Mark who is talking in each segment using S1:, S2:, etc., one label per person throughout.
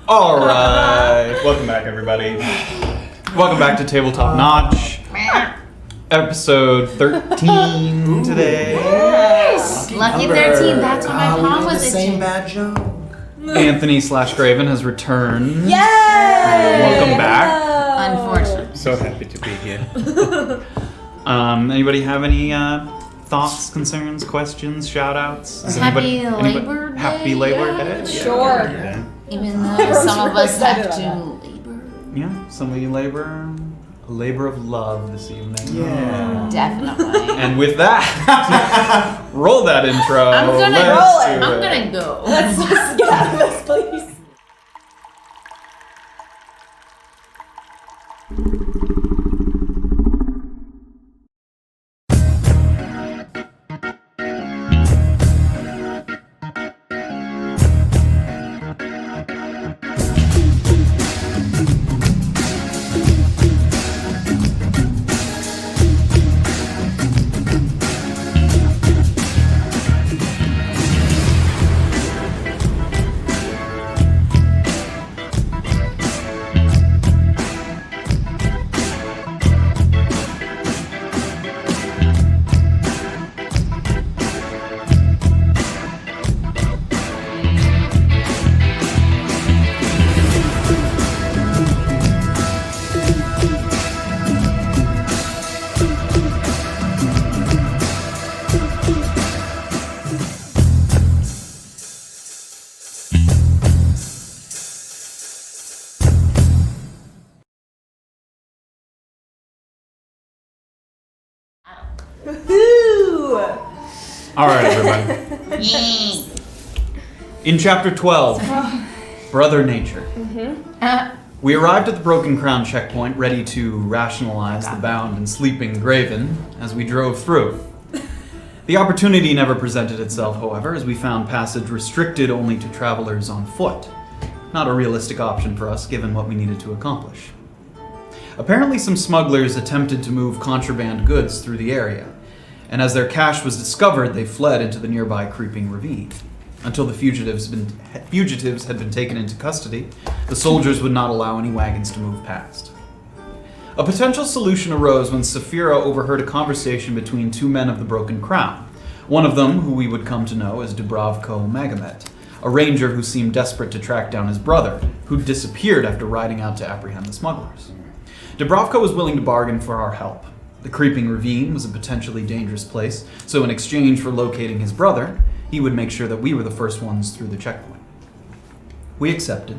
S1: Alright, welcome back everybody. Welcome back to Tabletop Notch. Episode 13 today.
S2: Yes! Lucky 13, that's what my mom was
S3: the same bad joke.
S1: Anthony/Graven has returned.
S4: Yay!
S1: Welcome back.
S2: Unfortunately.
S5: So happy to be here.
S1: Anybody have any thoughts, concerns, questions, shout-outs?
S2: Happy Labor Day?
S1: Happy Labor Day?
S4: Sure.
S5: Yeah.
S2: Even though some of us have to labor.
S1: Yeah, some of you labor. A labor of love this evening.
S3: Yeah.
S2: Definitely.
S1: And with that, roll that intro.
S2: I'm gonna
S1: Let's
S4: roll it.
S1: do
S2: I'm gonna go.
S4: Let's just get out of this, please. Woohoo!
S1: Alright, everybody. In Chapter 12, Brother Nature. We arrived at the Broken Crown checkpoint, ready to rationalize the bound and sleeping Graven as we drove through. The opportunity never presented itself, however, as we found passage restricted only to travelers on foot. Not a realistic option for us, given what we needed to accomplish. Apparently, some smugglers attempted to move contraband goods through the area, and as their cache was discovered, they fled into the nearby creeping ravine. Until the fugitives had been taken into custody, the soldiers would not allow any wagons to move past. A potential solution arose when Safira overheard a conversation between two men of the Broken Crown, one of them who we would come to know as Dubravko Magomet, a ranger who seemed desperate to track down his brother, who disappeared after riding out to apprehend the smugglers. Dubravko was willing to bargain for our help. The creeping ravine was a potentially dangerous place, so in exchange for locating his brother, he would make sure that we were the first ones through the checkpoint. We accepted,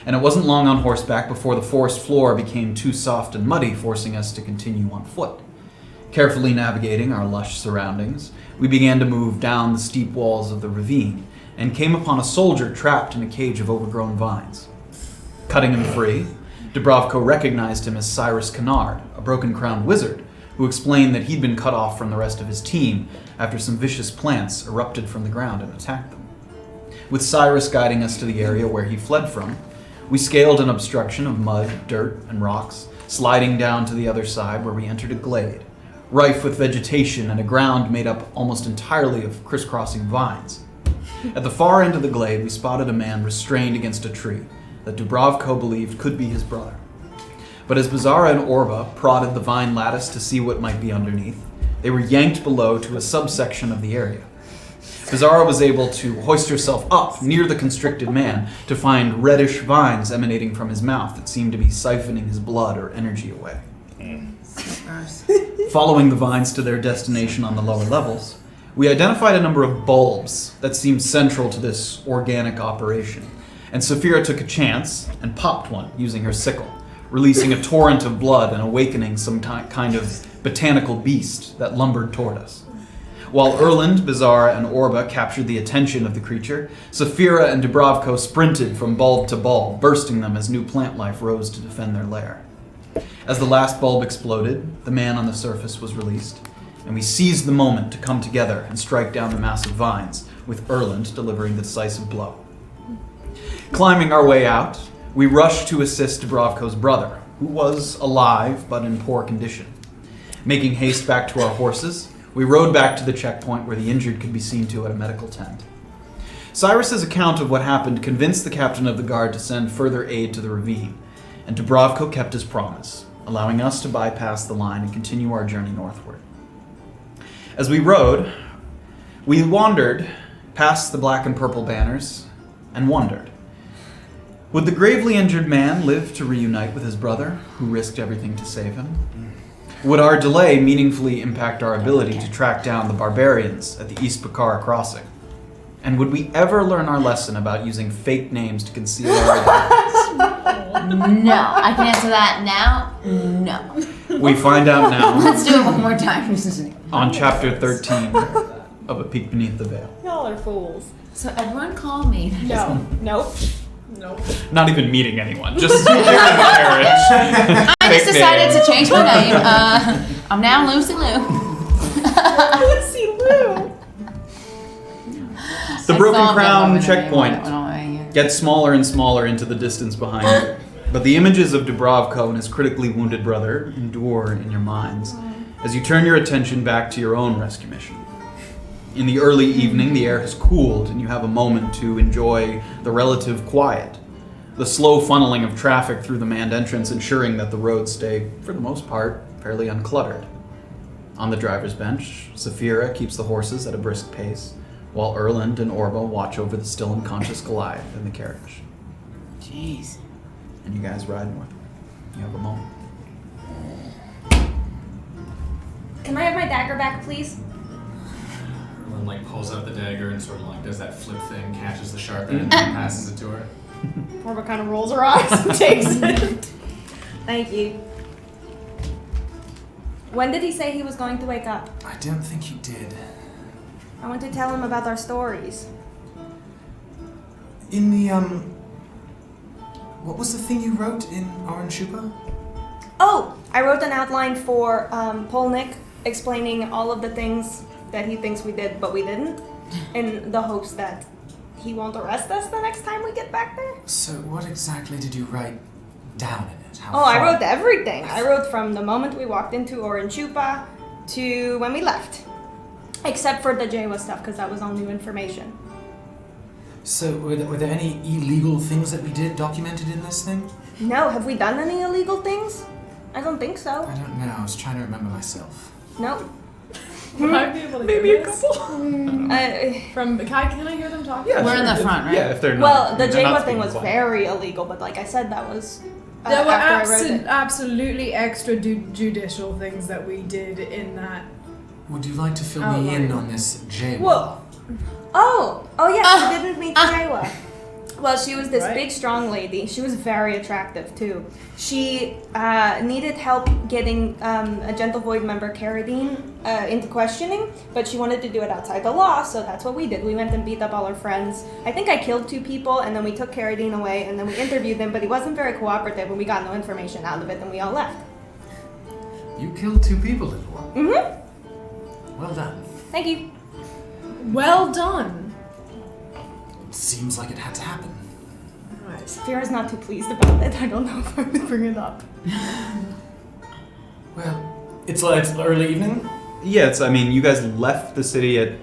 S1: and it wasn't long on horseback before the forest floor became too soft and muddy, forcing us to continue on foot. Carefully navigating our lush surroundings, we began to move down the steep walls of the ravine and came upon a soldier trapped in a cage of overgrown vines. Cutting him free, Dubravko recognized him as Cyrus Kennard, a Broken Crown wizard, who explained that he'd been cut off from the rest of his team after some vicious plants erupted from the ground and attacked them. With Cyrus guiding us to the area where he fled from, we scaled an obstruction of mud, dirt, and rocks, sliding down to the other side where we entered a glade, rife with vegetation and a ground made up almost entirely of crisscrossing vines. At the far end of the glade, we spotted a man restrained against a tree that Dubravko believed could be his brother. But as Beezaura and Orba prodded the vine lattice to see what might be underneath, they were yanked below to a subsection of the area. Beezaura was able to hoist herself up near the constricted man to find reddish vines emanating from his mouth that seemed to be siphoning his blood or energy away. Following the vines to their destination on the lower levels, we identified a number of bulbs that seemed central to this organic operation, and Safira took a chance and popped one using her sickle, releasing a torrent of blood and awakening some kind of botanical beast that lumbered toward us. While Erland, Beezaura, and Orba captured the attention of the creature, Safira and Dubrovko sprinted from bulb to bulb, bursting them as new plant life rose to defend their lair. As the last bulb exploded, the man on the surface was released, and we seized the moment to come together and strike down the massive vines, with Erland delivering the decisive blow. Climbing our way out, we rushed to assist Dubrovko's brother, who was alive but in poor condition. Making haste back to our horses, we rode back to the checkpoint where the injured could be seen to at a medical tent. Cyrus's account of what happened convinced the captain of the guard to send further aid to the ravine, and Dubrovko kept his promise, allowing us to bypass the line and continue our journey northward. As we rode, we wandered past the black and purple banners and wondered, would the gravely injured man live to reunite with his brother, who risked everything to save him? Would our delay meaningfully impact our ability to track down the barbarians at the East Bakara crossing? And would we ever learn our lesson about using fake names to conceal our identities?
S2: No. I can answer that now. No.
S1: We find out now
S2: Let's do it one more time.
S1: on chapter 13 of A Peek Beneath the Veil.
S4: Y'all are fools.
S2: So everyone call me.
S4: No. Nope. Nope.
S1: Not even meeting anyone, just here in the carriage.
S2: I just decided to change my name. I'm now Lucy Lou.
S4: Lucy Lou.
S1: The Broken
S2: I saw
S1: Crown
S2: them
S1: checkpoint
S2: when I went
S1: gets smaller and smaller into the distance behind you, but the images of Dubrovko and his critically wounded brother endure in your minds as you turn your attention back to your own rescue mission. In the early evening, the air has cooled and you have a moment to enjoy the relative quiet, the slow funneling of traffic through the manned entrance ensuring that the roads stay, for the most part, fairly uncluttered. On the driver's bench, Safira keeps the horses at a brisk pace, while Erland and Orba watch over the still unconscious Goliath in the carriage.
S2: Jeez.
S1: And you guys ride north. You have a moment.
S4: Can I have my dagger back, please?
S3: Erland like pulls out the dagger and sort of like does that flip thing, catches the sharp end, and passes it to her.
S4: Orba kind of rolls her eyes and takes it. Thank you. When did he say he was going to wake up?
S3: I don't think he did.
S4: I want to tell him about our stories.
S3: In the what was the thing you wrote in Orange Shupa?
S4: Oh, I wrote an outline for Polnick explaining all of the things that he thinks we did, but we didn't, in the hopes that he won't arrest us the next time we get back there.
S3: So what exactly did you write down in it? How
S4: I
S3: far?
S4: wrote everything. I wrote from the moment we walked into Orange Shupa to when we left. Except for the Jawa stuff, because that was all new information.
S3: So were there any illegal things that we did documented in this thing?
S4: No, have we done any illegal things? I don't think so.
S3: I don't know. I was trying to remember myself.
S4: No.
S5: Would I be able to
S1: Maybe
S5: hear
S1: a
S5: this?
S1: couple.
S5: From can I hear them talking?
S1: Yeah,
S2: We're in
S1: sure.
S2: the front, right?
S1: Yeah, if they're not.
S4: Well, the
S1: they're not
S4: Jawa thing
S1: speaking
S4: was
S1: quiet.
S4: very illegal, but like I said, that was
S5: There were
S4: after I wrote it.
S5: absolutely extrajudicial things that we did in that.
S3: Would you like to fill
S5: Oh,
S3: me in
S5: right.
S3: on this J?
S4: Whoa. Oh yes, we didn't meet Jawa. Well, she was this
S5: Right.
S4: big, strong lady. She was very attractive too. She needed help getting a Gentle Void member, Carradine, into questioning, but she wanted to do it outside the law, so that's what we did. We went and beat up all her friends. I think I killed 2 people, and then we took Carradine away, and then we interviewed him, but he wasn't very cooperative, and we got no information out of it, and we all left.
S3: You killed 2 people in one.
S4: Mm-hmm.
S3: Well done.
S4: Thank you.
S5: Well done.
S3: Seems like it had to happen.
S5: Right.
S4: Safira's not too pleased about it. I don't know if I would bring it up.
S3: Well, it's early evening.
S1: Yeah, I mean, you guys left the city at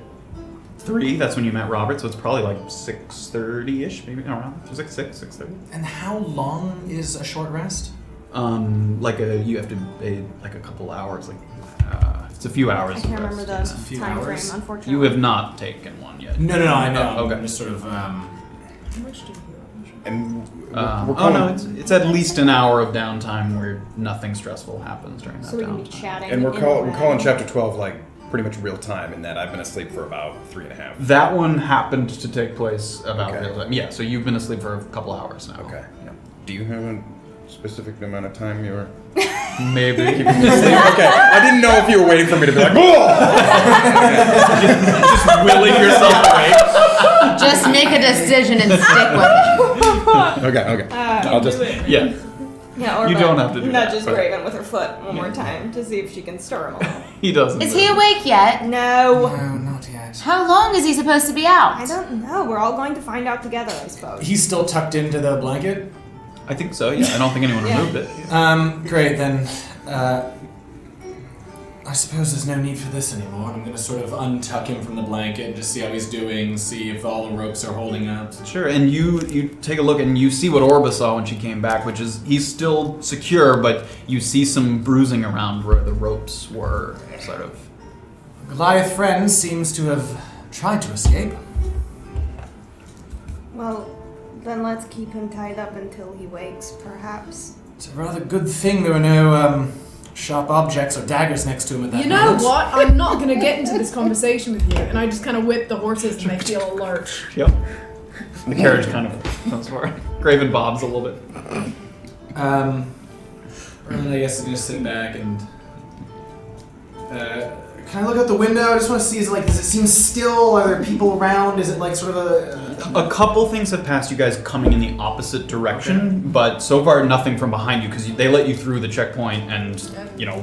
S1: 3. That's when you met Robert, so it's probably like 6:30-ish, maybe around. It was like 6:30.
S3: And how long is a short rest?
S1: You have to like a couple hours, it's a few hours.
S4: I can't
S1: of
S4: remember
S1: rest.
S4: the
S3: It's a few
S4: time frame,
S3: hours.
S4: unfortunately.
S1: You have not taken one yet.
S3: No, I know.
S1: Oh, okay.
S3: I'm just sort of
S5: How much did you
S6: And
S1: Oh no, it's at least an hour of downtime where nothing stressful happens during that
S4: So we can be
S1: downtime.
S4: chatting.
S6: we're
S4: in
S6: calling
S4: the-
S6: chapter 12 like pretty much real time in that I've been asleep for about 3.5.
S1: That one happened to take place about
S6: Okay.
S1: real time. Yeah, so you've been asleep for a couple hours now.
S6: Okay.
S1: Yeah.
S6: Do you have a specific amount of time you were
S1: Maybe.
S6: asleep? Okay. I didn't know if you were waiting for me to be like, "Whoa!"
S1: Just willing yourself awake.
S2: Just make a decision and stick with it.
S6: Okay. I'll just.
S1: Yeah.
S4: Yeah, or
S1: You don't have to do that,
S4: nudges
S1: but-
S4: Graven with her foot one more time to see if she can stir him a little.
S1: He doesn't.
S2: Is he awake yet?
S4: No.
S3: No, not yet.
S2: How long is he supposed to be out?
S4: I don't know. We're all going to find out together, I suppose.
S3: He's still tucked into the blanket?
S1: I think so, yeah. I don't think anyone
S4: Yeah.
S1: removed it.
S3: Great, then, I suppose there's no need for this anymore. I'm gonna sort of untuck him from the blanket and just see how he's doing, see if all the ropes are holding up.
S1: Sure, and you take a look and you see what Orba saw when she came back, which is he's still secure, but you see some bruising around where the ropes were, sort of.
S3: Goliath friend seems to have tried to escape.
S4: Well, then let's keep him tied up until he wakes, perhaps.
S3: It's a rather good thing there were no, sharp objects or daggers next to him at that
S5: You know
S3: moment.
S5: what? I'm not going to get into this conversation with you. And I just kind of whip the horses and they feel alert.
S1: Yep. The carriage kind of comes forward. Graven bobs a little bit.
S3: Erland, I guess, is gonna sit back and can I look out the window? I just want to see, does it seem still? Are there people around? Is it like sort of
S1: A couple things have passed you guys coming in the opposite direction, but so far nothing from behind you because they let you through the checkpoint and,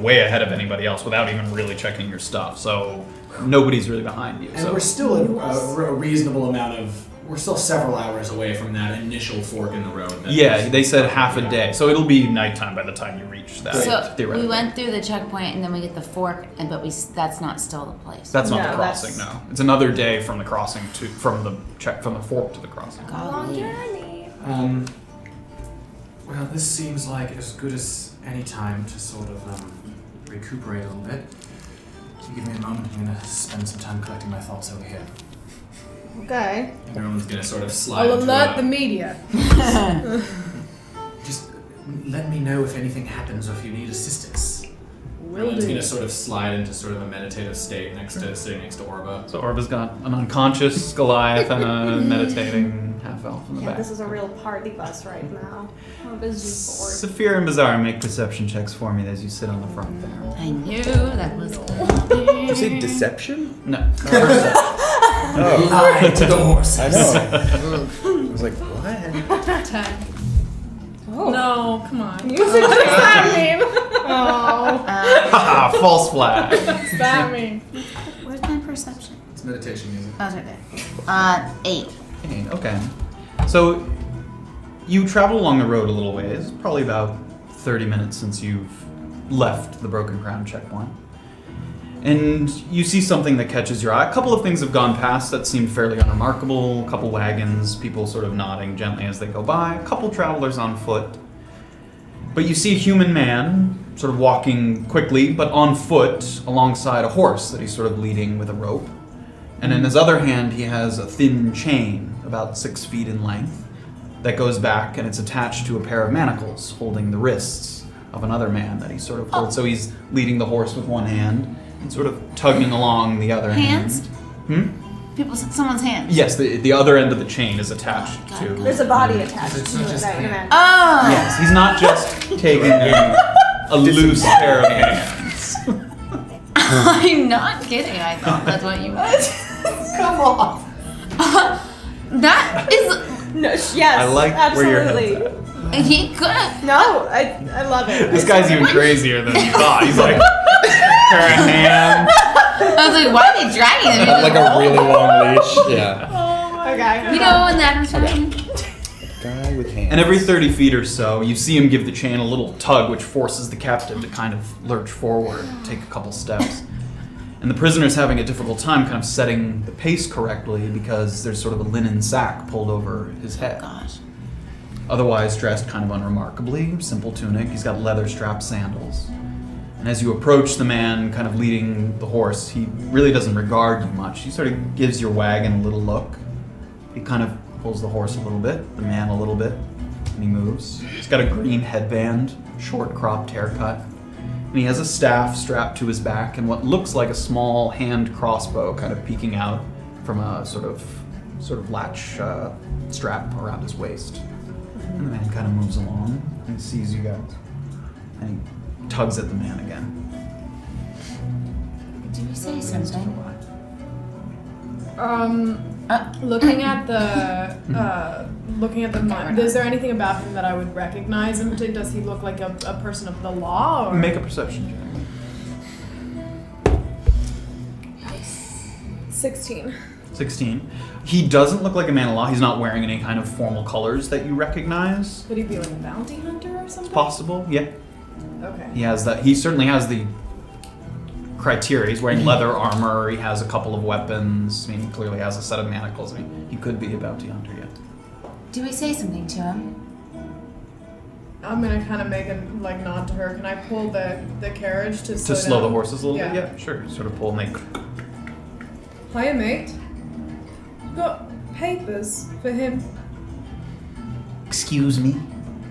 S1: way ahead of anybody else without even really checking your stuff. So nobody's really behind you.
S3: And
S1: So
S3: we're still a reasonable amount of... We're still several hours away from that initial fork in the road.
S1: yeah, they said half a day. So it'll be nighttime by the time you reach that.
S2: So
S1: theoretically.
S2: we went through the checkpoint and then we get the fork, but that's not still the place.
S1: That's not
S4: No,
S1: the crossing,
S4: that's-
S1: no. It's another day from the crossing from the fork to the crossing.
S2: Golly.
S4: journey.
S3: Well, this seems like as good as any time to sort of recuperate a little bit. If you give me a moment, I'm going to spend some time collecting my thoughts over here.
S4: Okay.
S3: Everyone's going to sort of slide
S5: I'll
S3: into
S5: alert the media.
S3: Just let me know if anything happens or if you need assistance.
S5: Will
S3: Erland's
S5: do.
S3: going to sort of slide into sort of a meditative state sitting next to Orba.
S1: So Orba's got an unconscious Goliath and a meditating half-elf in the
S4: Yeah,
S1: back.
S4: this is a real party bus right now. Orba's just bored.
S1: Safira and Beezaura, make perception checks for me as you sit on the front there.
S2: I knew that was good.
S6: Did you say deception?
S1: No. Perception.
S6: Oh,
S3: Lie to the horses.
S6: I know. I was like, what?
S5: 10.
S4: Oh.
S5: No, come on.
S4: You said that mean.
S5: Oh,
S1: Haha, false flag.
S5: what's that mean?
S2: Where's my perception?
S3: It's meditation music.
S2: Oh, it's right there. 8.
S1: Okay. So you travel along the road a little ways, probably about 30 minutes since you've left the Broken Crown checkpoint. And you see something that catches your eye. A couple of things have gone past that seem fairly unremarkable. A couple wagons, people sort of nodding gently as they go by. A couple travelers on foot. But you see a human man sort of walking quickly, but on foot alongside a horse that he's sort of leading with a rope. And in his other hand, he has a thin chain, about 6 feet in length, that goes back and it's attached to a pair of manacles holding the wrists of another man that he sort of holds. So he's leading the horse with one hand and sort of tugging along the other
S2: Hands?
S1: hand.
S2: Someone's hands.
S1: Yes, the other end of the chain is attached
S2: Oh,
S1: to...
S2: God.
S4: There's a body attached
S3: It's
S4: to
S3: not
S4: it,
S3: just
S4: I would imagine.
S2: Oh!
S1: Yes, he's not just taking a loose pair of hands.
S2: I'm not kidding. I thought that's what you meant.
S3: Come on.
S2: That is...
S4: No, yes,
S1: I like where your
S4: absolutely.
S1: head's at.
S2: He could.
S4: No, I love it.
S1: This guy's even crazier than you thought. He's like, pair of hands.
S2: I was like, why are they dragging him?
S6: Like a really long leash. Yeah.
S4: Okay.
S2: You know, in that perception.
S6: Guy with hands.
S1: And every 30 feet or so, you see him give the chain a little tug, which forces the captive to kind of lurch forward, take a couple steps. And the prisoner's having a difficult time kind of setting the pace correctly because there's sort of a linen sack pulled over his head.
S2: Gosh.
S1: Otherwise dressed kind of unremarkably, simple tunic. He's got leather strap sandals. And as you approach the man kind of leading the horse, he really doesn't regard you much. He sort of gives your wagon a little look. He kind of pulls the horse a little bit, the man a little bit, and he moves. He's got a green headband, short cropped haircut. And he has a staff strapped to his back and what looks like a small hand crossbow kind of peeking out from a sort of latch strap around his waist. And the man kind of moves along and sees you guys. And he tugs at the man again.
S2: Did we say something?
S5: Looking at the mind, is there anything about him that I would recognize in particular? Does he look like a person of the law? Or?
S1: Make a perception check.
S5: 16.
S1: 16. He doesn't look like a man of law. He's not wearing any kind of formal colors that you recognize.
S5: Could he be like a bounty hunter or something?
S1: It's possible, yeah.
S5: Okay.
S1: He has that. He certainly has the criteria. He's wearing leather armor. He has a couple of weapons. I mean, he clearly has a set of manacles. I mean, he could be a bounty hunter, yeah.
S2: Do we say something to him?
S5: I'm gonna kind of make a nod to her. Can I pull the carriage to
S1: slow the horses a little
S5: Yeah.
S1: bit? Yeah, sure. Sort of pull and they.
S5: Hiya, mate. Got papers for him.
S1: Excuse me?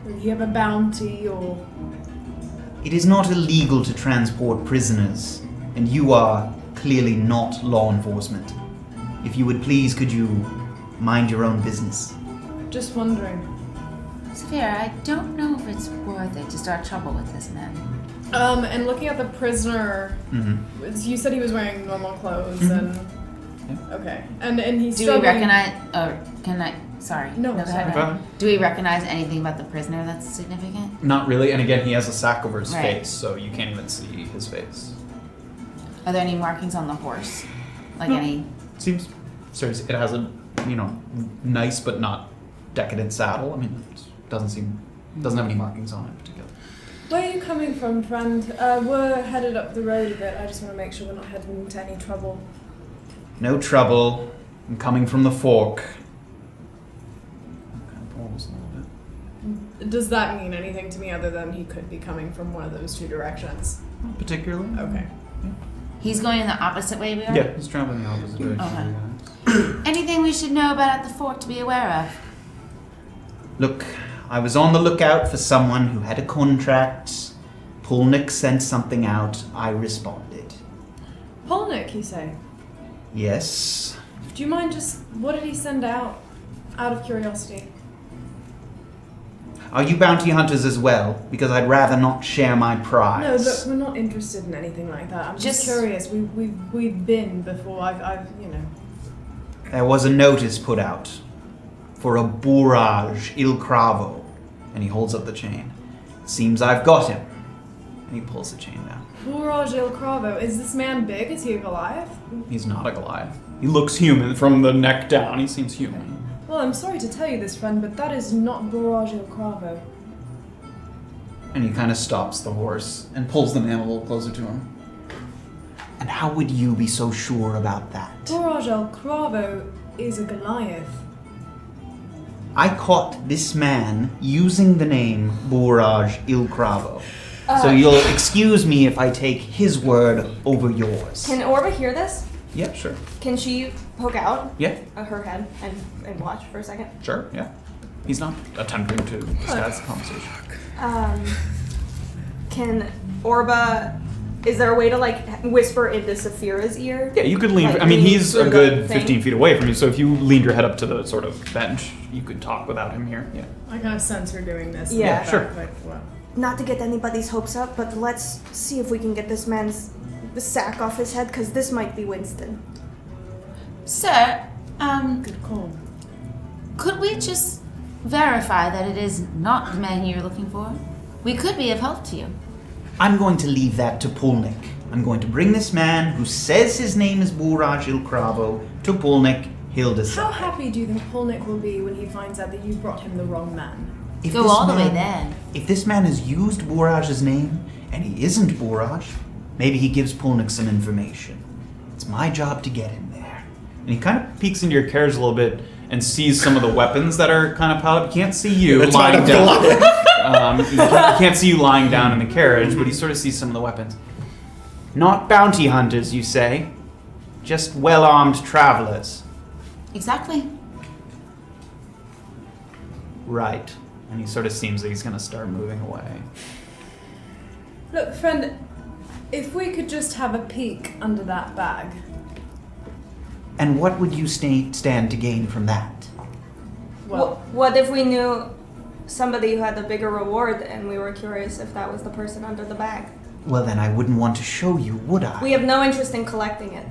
S5: Will he have a bounty or?
S1: It is not illegal to transport prisoners, and you are clearly not law enforcement. If you would please, could you mind your own business?
S5: Just wondering.
S2: Safira, I don't know if it's worth it to start trouble with this man.
S5: And looking at the prisoner, you said he was wearing normal clothes and.
S1: Yeah.
S5: Okay. And he's
S2: Do
S5: struggling.
S2: we recognize, or can I, sorry.
S5: No,
S2: go
S5: sorry.
S2: ahead. Do we recognize anything about the prisoner that's significant?
S1: Not really, and again, he has a sack over his
S2: Right.
S1: face, so you can't even see his face.
S2: Are there any markings on the horse? Like
S1: No.
S2: any?
S1: Seems, seriously, it has a, nice but not decadent saddle. I mean, it doesn't have any markings on it in particular.
S5: Where are you coming from, friend? We're headed up the road a bit. I just want to make sure we're not heading into any trouble.
S1: No trouble. I'm coming from the fork. Kind of pause a little bit.
S5: Does that mean anything to me other than he could be coming from one of those two directions?
S1: Not particularly.
S5: Okay.
S2: He's going in the opposite way we are?
S1: Yeah, he's traveling the opposite direction.
S2: Okay. Anything we should know about at the fort to be aware of?
S1: Look, I was on the lookout for someone who had a contract. Pulnick sent something out. I responded.
S5: Polnick, you say?
S1: Yes.
S5: Do you mind what did he send out of curiosity?
S1: Are you bounty hunters as well? Because I'd rather not share my prize.
S5: No, look, we're not interested in anything like that. I'm just curious. We've been before. I've.
S1: There was a notice put out for a bourrage il cravo, and he holds up the chain. Seems I've got him. And he pulls the chain down.
S5: Bourrage il Cravo. Is this man big? Is he a Goliath?
S1: He's not a Goliath. He looks human from the neck down. He seems human.
S5: Well, I'm sorry to tell you this, friend, but that is not Bourrage il Cravo.
S1: And he kind of stops the horse and pulls the man a little closer to him. And how would you be so sure about that?
S5: Bourrage il Cravo is a Goliath.
S1: I caught this man using the name Bourrage il Cravo. So you'll excuse me if I take his word over yours.
S4: Can Orba hear this?
S1: Yeah, sure.
S4: Can she poke out
S1: Yeah,
S4: her head and watch for a second?
S1: sure, yeah. He's not attempting to disguise the conversation.
S4: Can Orba... Is there a way to, whisper into Safira's ear?
S1: Yeah, you could lean...
S4: Like,
S1: I mean,
S4: lean
S1: he's a
S4: through
S1: good
S4: the thing?
S1: 15 feet away from you, so if you leaned your head up to the sort of bench, you could talk without him here. Yeah.
S5: I kind of sense her doing this.
S4: Yeah,
S1: sure.
S4: Not to get anybody's hopes up, but let's see if we can get this man's sack off his head, because this might be Winston.
S2: Sir,
S5: Good call.
S2: could we just verify that it is not the man you're looking for? We could be of help to you.
S1: I'm going to leave that to Pulnick. I'm going to bring this man who says his name is Bourrage il Cravo to Pulnick. He'll decide.
S5: How happy do you think Polnick will be when he finds out that you brought him the wrong man?
S1: If
S2: Go
S1: this
S2: all the way
S1: man-
S2: then.
S1: If this man has used Bourage's name, and he isn't Bourrage, maybe he gives Pulnick some information. It's my job to get him there. And he kind of peeks into your carriage a little bit and sees some of the weapons that are kind of piled up. He can't see you
S6: It's
S1: lying
S6: not a
S1: down.
S6: Goliath.
S1: He can't see you lying down in the carriage, but he sort of sees some of the weapons. Not bounty hunters, you say? Just well-armed travelers.
S2: Exactly.
S1: Right. And he sort of seems like he's going to start moving away.
S5: Look, friend, If we could just have a peek under that bag.
S7: And what would you stand to gain from that?
S5: Well,
S4: What if we knew somebody who had a bigger reward and we were curious if that was the person under the bag?
S7: Well, then I wouldn't want to show you, would I?
S4: We have no interest in collecting it.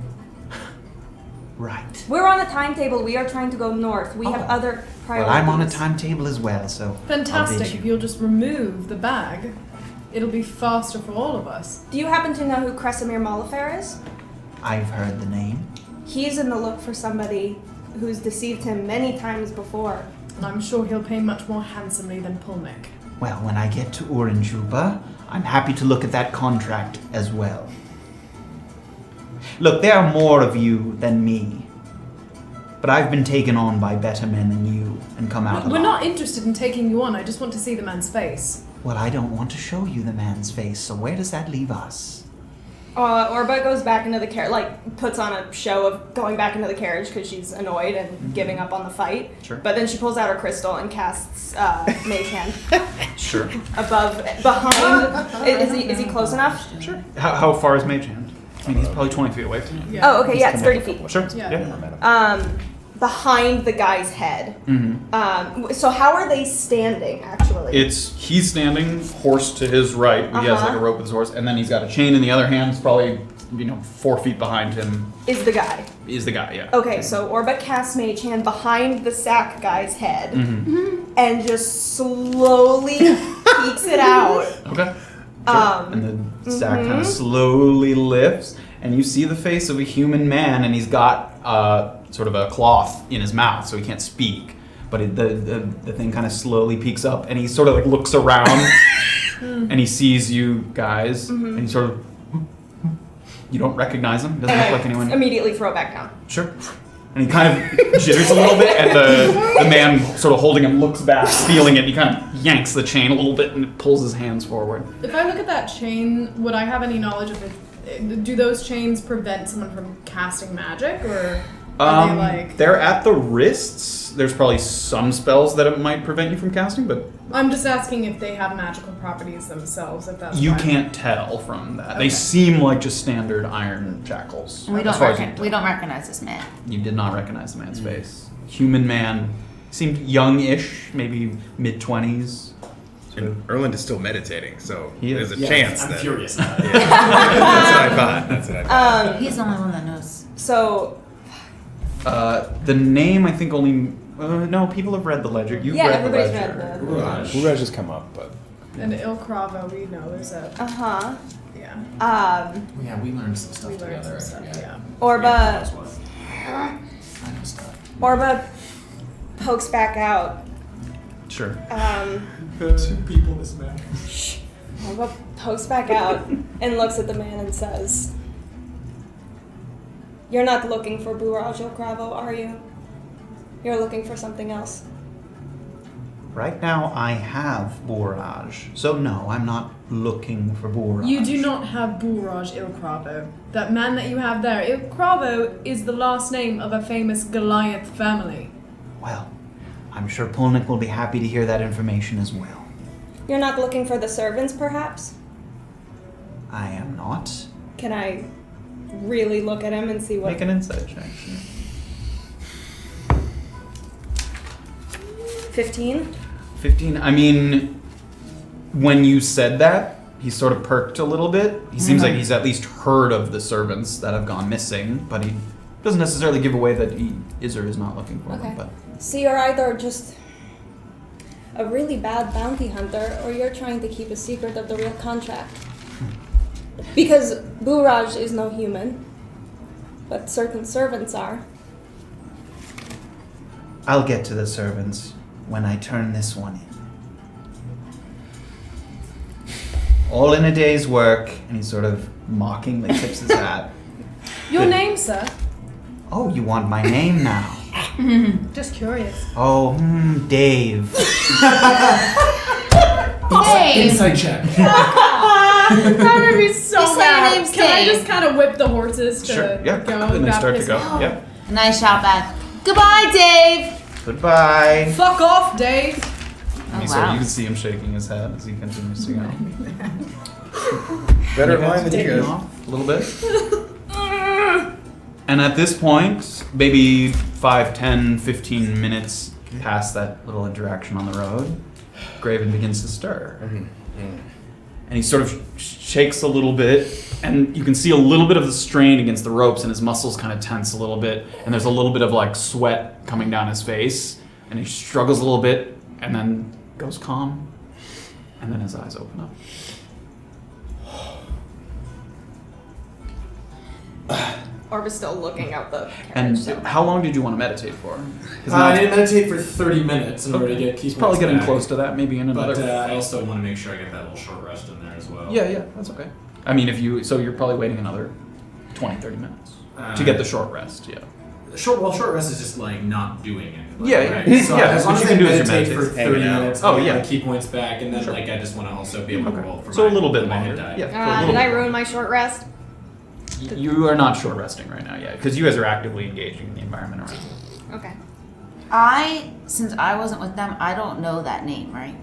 S7: Right.
S4: We're on a timetable. We are trying to go north. We have other priorities.
S7: Well, I'm on a timetable as well, so
S5: fantastic.
S7: I'll
S5: If
S7: bid
S5: you'll just remove the bag, it'll be faster for all of us.
S4: Do you happen to know who Kresimir Molifair is?
S7: I've heard the name.
S4: He's in the look for somebody who's deceived him many times before.
S5: And I'm sure he'll pay much more handsomely than Pulnik.
S7: Well, when I get to Oranjuba, I'm happy to look at that contract as well. Look, there are more of you than me. But I've been taken on by better men than you and come out
S5: We're
S7: alive.
S5: not interested in taking you on. I just want to see the man's face.
S7: Well, I don't want to show you the man's face, so where does that leave us?
S4: Orba goes back into the carriage, like, puts on a show of going back into the carriage because she's annoyed and giving up on the fight.
S1: Sure.
S4: But then she pulls out her crystal and casts Mage Hand
S1: Sure.
S4: behind. Is he close enough?
S1: Sure. How far is Mage Hand? I mean, he's probably 20 feet away from you.
S5: Yeah.
S4: Oh, okay, yeah, it's 30 feet.
S1: Sure.
S5: Yeah.
S4: Behind the guy's head.
S1: Mm-hmm.
S4: So how are they standing, actually?
S1: He's standing, horse to his right. He has like a rope with his horse, and then he's got a chain in the other hand. It's probably 4 feet behind him.
S4: Is the guy.
S1: Is the guy? Yeah.
S4: Okay, so Orba casts Mage Hand behind the sack guy's head and just slowly peeks it out.
S1: Okay. Sure. And the sack kind of slowly lifts, and you see the face of a human man, and he's got sort of a cloth in his mouth, so he can't speak. But the thing kind of slowly peeks up, and he sort of like looks around, and he sees you guys, and he sort of, you don't recognize him. Doesn't look like anyone.
S4: Immediately throw it back down.
S1: Sure. And he kind of jitters a little bit, and the man sort of holding him looks back, feeling it, and he kind of yanks the chain a little bit and pulls his hands forward.
S5: If I look at that chain, would I have any knowledge of it? Do those chains prevent someone from casting magic, or are they like...
S1: They're at the wrists. There's probably some spells that it might prevent you from casting, but...
S5: I'm just asking if they have magical properties themselves, if that's
S1: You
S5: fine.
S1: can't tell from that.
S5: Okay.
S1: They seem like just standard iron shackles.
S2: We
S1: as
S2: don't
S1: far as you can tell.
S2: we don't recognize this man.
S1: You did not recognize the man's face. Human man. Seemed young-ish, maybe mid-20s.
S6: And Erland is still meditating, so
S1: He is.
S6: there's a chance
S3: I'm
S6: that...
S3: furious.
S6: Yeah. That's what I thought.
S2: He's the only one that knows.
S4: So,
S1: The name, I think only... no, people have read the ledger. You've
S4: yeah,
S1: read the
S4: everybody's
S1: ledger.
S4: read the...
S6: Uraj has come up, but...
S5: And Il Cravo, we know, is a...
S4: Uh-huh.
S5: Yeah.
S3: Yeah, we learned some stuff
S5: We learned
S3: together.
S5: some stuff, yeah.
S4: Orba,
S3: I know stuff.
S4: Orba pokes back out.
S1: Sure.
S3: Two people this man.
S4: Orba pokes back out and looks at the man and says, "You're not looking for Buraj Okravo, are you? You're looking for something else."
S7: Right now, I have Boraj, so no, I'm not looking for Boraj.
S5: You do not have Buraj Il Cravo. That man that you have there, Il Cravo is the last name of a famous Goliath family.
S7: Well, I'm sure Polnick will be happy to hear that information as well.
S4: You're not looking for the servants, perhaps?
S7: I am not.
S4: Can I really look at him and see what...
S1: Make an insight check.
S4: 15?
S1: 15. I mean, when you said that, he sort of perked a little bit. He seems like he's at least heard of the servants that have gone missing, but he doesn't necessarily give away that he is or is not looking for them. But
S4: So you're either just a really bad bounty hunter, or you're trying to keep a secret of the real contract. Because Buraj is no human, but certain servants are.
S7: I'll get to the servants when I turn this one in. All in a day's work, and he sort of mockingly tips his hat.
S5: Your name, sir?
S7: Oh, you want my name now?
S5: Just curious.
S7: Oh, Dave.
S2: Dave!
S3: Inside check.
S5: That would be so
S2: You say your
S5: mad.
S2: name's
S5: Can I
S2: Dave.
S5: just kind of whip the horses to
S1: sure, yeah.
S5: go?
S1: And they
S5: That
S1: start to
S5: piss
S1: go.
S5: me off.
S1: Yeah.
S2: And I shout back, "Goodbye, Dave!"
S7: Goodbye.
S5: Fuck off, Dave.
S1: And so
S2: wow.
S1: you can see him shaking his head as he continues to go.
S6: Better
S1: You guys
S6: line than
S1: taking
S6: yours.
S1: off a little bit. And at this point, maybe 5, 10, 15 minutes past that little interaction on the road, Graven begins to stir. And he sort of shakes a little bit, and you can see a little bit of the strain against the ropes, and his muscles kind of tense a little bit, and there's a little bit of like sweat coming down his face, and he struggles a little bit, and then goes calm, and then his eyes open up.
S4: Orba's still looking out the carriage.
S1: And
S4: so.
S1: how long did you want to meditate for? 'Cause
S3: I
S1: now
S3: didn't meditate for 30 minutes in order to get
S1: he's
S3: key
S1: probably
S3: points
S1: getting
S3: back.
S1: close to that, maybe in another.
S3: But I also want to make sure I get that little short rest in there as well.
S1: Yeah, that's okay. I mean, so you're probably waiting another 20, 30 minutes to get the short rest, yeah.
S3: Short rest is just like not doing it.
S1: Yeah,
S3: right?
S1: yeah.
S3: So
S1: Yeah,
S3: as long
S1: what
S3: as
S1: you
S3: I
S1: can do is you
S3: meditate for
S1: meditate.
S3: 30
S6: Hanging out.
S3: minutes,
S1: Oh,
S3: I get
S1: yeah.
S3: my key points back, and then
S1: Sure.
S3: like I just want to also be able to roll for
S1: So
S3: my,
S1: a little bit
S3: my
S1: longer.
S3: hit die.
S1: Yeah. for a little
S4: Did I
S1: bit.
S4: ruin my short rest?
S1: You are not short resting right now, yeah, because you guys are actively engaging in the environment around you.
S4: Okay.
S2: Since I wasn't with them, I don't know that name, right?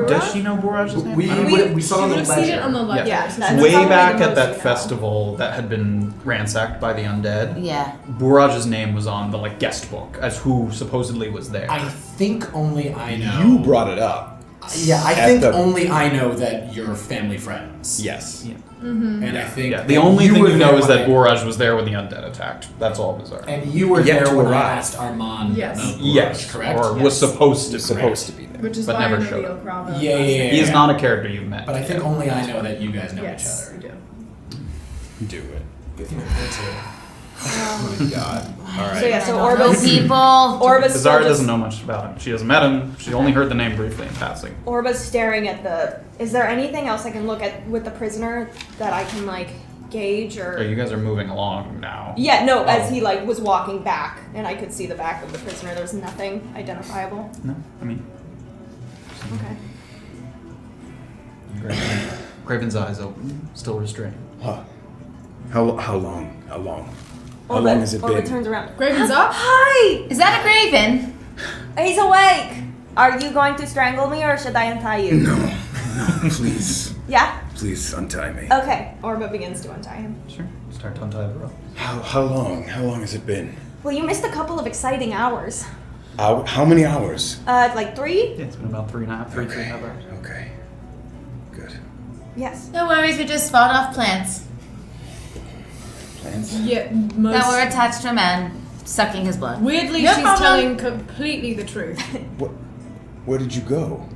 S1: Does she know Boraj's name?
S3: We,
S1: I don't know.
S3: we saw on
S5: She
S3: the
S5: would have seen it on the
S3: ledger.
S5: ledger.
S4: Yeah,
S5: so
S4: that's
S5: she-
S1: Way
S4: probably
S1: back
S4: the
S1: at
S4: most
S1: that
S4: you know.
S1: festival that had been ransacked by the undead,
S2: Yeah.
S1: Boraj's name was on the guest book as who supposedly was there.
S3: I think only I know.
S6: You brought it up.
S3: Yeah, I
S6: At
S3: think
S6: the-
S3: only I know that you're family friends.
S6: Yes.
S1: Yeah.
S3: And I think
S1: Yeah, the
S3: that
S1: only thing
S3: were
S1: you know
S3: there
S1: is
S3: when
S1: that Boraj was there when the undead attacked. That's all bizarre.
S3: And you were
S6: Yet
S3: there
S6: to
S3: when I
S6: arrive.
S3: asked Armand
S5: Yes.
S3: about Boraj,
S1: Yes,
S3: correct?
S1: or was
S5: Yes.
S1: supposed to.
S6: You're supposed to be there.
S5: Which is
S1: But
S5: why
S1: never
S5: I know
S1: showed
S5: the
S1: up.
S5: Okrava.
S3: Yeah.
S1: He is not a character you've met.
S3: But I think only I know that you guys know
S5: Yes,
S3: each
S5: we
S3: other.
S5: do.
S6: Do it.
S3: Good thing we're good too.
S6: Oh my god. All right.
S4: So yeah, so
S2: I don't know
S4: Orba's
S2: people.
S4: Orba's still
S1: Bizarre
S4: just,
S1: doesn't know much about him. She hasn't met him. She only heard the name briefly in passing.
S4: Orba's staring at the. Is there anything else I can look at with the prisoner that I can gauge or?
S1: Oh, you guys are moving along now.
S4: Yeah, no. As
S1: Oh.
S4: he was walking back, and I could see the back of the prisoner. There's nothing identifiable.
S1: No, I mean,
S4: Okay.
S1: Graven's eyes open, still restrained.
S6: Huh. How long? How long? How
S4: Orba,
S6: long has it
S4: Orba
S6: been?
S4: turns around.
S5: Graven's up.
S4: Hi.
S2: Is that a Graven?
S4: He's awake. Are you going to strangle me or should I untie you?
S6: No, please,
S4: Yeah?
S6: please untie me.
S4: Okay. Orba begins to untie him.
S1: Sure. Start to untie the rope.
S6: How long? How long has it been?
S4: Well, you missed a couple of exciting hours.
S6: How many hours?
S4: 3?
S1: Yeah, it's been about 3.5 hours.
S6: Okay. Good.
S4: Yes.
S2: No worries, we just fought off plants
S6: Plans?
S5: Yeah,
S2: that
S5: most.
S2: were attached to a man sucking his blood.
S5: Weirdly,
S2: No
S5: she's
S2: problem.
S5: telling completely the truth.
S6: Where did you go?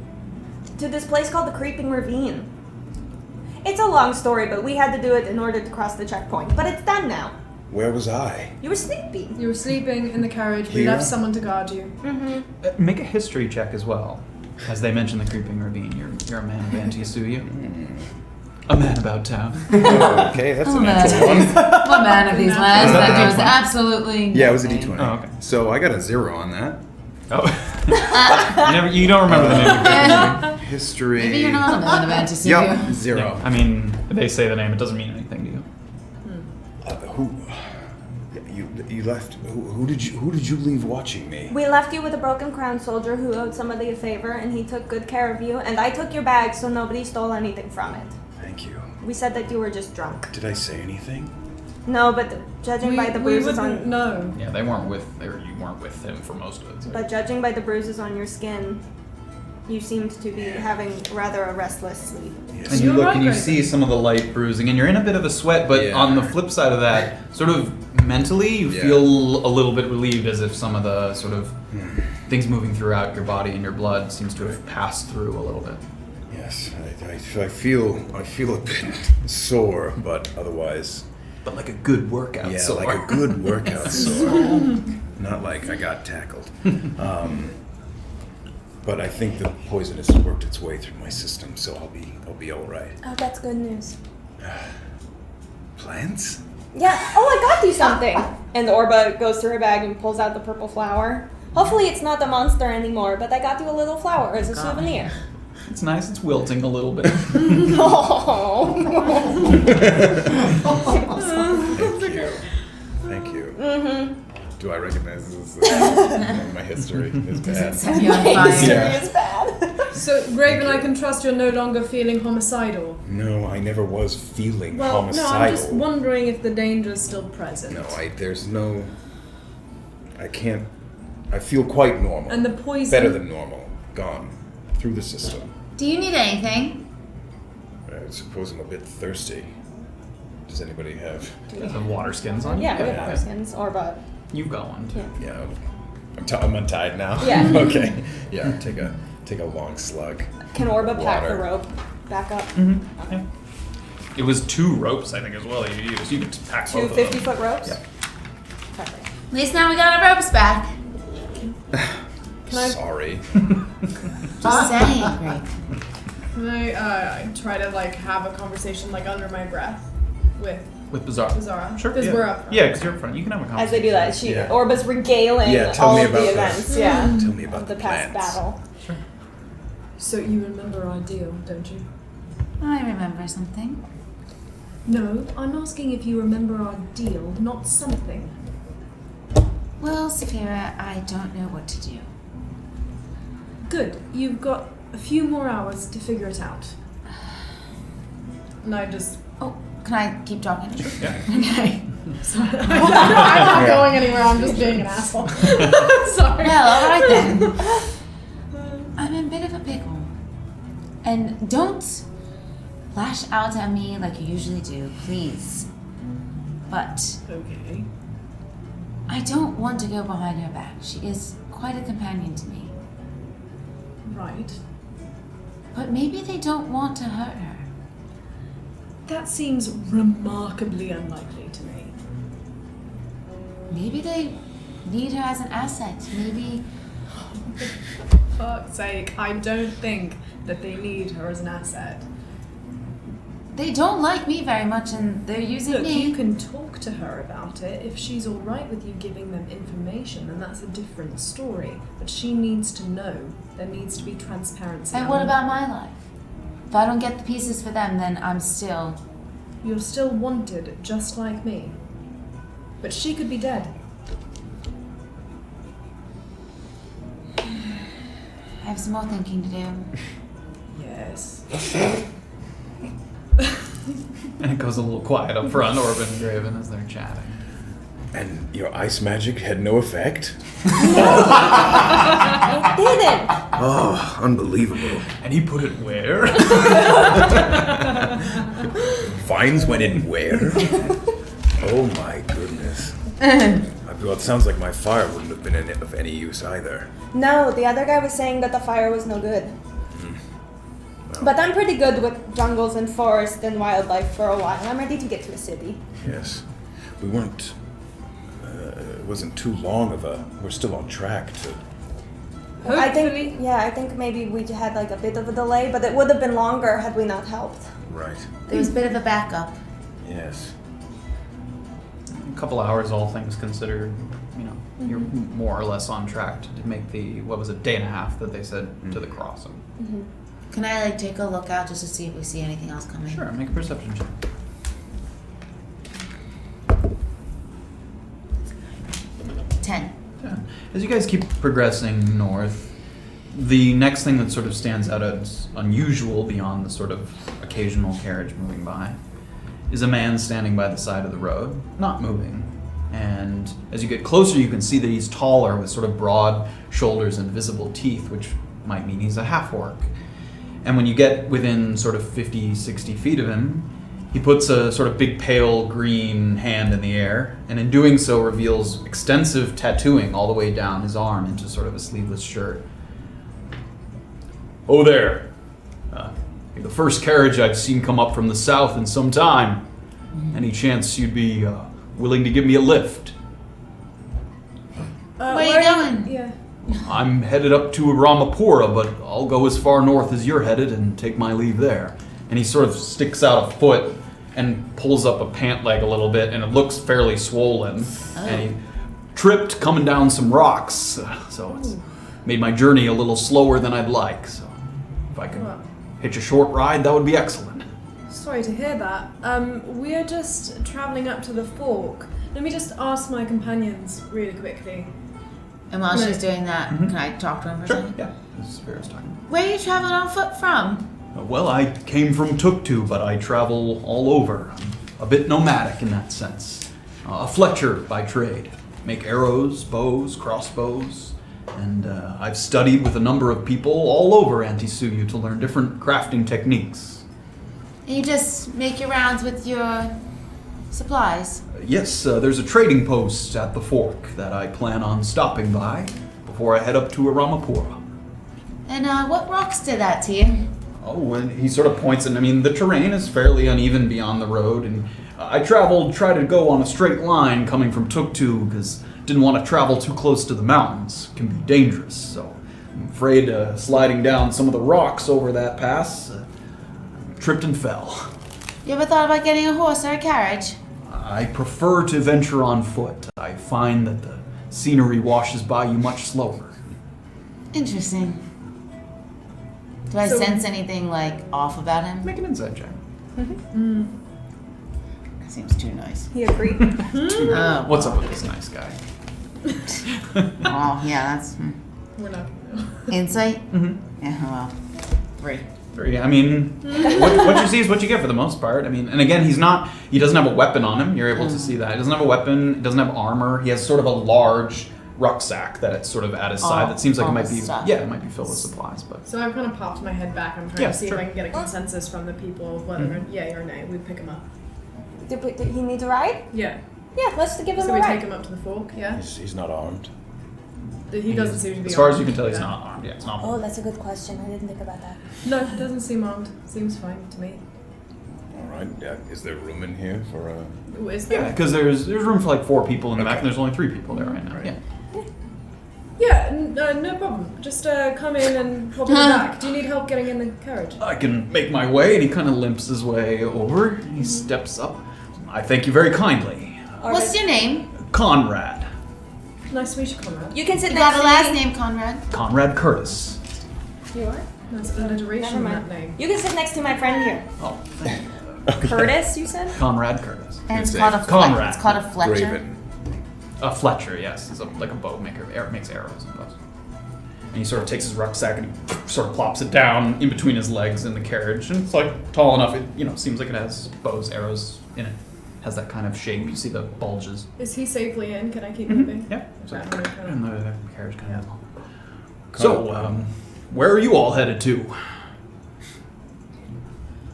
S4: To this place called the Creeping Ravine. It's a long story, but we had to do it in order to cross the checkpoint. But it's done now.
S6: Where was I?
S4: You were sleeping.
S5: You were sleeping in the carriage. We
S6: Here?
S5: left someone to guard you.
S4: Mm-hmm.
S1: Make a history check as well. As they mention the creeping ravine, you're a man of Antisuya. A man about town.
S6: Oh, okay, that's a natural one.
S2: What man of these lands
S6: Is that
S2: that
S6: the
S2: knows
S1: D20?
S2: absolutely
S6: Yeah, it was a
S2: nothing?
S6: D20.
S1: Oh, okay.
S6: So I got a 0 on that.
S1: Oh. you don't remember the name of the creeping
S6: History.
S2: Maybe you're not a man of Antisuya.
S6: Yep, 0.
S1: Yeah, I mean, they say the name, it doesn't mean anything to you.
S6: Who? You left. Who did you leave watching me?
S4: We left you with a broken crown soldier who owed somebody a favor, and he took good care of you. And I took your bag so nobody stole anything from it.
S6: Thank you.
S4: We said that you were just drunk.
S6: Did I say anything?
S4: No, but judging by the
S5: we
S4: bruises
S5: wouldn't
S4: on
S5: know.
S1: Yeah, you weren't with him for most of it. So.
S4: but judging by the bruises on your skin, you seemed to be having rather a restless sleep.
S6: Yes.
S1: And you
S5: You're
S1: look
S5: right,
S1: and you
S5: Graven.
S1: see some of the light bruising, and you're in a bit of a sweat, but
S6: Yeah.
S1: on the flip side of that, sort of mentally, you
S6: Yeah.
S1: feel a little bit relieved as if some of the sort of things moving throughout your body and your blood seems to have passed through a little bit.
S6: Yes. I feel a bit sore, but otherwise.
S1: But like a good workout.
S6: Yeah,
S1: sore.
S6: like a good workout sore. Not like I got tackled. But I think the poison has worked its way through my system, so I'll be all right.
S4: Oh, that's good news.
S6: Plants?
S4: Yeah. Oh, I got you something. And Orba goes through her bag and pulls out the purple flower. Hopefully it's not the monster anymore, but I got you a little flower as a souvenir.
S1: It's nice. It's wilting a little bit.
S4: Oh.
S6: Thank you.
S4: Mm-hmm.
S6: Do I recognize this? My history is bad.
S2: Set you on fire.
S4: Serious bad.
S5: So, Graven, I can trust you're no longer feeling homicidal.
S6: No, I never was feeling
S5: Well,
S6: homicidal.
S5: no, I'm just wondering if the danger's still present.
S6: No, I can't. I feel quite normal.
S5: And the poison.
S6: Better than normal. Gone. Through the system.
S2: Do you need anything?
S6: I suppose I'm a bit thirsty. Does anybody have?
S1: You guys have water skins on?
S4: Yeah, we have water skins. Orba.
S1: You've got one too.
S4: Yeah.
S6: Yeah. I'm untied now.
S4: Yeah.
S6: Okay. Yeah. Take a long slug.
S4: Can Orba pack the
S6: Water.
S4: rope back up?
S1: Mm-hmm. Yeah. It was 2 ropes, I think, as well. You used. You could pack
S4: 2
S1: both of them.
S4: 50-foot ropes?
S1: Yeah.
S4: Perfect.
S2: At least now we got our ropes back.
S5: Can I-
S6: Sorry.
S2: Just saying, Greg.
S5: Can I try to like have a conversation like under my breath with
S1: Beezaura.
S5: Beezaura?
S1: Sure.
S5: Because
S1: yeah.
S5: we're up front.
S1: Yeah, because you're up front. You can have a conversation.
S4: As they do that,
S6: Yeah.
S4: Orba's regaling
S6: Yeah, tell
S4: all
S6: me
S4: of
S6: about
S4: the
S6: the-
S4: events. Yeah.
S6: Tell me about
S4: Of the
S6: the
S4: past
S6: plans.
S4: battle.
S1: Sure.
S5: So you remember our deal, don't you?
S2: I remember something.
S5: No, I'm asking if you remember our deal, not something.
S2: Well, Safira, I don't know what to do.
S5: Good. You've got a few more hours to figure it out. And I just...
S2: Oh, can I keep talking?
S1: Yeah.
S2: Okay.
S5: Sorry. I'm not going anywhere, I'm just being an asshole. Sorry.
S2: Well, alright then. I'm in a bit of a pickle. And don't lash out at me like you usually do, please. But
S5: Okay.
S2: I don't want to go behind her back. She is quite a companion to me.
S5: Right.
S2: But maybe they don't want to hurt her.
S5: That seems remarkably unlikely to me.
S2: Maybe they need her as an asset. Maybe.
S5: For fuck's sake, I don't think that they need her as an asset.
S2: They don't like me very much and they're using
S5: Look,
S2: me.
S5: you can talk to her about it. If she's alright with you giving them information, then that's a different story. But she needs to know. There needs to be transparency.
S2: And what about my life? If I don't get the pieces for them, then I'm still.
S5: You're still wanted, just like me. But she could be dead.
S2: I have some more thinking to do.
S5: Yes.
S1: And it goes a little quiet up front, Orba and Graven, as they're chatting.
S6: And your ice magic had no effect?
S4: It didn't!
S6: Oh, unbelievable.
S1: And he put it where?
S6: Vines went in where? Oh my goodness. Well, it sounds like my fire wouldn't have been of any use either.
S4: No, the other guy was saying that the fire was no good. But I'm pretty good with jungles and forest and wildlife for a while. I'm ready to get to a city.
S6: Yes. We weren't... it wasn't too long of a... We're still on track to...
S4: I think maybe we had like a bit of a delay, but it would have been longer had we not helped.
S6: Right.
S2: There was a bit of a backup.
S6: Yes.
S1: A couple hours, all things considered, you know, you're more or less on track to make the, what was it, day and a half that they said to the crossing.
S4: Mm-hmm.
S2: Can I like take a look out just to see if we see anything else coming?
S1: Sure, make a perception check.
S2: 10.
S1: Yeah. As you guys keep progressing north, the next thing that sort of stands out as unusual beyond the sort of occasional carriage moving by is a man standing by the side of the road, not moving. And as you get closer, you can see that he's taller with sort of broad shoulders and visible teeth, which might mean he's a half-orc. And when you get within sort of 50, 60 feet of him, he puts a sort of big pale green hand in the air, and in doing so reveals extensive tattooing all the way down his arm into sort of a sleeveless shirt. Oh there! You're the first carriage I've seen come up from the south in some time. Any chance you'd be willing to give me a lift?
S2: Where are you going?
S5: Yeah.
S1: I'm headed up to Ramapura, but I'll go as far north as you're headed and take my leave there. And he sort of sticks out a foot and pulls up a pant leg a little bit, and it looks fairly swollen.
S2: Oh.
S1: And he tripped coming down some rocks, so it's made my journey a little slower than I'd like. So if I could
S5: Well,
S1: hitch a short ride, that would be excellent.
S5: sorry to hear that. We're just traveling up to the fork. Let me just ask my companions really quickly.
S2: And while she's doing that, can I talk to him for a
S1: Sure,
S2: second?
S1: yeah. This is Safira's talking.
S2: Where are you traveling on foot from?
S1: Well, I came from Tuktu, but I travel all over. I'm a bit nomadic in that sense. A fletcher by trade. Make arrows, bows, crossbows. And I've studied with a number of people all over Antisuyu to learn different crafting techniques.
S2: And you just make your rounds with your supplies?
S1: Yes, there's a trading post at the fork that I plan on stopping by before I head up to Aramapura.
S2: And what rocks did that to you?
S1: Oh, and he sort of points, and I mean, the terrain is fairly uneven beyond the road, and I try to go on a straight line coming from Tuktu because didn't want to travel too close to the mountains. It can be dangerous, so I'm afraid sliding down some of the rocks over that pass, tripped and fell.
S2: You ever thought about getting a horse or a carriage?
S1: I prefer to venture on foot. I find that the scenery washes by you much slower.
S2: Interesting. Do I sense anything, like, off about him?
S1: Make an insight check.
S2: Seems too nice.
S4: He agreed.
S2: Oh,
S1: What's up with this nice guy?
S2: oh, yeah, that's...
S5: We're not gonna know.
S2: Insight? Yeah, well, 3.
S1: I mean, what you see is what you get for the most part. I mean, and again, he doesn't have a weapon on him. You're able to see that. He doesn't have a weapon, he doesn't have armor. He has sort of a large rucksack that it's sort of at his side that seems like it might be,
S2: stuff.
S1: it might be filled with supplies, but.
S5: So I've kind of popped my head back. I'm trying to see
S1: sure.
S5: if I can get a consensus from the people of whether yay or nay we pick him up.
S4: Did he need to ride?
S5: Yeah.
S4: Yeah, let's give him
S5: So
S4: a
S5: we
S4: ride.
S5: take him up to the fork, yeah?
S6: He's not armed.
S5: He doesn't seem to be
S1: As far as
S5: armed.
S1: you can tell, he's
S5: Yeah.
S1: not armed. Yeah, it's not.
S4: Oh, that's a good question. I didn't think about that.
S5: No, doesn't seem armed. Seems fine to me.
S6: All right. Yeah. Is there room in here for
S5: Ooh, is there?
S1: Yeah, because there's room for like 4 people in the back, and there's only 3 people there right now.
S6: Right.
S1: Yeah.
S5: Yeah, no problem. Just come in and hop in the back. Do you need help getting in the carriage?
S1: I can make my way, and he kind of limps his way over. He steps up. I thank you very kindly.
S2: What's your name?
S1: Conrad.
S5: Nice to meet you, Conrad.
S4: You can sit
S2: You
S4: next
S2: got a
S4: to
S2: last
S4: me.
S2: name, Conrad?
S1: Conrad Curtis.
S4: You are?
S5: Nice alliteration in that name.
S4: You can sit next to my friend here.
S1: Oh, thank you.
S4: Curtis, you said?
S1: Conrad Curtis.
S2: And it's
S6: Good
S2: called a
S6: name.
S1: Conrad.
S2: It's called a fletcher.
S6: Graven?
S1: A fletcher, yes. He's like a bow maker. Makes arrows and bows. And he sort of takes his rucksack and he sort of plops it down in between his legs in the carriage. And it's like tall enough. It seems like it has bows, arrows in it. Has that kind of shape. You see the bulges.
S5: Is he safely in? Can I keep moving?
S1: Yeah. So,
S5: Okay, I'm gonna kinda-
S1: and the carriage kind of. So, where are you all headed to?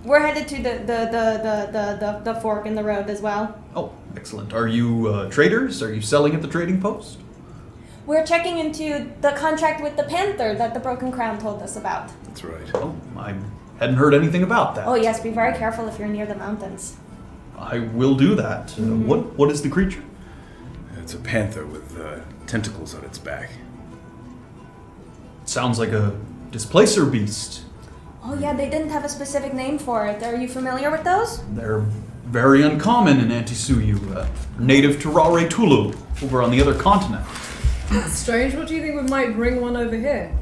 S4: We're headed to the fork in the road as well.
S1: Oh, excellent. Are you traders? Are you selling at the trading post?
S4: We're checking into the contract with the Panther that the Broken Crown told us about.
S6: That's right.
S1: Oh, I hadn't heard anything about that.
S4: Oh yes, be very careful if you're near the mountains.
S1: I will do that. What is the creature?
S6: It's a panther with tentacles on its back.
S1: Sounds like a displacer beast.
S4: Oh yeah, they didn't have a specific name for it. Are you familiar with those?
S1: They're very uncommon in Antisuyu, native to Rare Tulu, over on the other continent.
S5: That's strange. What do you think we might bring one over here?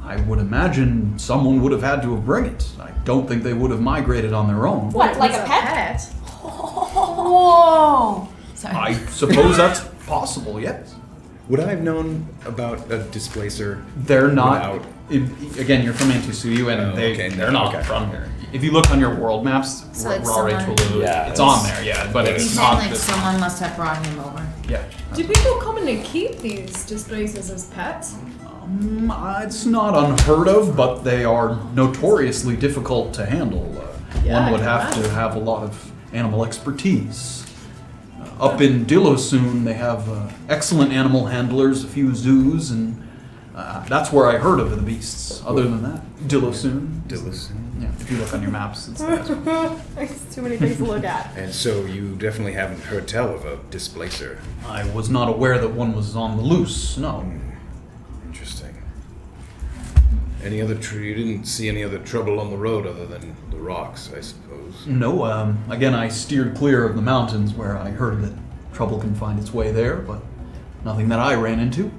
S1: I would imagine someone would have had to have bring it. I don't think they would have migrated on their own.
S4: What, like
S5: It's
S4: a pet?
S2: Whoa! Sorry.
S1: I suppose that's possible, yes.
S6: Would I have known about a displacer?
S1: They're not.
S6: Without-
S1: Again, you're from Antisuyu, and
S6: Oh, okay,
S1: they're not
S6: okay.
S1: from here. If you look on your world maps,
S2: So it's
S1: Rare
S2: someone-
S1: Tulu,
S6: Yeah,
S1: it's
S6: it's-
S1: on there, yeah, but
S2: You're
S1: it's
S2: saying
S1: not.
S2: like
S1: this-
S2: someone must have brought him over.
S1: Yeah.
S5: Do people commonly keep these displacers as pets?
S1: It's not unheard of, but they are notoriously difficult to handle.
S5: Yeah,
S1: One would
S5: I can
S1: have to
S5: imagine.
S1: have a lot of animal expertise. Up in Dilosun, they have excellent animal handlers, a few zoos, and that's where I heard of the beasts. Other than that, Dilosun. Yeah, if you look on your maps, it's there.
S4: There's too many things to look at.
S6: And so you definitely haven't heard tell of a displacer.
S1: I was not aware that one was on the loose, no.
S6: Interesting. You didn't see any other trouble on the road other than the rocks, I suppose.
S1: No, again, I steered clear of the mountains where I heard that trouble can find its way there, but nothing that I ran into.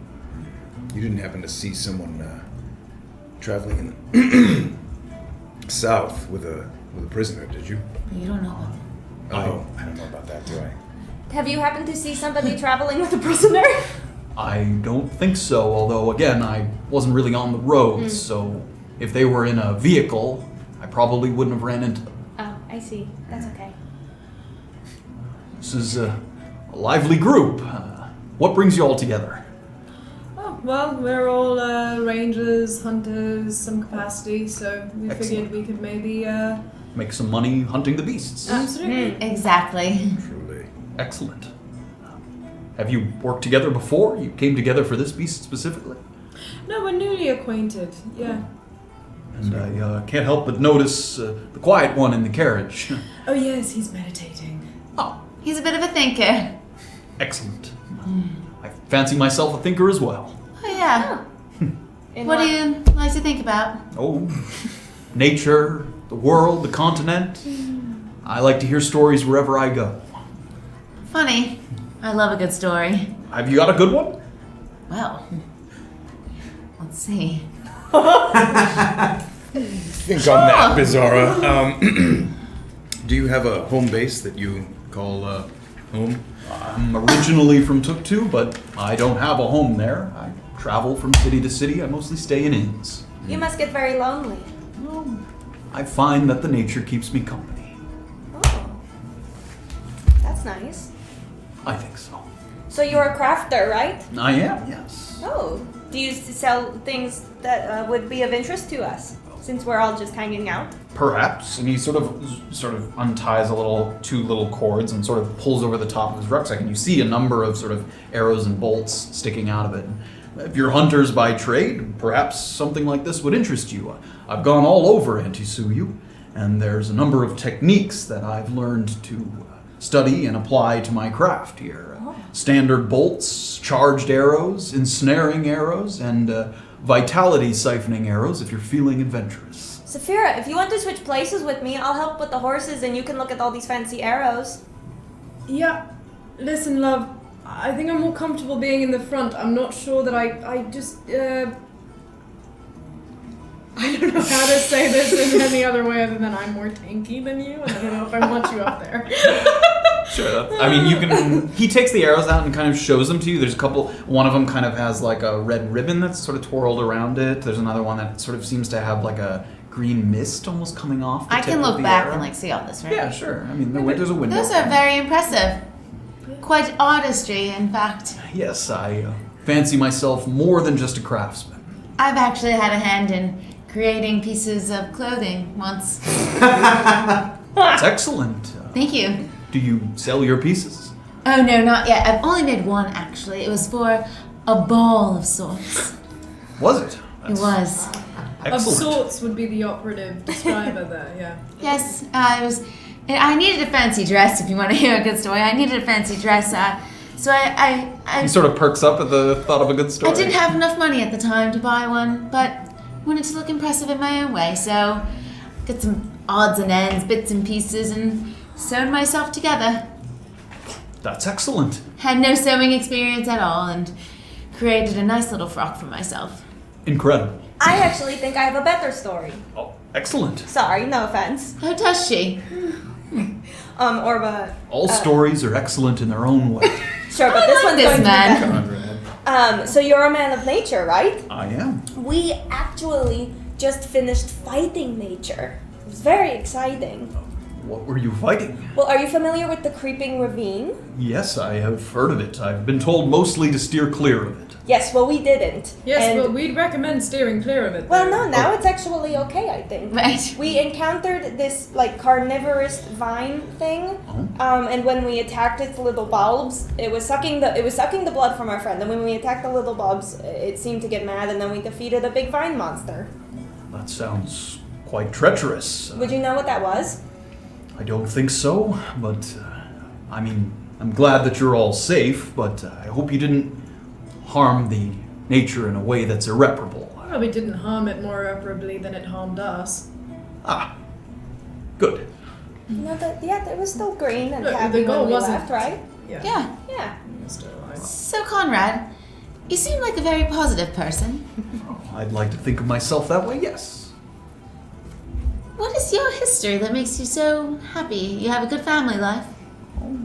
S6: You didn't happen to see someone traveling in the south with a prisoner, did you?
S2: You don't know him.
S6: Oh, I don't know about that, do I?
S4: Have you happened to see somebody traveling with a prisoner?
S1: I don't think so, although again, I wasn't really on the roads, so if they were in a vehicle, I probably wouldn't have ran into them.
S4: Oh, I see. That's okay.
S1: This is a lively group. What brings you all together?
S5: Oh, well, we're all rangers, hunters, some capacity, so we figured we could maybe...
S1: Make some money hunting the beasts.
S5: Absolutely.
S2: Exactly.
S6: Truly.
S1: Excellent. Have you worked together before? You came together for this beast specifically?
S5: No, we're newly acquainted, yeah.
S1: And I can't help but notice the quiet one in the carriage.
S5: Oh yes, he's meditating.
S1: Oh,
S2: He's a bit of a thinker.
S1: excellent. I fancy myself a thinker as well.
S2: Oh, yeah. What do you like to think about?
S1: Oh, nature, the world, the continent. I like to hear stories wherever I go.
S2: Funny. I love a good story.
S1: Have you got a good one?
S2: Well, let's see.
S6: Think on that, Beezaura. Do you have a home base that you call home?
S1: I'm originally from Tuktu, but I don't have a home there. I travel from city to city. I mostly stay in inns.
S4: You must get very lonely.
S1: Well, I find that the nature keeps me company.
S4: Oh. That's nice.
S1: I think so.
S4: So you're a crafter, right?
S1: I am, yes.
S4: Oh. Do you sell things that would be of interest to us, since we're all just hanging out?
S1: Perhaps. And he sort of unties two little cords and sort of pulls over the top of his rucksack, and you see a number of sort of arrows and bolts sticking out of it. If you're hunters by trade, perhaps something like this would interest you. I've gone all over Antisuyu, and there's a number of techniques that I've learned to study and apply to my craft here. Standard bolts, charged arrows, ensnaring arrows, and vitality siphoning arrows if you're feeling adventurous.
S4: Safira, if you want to switch places with me, I'll help with the horses and you can look at all these fancy arrows.
S5: Yeah. Listen, love, I think I'm more comfortable being in the front. I'm not sure that I just, I don't know how to say this in any other way other than I'm more tanky than you, and I don't know if I want you up there.
S1: Sure. I mean, you can. He takes the arrows out and kind of shows them to you. There's a couple. One of them kind of has like a red ribbon that's sort of twirled around it. There's another one that sort of seems to have like a green mist almost coming off the
S2: I
S1: tip
S2: can
S1: of
S2: look
S1: the
S2: back
S1: arrow.
S2: and like see all this, right?
S1: Yeah, sure. I mean, there's a window.
S2: Those are very impressive. Quite artistry, in fact.
S1: Yes, I fancy myself more than just a craftsman.
S2: I've actually had a hand in creating pieces of clothing once.
S1: That's excellent.
S2: Thank you.
S1: Do you sell your pieces?
S2: Oh no, not yet. I've only made one actually. It was for a ball of sorts.
S1: Was it?
S2: It was.
S1: Excellent.
S5: Of sorts would be the operative describer there, yeah.
S2: Yes, it was. I needed a fancy dress. If you want to hear a good story, I needed a fancy dress. So
S1: He sort of perks up at the thought of a good story.
S2: I didn't have enough money at the time to buy one, but wanted to look impressive in my own way. So got some odds and ends, bits and pieces, and sewed myself together.
S1: That's excellent.
S2: Had no sewing experience at all, and created a nice little frock for myself.
S1: Incredible.
S4: I actually think I have a better story.
S1: Oh, excellent.
S4: Sorry, no offense.
S2: How does she?
S4: Orba.
S1: All stories are excellent in their own way.
S4: Sure, but this one's
S2: this
S4: going
S2: man.
S4: to be better. So you're a man of nature, right?
S1: I am.
S4: We actually just finished fighting nature. It was very exciting.
S1: What were you fighting?
S4: Well, are you familiar with the Creeping Ravine?
S1: Yes, I have heard of it. I've been told mostly to steer clear of it.
S4: Yes, well, we didn't.
S5: Yes,
S4: And-
S5: but we'd recommend steering clear of it.
S4: Well,
S5: though.
S4: no, now it's actually okay, I think.
S2: Right.
S4: We encountered this, like, carnivorous vine thing, and when we attacked its little bulbs, it was sucking the blood from our friend, and when we attacked the little bulbs, it seemed to get mad, and then we defeated a big vine monster.
S1: That sounds quite treacherous.
S4: Would you know what that was?
S1: I don't think so, but I mean, I'm glad that you're all safe, but I hope you didn't harm the nature in a way that's irreparable.
S5: Well, we didn't harm it more irreparably than it harmed us.
S1: Ah, good.
S4: No, it was still green and
S5: Look,
S4: happy
S5: the goal
S4: when we
S5: wasn't-
S4: left, right?
S5: Yeah.
S2: Yeah.
S4: Yeah.
S5: Still alive.
S2: So, Conrad, you seem like a very positive person.
S1: I'd like to think of myself that way, yes.
S2: What is your history that makes you so happy? You have a good family life?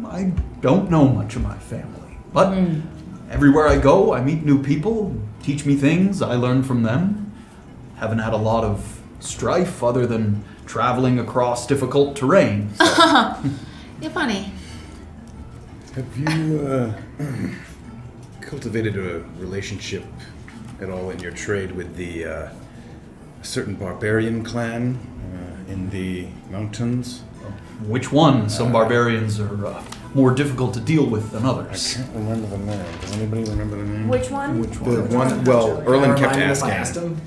S1: I don't know much of my family, but everywhere I go, I meet new people, teach me things, I learn from them. Haven't had a lot of strife other than traveling across difficult terrain. So.
S2: You're funny.
S6: Have you cultivated a relationship at all in your trade with the certain barbarian clan in the mountains?
S1: Which one? Some barbarians are more difficult to deal with than
S6: I
S1: others.
S6: can't remember the name. Does anybody remember the name?
S4: Which one?
S1: Which
S6: The
S1: one?
S6: one. Well, Erland kept
S3: Remind me if I
S6: asking.
S3: asked him.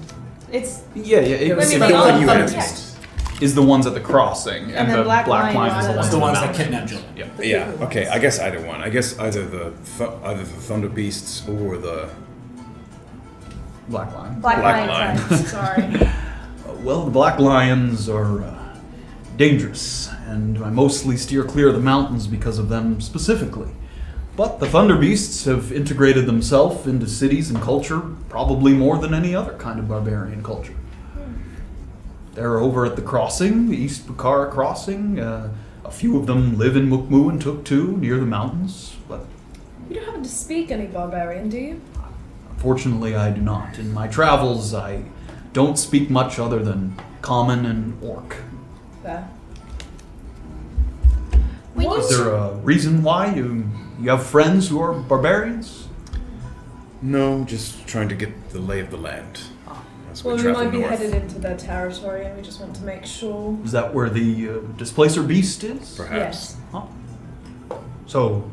S4: It's
S1: Yeah.
S3: It was
S4: Wait,
S3: the
S4: wait,
S3: one
S4: wait,
S3: you
S4: wait,
S3: asked.
S1: Is the ones at the crossing,
S4: And the
S1: the
S4: Black
S1: Black
S4: Lion
S1: Lion is the
S4: is
S1: ones
S3: the
S1: in
S3: ones that
S1: mountain.
S3: kidnapped Jill.
S1: Yeah.
S6: Yeah. Okay. I guess either one. I guess either the Thunder Beasts or the
S1: Black Lion.
S4: Black
S6: Black
S4: Lion.
S6: Lion.
S5: Sorry.
S1: Well, the Black Lions are dangerous, and I mostly steer clear of the mountains because of them specifically. But the Thunder Beasts have integrated themselves into cities and culture probably more than any other kind of barbarian culture. They're over at the crossing, the East Bukhara crossing. A few of them live in Mukmu and Tuktu, near the mountains, but
S5: You don't happen to speak any barbarian, do you?
S1: unfortunately I do not. In my travels, I don't speak much other than Common and Orc.
S5: Fair.
S1: Is there a reason why you have friends who are barbarians?
S6: No, just trying to get the lay of the land. As
S5: Well, we
S6: travel
S5: might be
S6: north.
S5: headed into their territory, and we just want to make sure.
S1: Is that where the Displacer Beast is?
S6: Perhaps.
S1: Huh. So,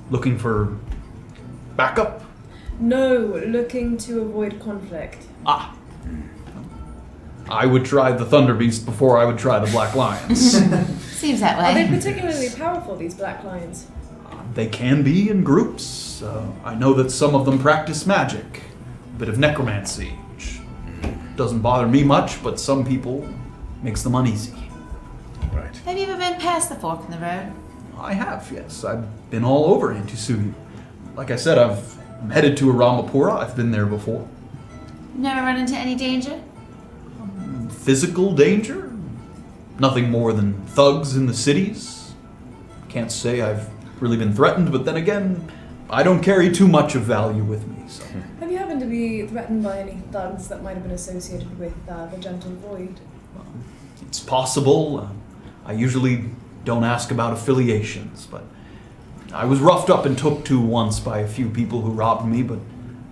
S1: looking for backup?
S5: No, looking to avoid conflict.
S1: Ah. I would try the Thunder Beast before I would try the Black Lions.
S2: Seems that
S5: Are they
S2: way.
S5: particularly powerful, these black lions?
S1: They can be in groups. I know that some of them practice magic, a bit of necromancy, which doesn't bother me much, but some people makes them uneasy.
S6: Right.
S2: Have you ever been past the fork in the road?
S1: I have, yes. I've been all over Antisuyu. Like I said, I'm headed to Aramapura. I've been there before.
S2: Never run into any danger?
S1: Physical danger? Nothing more than thugs in the cities. Can't say I've really been threatened, but then again, I don't carry too much of value with me, so.
S5: Have you happened to be threatened by any thugs that might have been associated with the Gentle Void?
S1: It's possible. I usually don't ask about affiliations, but I was roughed up and took to once by a few people who robbed me, but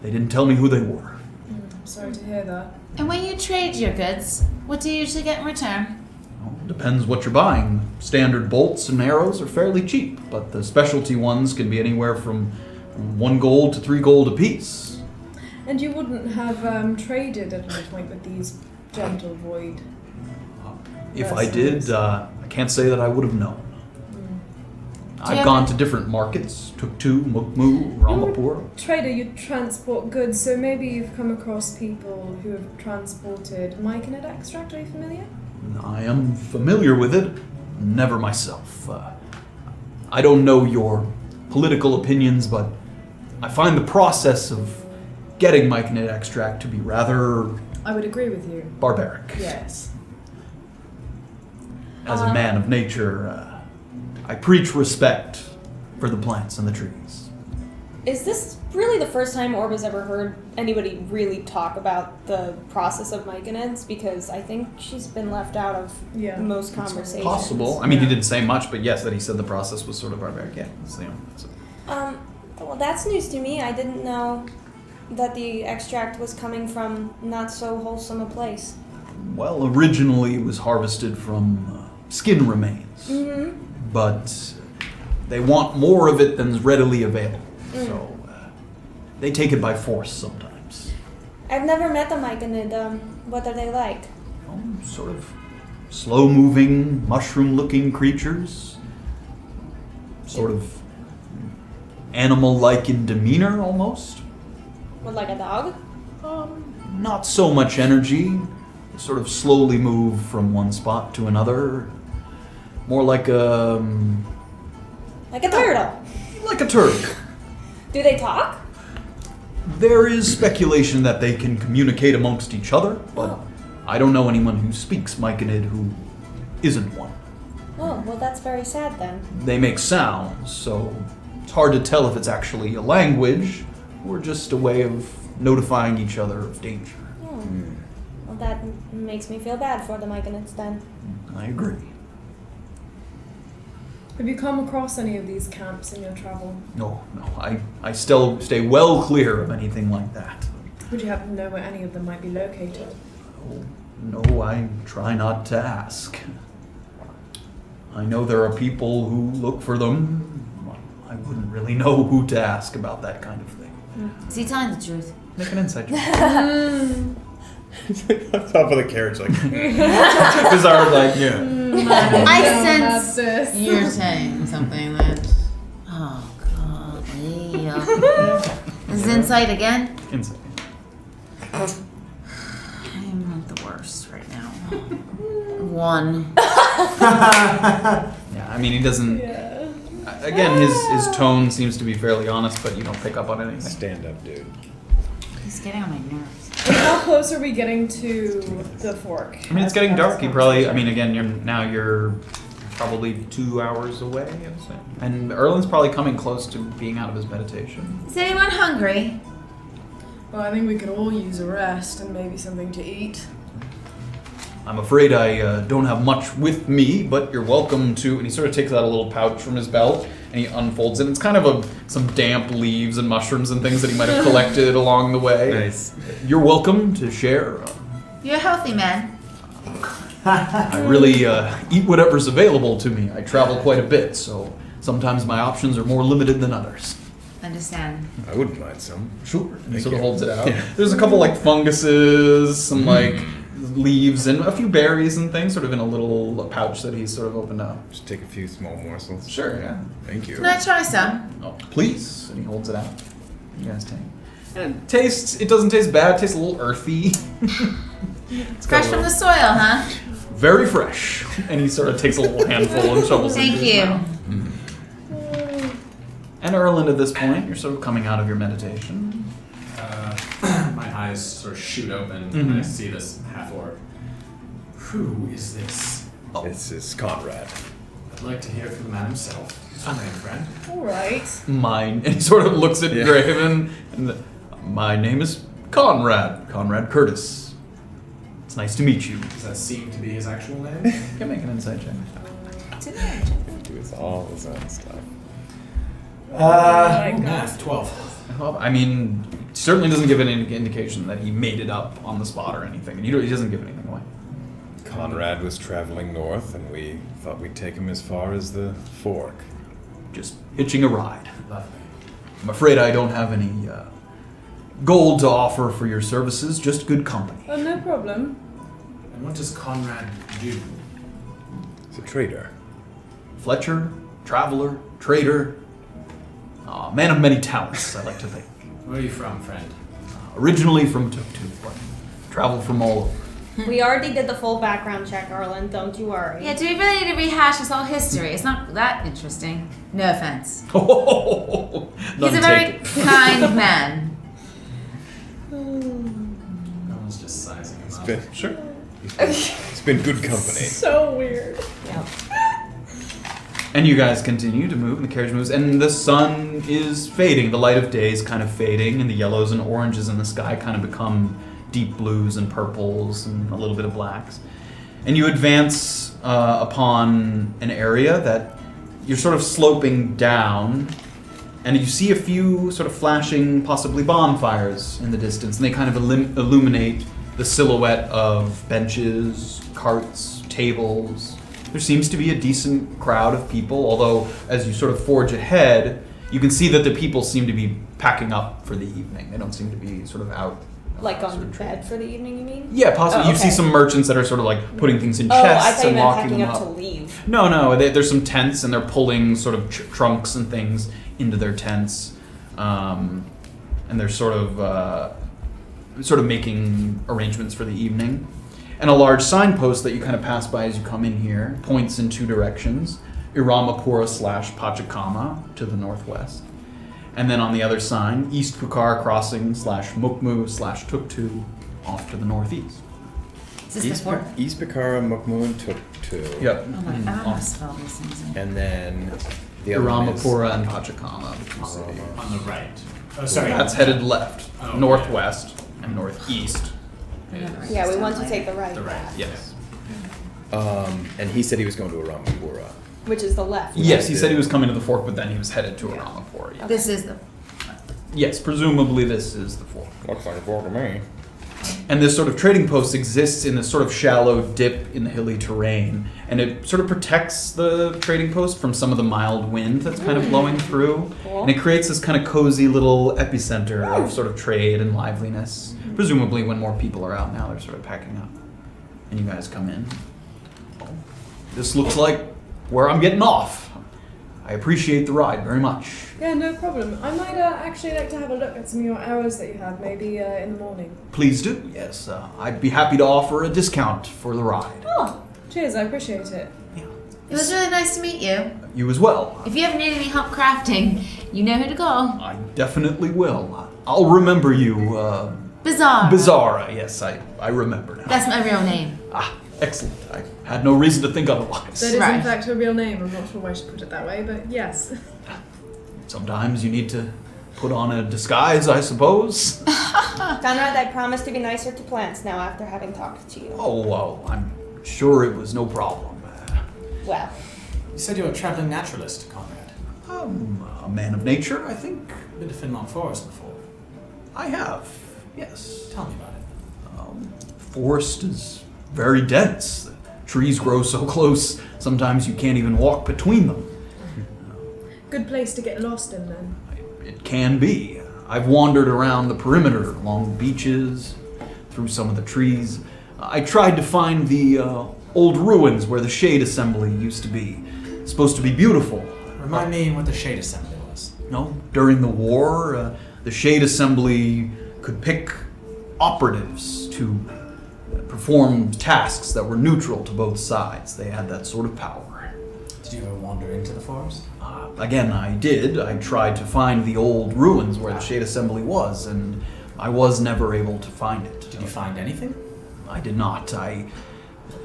S1: they didn't tell me who they were.
S5: I'm sorry to hear that.
S2: And when you trade your goods, what do you usually get in return?
S1: Well, depends what you're buying. Standard bolts and arrows are fairly cheap, but the specialty ones can be anywhere from 1 gold to 3 gold apiece.
S5: And you wouldn't have traded at any point with these Gentle Void?
S1: If I did, I can't say that I would have known.
S2: you
S1: I've
S2: have
S1: gone
S2: a-
S1: to different markets, Tuktu, Mukmu, Ramapur.
S5: Trader, you transport goods, so maybe you've come across people who have transported myconid extract. Are you familiar?
S1: I am familiar with it, never myself. I don't know your political opinions, but I find the process of getting myconid extract to be rather
S5: I would agree with you.
S1: barbaric.
S5: Yes.
S1: As a man of nature, I preach respect for the plants and the trees.
S4: Is this really the first time Orba's ever heard anybody really talk about the process of myconids? Because I think she's been left out of
S5: Yeah.
S4: most conversations.
S1: Possible. I mean, he
S5: Yeah.
S1: didn't say much, but yes, that he said the process was sort of barbaric. Yeah. So,
S4: Well, that's news to me. I didn't know that the extract was coming from not so wholesome a place.
S1: well, originally it was harvested from skin remains.
S4: Mm-hmm.
S1: But they want more of it than's readily available. So they take it by force sometimes.
S4: I've never met the myconid. What are they like?
S1: Sort of slow-moving, mushroom-looking creatures. Sort of animal-like in demeanor, almost.
S4: What, like a dog?
S1: Not so much energy. They sort of slowly move from one spot to another. More like a
S4: Like a turtle.
S1: like a turtle.
S4: Do they talk?
S1: There is speculation that they can communicate amongst each other, but
S4: Oh.
S1: I don't know anyone who speaks myconid who isn't one.
S4: Oh, well, that's very sad then.
S1: They make sounds, so it's hard to tell if it's actually a language We're just a way of notifying each other of danger.
S4: Well, that makes me feel bad for the Myconids then.
S1: I agree.
S5: Have you come across any of these camps in your travel?
S1: No, I still stay well clear of anything like that.
S5: Would you happen to know where any of them might be located?
S1: Oh, no, I try not to ask. I know there are people who look for them. I wouldn't really know who to ask about that kind of thing.
S2: Is he telling the truth?
S1: Make an insight check.
S6: It's like on top of the carriage, like.
S1: Beezaura, like, yeah.
S2: I sense you're saying something that. Oh God, Leah. This is insight again.
S1: Insight.
S2: I'm not the worst right now. 1.
S1: Yeah, I mean, he doesn't. Again, his tone seems to be fairly honest, but you don't pick up on anything.
S6: Stand up, dude.
S2: He's getting on my nerves.
S5: And how close are we getting to the fork?
S1: I mean, it's getting dark. You probably. I mean, again, you're probably 2 hours away. I'd say. And Erland's probably coming close to being out of his meditation.
S2: Is anyone hungry?
S5: Well, I think we could all use a rest and maybe something to eat.
S1: I'm afraid I don't have much with me, but you're welcome to. And he sort of takes out a little pouch from his belt and he unfolds it. It's kind of some damp leaves and mushrooms and things that he might have collected along the way.
S6: Nice.
S1: You're welcome to share.
S2: You're a healthy man.
S1: I really eat whatever's available to me. I travel quite a bit, so sometimes my options are more limited than others.
S2: Understand.
S6: I wouldn't mind some.
S1: Sure. And he
S6: Thank
S1: sort of
S6: you.
S1: holds it out.
S6: Yeah.
S1: There's a couple like funguses, some like leaves, and a few berries and things sort of in a little pouch that he's sort of opened up.
S6: Just take a few small morsels.
S1: Sure, yeah.
S6: Thank you.
S2: Can I try some?
S1: Oh, please. And he holds it out. You guys take. And it doesn't taste bad. It tastes a little earthy. It's got
S2: Fresh
S1: a
S2: from the
S1: little-
S2: soil, huh?
S1: Very fresh. And he sort of takes a little handful and shovels it
S2: Thank
S1: into his
S2: you.
S1: mouth. And Erland, at this point, you're sort of coming out of your meditation.
S3: My eyes sort of shoot open and I see this half-orc. Who is this?
S6: This is Conrad.
S3: I'd like to hear from the man himself. What's your name, friend?
S5: Alright.
S1: Mine. And he sort of looks at
S6: Yeah.
S1: Graven. And my name is Conrad. Conrad Curtis. It's nice to meet you.
S3: Does that seem to be his actual name?
S1: You can make an insight check.
S6: Do his all his own stuff.
S3: Math, 12.
S1: Well, I mean, he certainly doesn't give any indication that he made it up on the spot or anything. And he doesn't give anything away.
S6: Conrad was traveling north, and we thought we'd take him as far as the fork.
S1: Just hitching a ride.
S3: Lovely.
S1: I'm afraid I don't have any gold to offer for your services, just good company.
S5: Oh, no problem.
S3: And what does Conrad do?
S6: He's a trader.
S1: Fletcher, traveler, trader, man of many talents, I like to think.
S3: Where are you from, friend?
S1: Originally from Tuk-Tuk, but traveled from all over.
S4: We already did the full background check, Erland. Don't you worry.
S2: Yeah, do we really need to rehash this whole history? It's not that interesting. No offense. He's a very kind man.
S3: No one's just sizing him up.
S1: Sure.
S6: It's been good company.
S5: So weird.
S4: Yep.
S1: And you guys continue to move, and the carriage moves, and the sun is fading. The light of day is kind of fading, and the yellows and oranges in the sky kind of become deep blues and purples and a little bit of blacks. And you advance upon an area that you're sort of sloping down, and you see a few sort of flashing, possibly bonfires in the distance, and they kind of illuminate the silhouette of benches, carts, tables. There seems to be a decent crowd of people, although as you sort of forge ahead, you can see that the people seem to be packing up for the evening. They don't seem to be sort of out.
S4: Like
S1: sort
S4: on
S1: of
S4: bed for the evening, you mean?
S1: Yeah, possibly.
S4: Oh,
S1: You see
S4: okay.
S1: some merchants that are sort of like putting things in
S4: Oh, I
S1: chests
S4: thought you
S1: and
S4: meant
S1: locking
S4: packing
S1: them
S4: up
S1: up.
S4: to leave.
S1: No, there's some tents and they're pulling sort of trunks and things into their tents, and they're sort of making arrangements for the evening. And a large signpost that you kind of pass by as you come in here points in two directions: Iramakura / Pachacama to the northwest, and then on the other sign, East Pukar Crossing / Mukmu / Tuktu off to the northeast.
S2: Is this the fork?
S6: East Bakara, Mukmu, and Tuk-Tuk. two.
S1: Yep.
S2: Oh my, I want to spell these things in.
S6: And then the other one is
S1: Iramapura and Pachacama.
S3: On the right. Oh, sorry.
S1: That's headed left,
S3: Oh,
S1: northwest, and northeast.
S4: Yeah, we want to take the right.
S3: The right.
S1: Yes.
S6: And he said he was going to Iramapura.
S4: Which is the left.
S1: Yes, he said he was coming to the fork, but then he was headed to Iramapura. Yes.
S2: This is the.
S1: Yes, presumably this is the fork.
S6: Looks like a fork to me.
S1: And this sort of trading post exists in this sort of shallow dip in the hilly terrain, and it sort of protects the trading post from some of the mild wind that's kind of blowing through.
S4: Cool.
S1: And it creates this kind of cozy little epicenter of sort of trade and liveliness. Presumably when more people are out now, they're sort of packing up. And you guys come in. This looks like where I'm getting off. I appreciate the ride very much.
S5: Yeah, no problem. I might actually like to have a look at some of your arrows that you have, maybe in the morning.
S1: Please do, yes. I'd be happy to offer a discount for the ride.
S5: Oh, cheers, I appreciate it.
S2: It was really nice to meet you.
S1: You as well.
S2: If you ever need any help crafting, you know who to call.
S1: I definitely will. I'll remember you,
S2: Beezaura.
S1: Beezaura, yes, I remember now.
S2: That's my real name.
S1: Ah, excellent. I had no reason to think otherwise.
S5: That is
S2: Right.
S5: in fact her real name. I'm not sure why she put it that way, but yes.
S1: Sometimes you need to put on a disguise, I suppose.
S4: Conrad, I promise to be nicer to plants now after having talked to you.
S1: Oh, well, I'm sure it was no problem.
S4: Well,
S3: You said you're a traveling naturalist, Conrad.
S1: A man of nature, I think.
S3: Been to Finlock Forest before.
S1: I have, yes.
S3: Tell me about it.
S1: Forest is very dense. The trees grow so close, sometimes you can't even walk between them.
S5: Good place to get lost in then.
S1: It can be. I've wandered around the perimeter, along the beaches, through some of the trees. I tried to find the old ruins where the Shade Assembly used to be. It's supposed to be beautiful.
S3: Remind me what the Shade Assembly was.
S1: No, during the war, the Shade Assembly could pick operatives to perform tasks that were neutral to both sides. They had that sort of power.
S3: Did you ever wander into the forest?
S1: Again, I did. I tried to find the old ruins where the Shade Assembly was, and I was never able to find it.
S3: Did you find anything?
S1: I did not. I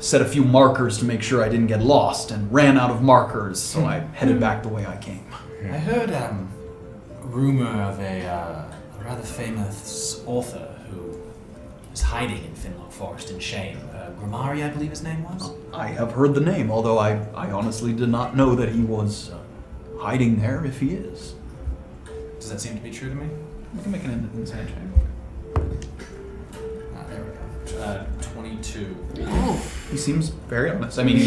S1: set a few markers to make sure I didn't get lost and ran out of markers, so I headed back the way I came.
S3: I heard a rumor of a rather famous author who was hiding in Finlock Forest in shame. Grimari, I believe his name was?
S1: I have heard the name, although I honestly did not know that he was hiding there, if he is.
S3: Does that seem to be true to me?
S1: You can make an insight check.
S3: There we go. 22.
S1: He seems very honest. I mean,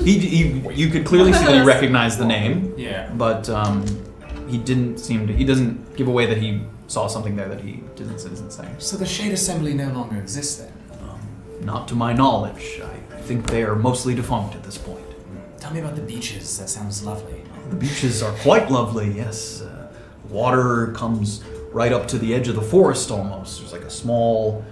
S1: you could clearly see that he recognized the name,
S3: Yeah.
S1: but he didn't seem to. He doesn't give away that he saw something there that he isn't saying.
S3: So the Shade Assembly no longer exists then?
S1: Not to my knowledge. I think they are mostly defunct at this point.
S3: Tell me about the beaches. That sounds lovely.
S1: The beaches are quite lovely, yes. Water comes right up to the edge of the forest almost. There's like a small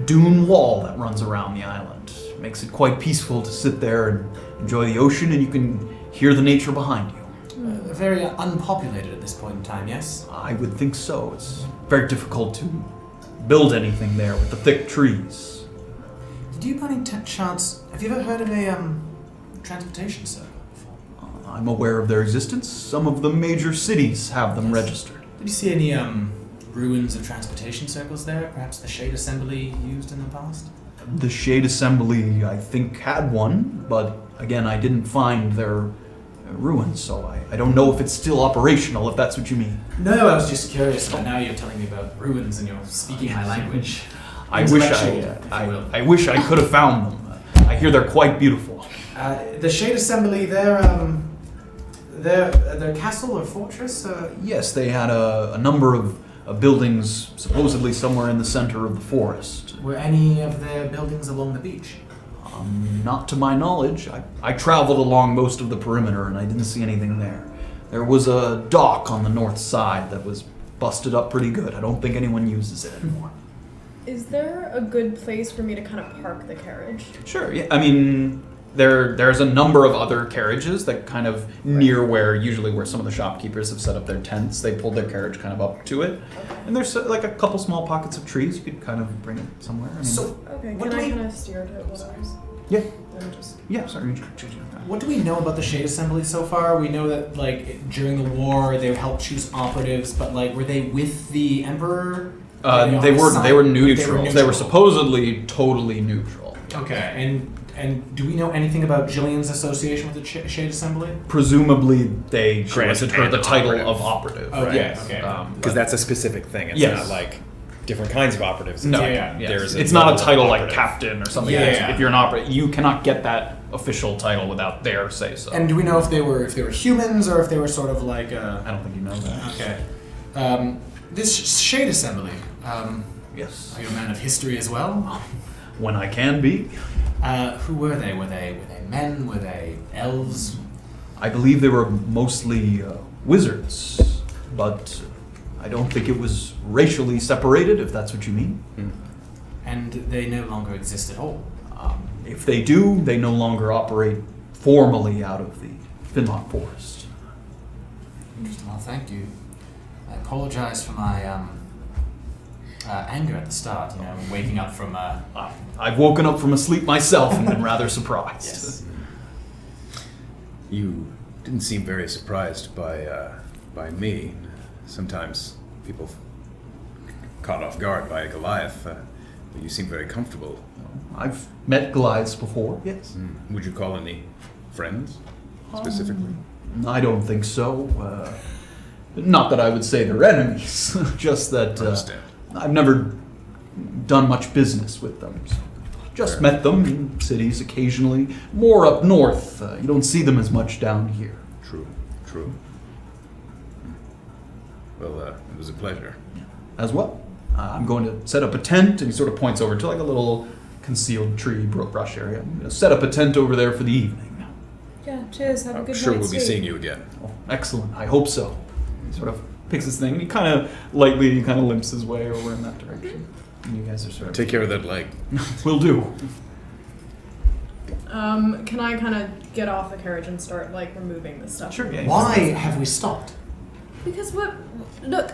S1: dune wall that runs around the island. It makes it quite peaceful to sit there and enjoy the ocean, and you can hear the nature behind you.
S3: Very unpopulated at this point in time, yes?
S1: I would think so. It's very difficult to build anything there with the thick trees.
S3: Did you by any chance, have you ever heard of a transportation circle before?
S1: I'm aware of their existence. Some of the major cities have them registered.
S3: Did you see any ruins of transportation circles there? Perhaps the Shade Assembly used in the past?
S1: The Shade Assembly, I think, had one, but again, I didn't find their ruins, so I don't know if it's still operational, if that's what you mean.
S3: No, I was just curious, but now you're telling me about ruins and you're speaking my language.
S1: I wish I could have found them. I hear they're quite beautiful.
S3: The Shade Assembly, their castle or fortress?
S1: Yes, they had a number of buildings supposedly somewhere in the center of the forest.
S3: Were any of their buildings along the beach?
S1: Not to my knowledge. I traveled along most of the perimeter and I didn't see anything there. There was a dock on the north side that was busted up pretty good. I don't think anyone uses it anymore.
S5: Is there a good place for me to kind of park the carriage?
S1: Sure, yeah. I mean, there's a number of other carriages that kind of near where some of the shopkeepers have set up their tents. They pulled their carriage kind of up to it.
S5: Okay.
S1: And there's like a couple small pockets of trees. You could kind of bring it somewhere. I mean,
S3: So,
S5: Okay,
S3: what
S5: can
S3: do
S5: I
S3: we-
S5: kind of steer to one of those?
S1: Yeah.
S5: I'm just...
S1: Yeah, sorry.
S3: What do we know about the Shade Assembly so far? We know that, like, during the war, they helped choose operatives, but, like, were they with the Emperor?
S1: They were neutral. They were
S3: neutral.
S1: supposedly totally neutral.
S3: Okay, and do we know anything about Jillian's association with the Shade Assembly?
S1: Presumably, they
S6: Granted
S1: granted her the
S6: an
S1: title
S6: operative.
S1: of operative.
S3: Oh,
S1: right?
S3: yeah, okay.
S6: Because that's a specific thing. It's
S1: Yes.
S6: not like different kinds of operatives. It's
S1: No,
S6: like
S3: yeah,
S1: yes.
S6: there's
S1: It's not a
S6: level of
S1: title like
S6: operative.
S1: captain or something.
S3: Yeah,
S1: else.
S3: yeah.
S1: If you're an operative, you cannot get that official title without their say so.
S3: And do we know if they were humans or if they were sort of like
S1: I don't think you know that.
S3: okay. This Shade Assembly.
S1: Yes.
S3: Are you a man of history as well?
S1: When I can be.
S3: Who were they? Were they men? Were they elves?
S1: I believe they were mostly wizards, but I don't think it was racially separated, if that's what you mean.
S3: And they no longer exist at all.
S1: If they do, they no longer operate formally out of the Finlock Forest.
S3: Interesting. Well, thank you. I apologize for my anger at the start. You know, waking up from
S1: I've woken up from a sleep myself and been rather surprised.
S3: Yes.
S6: You didn't seem very surprised by me. Sometimes people caught off guard by a Goliath, but you seem very comfortable.
S1: I've met Goliaths before, yes.
S6: Would you call any friends, specifically?
S1: I don't think so. Not that I would say they're enemies, just that
S6: Understand.
S1: I've never done much business with them. So just
S6: Fair.
S1: met them in cities occasionally, more up north. You don't see them as much down here.
S6: True. Well, it was a pleasure.
S1: As well. I'm going to set up a tent, and he sort of points over to like a little concealed tree brush area. I'm going to set up a tent over there for the evening.
S5: Yeah, cheers. Have a
S6: I'm
S5: good
S6: sure
S5: night's
S6: we'll be
S5: sleep.
S6: seeing you again.
S1: Oh, excellent. I hope so. He sort of picks his thing, and he kind of lightly limps his way over in that direction. And you guys are sort of...
S6: Take care of that leg.
S1: Will do.
S5: Can I kind of get off the carriage and start, like, removing the stuff?
S1: Sure, yeah.
S3: Why have we stopped?
S5: Because look,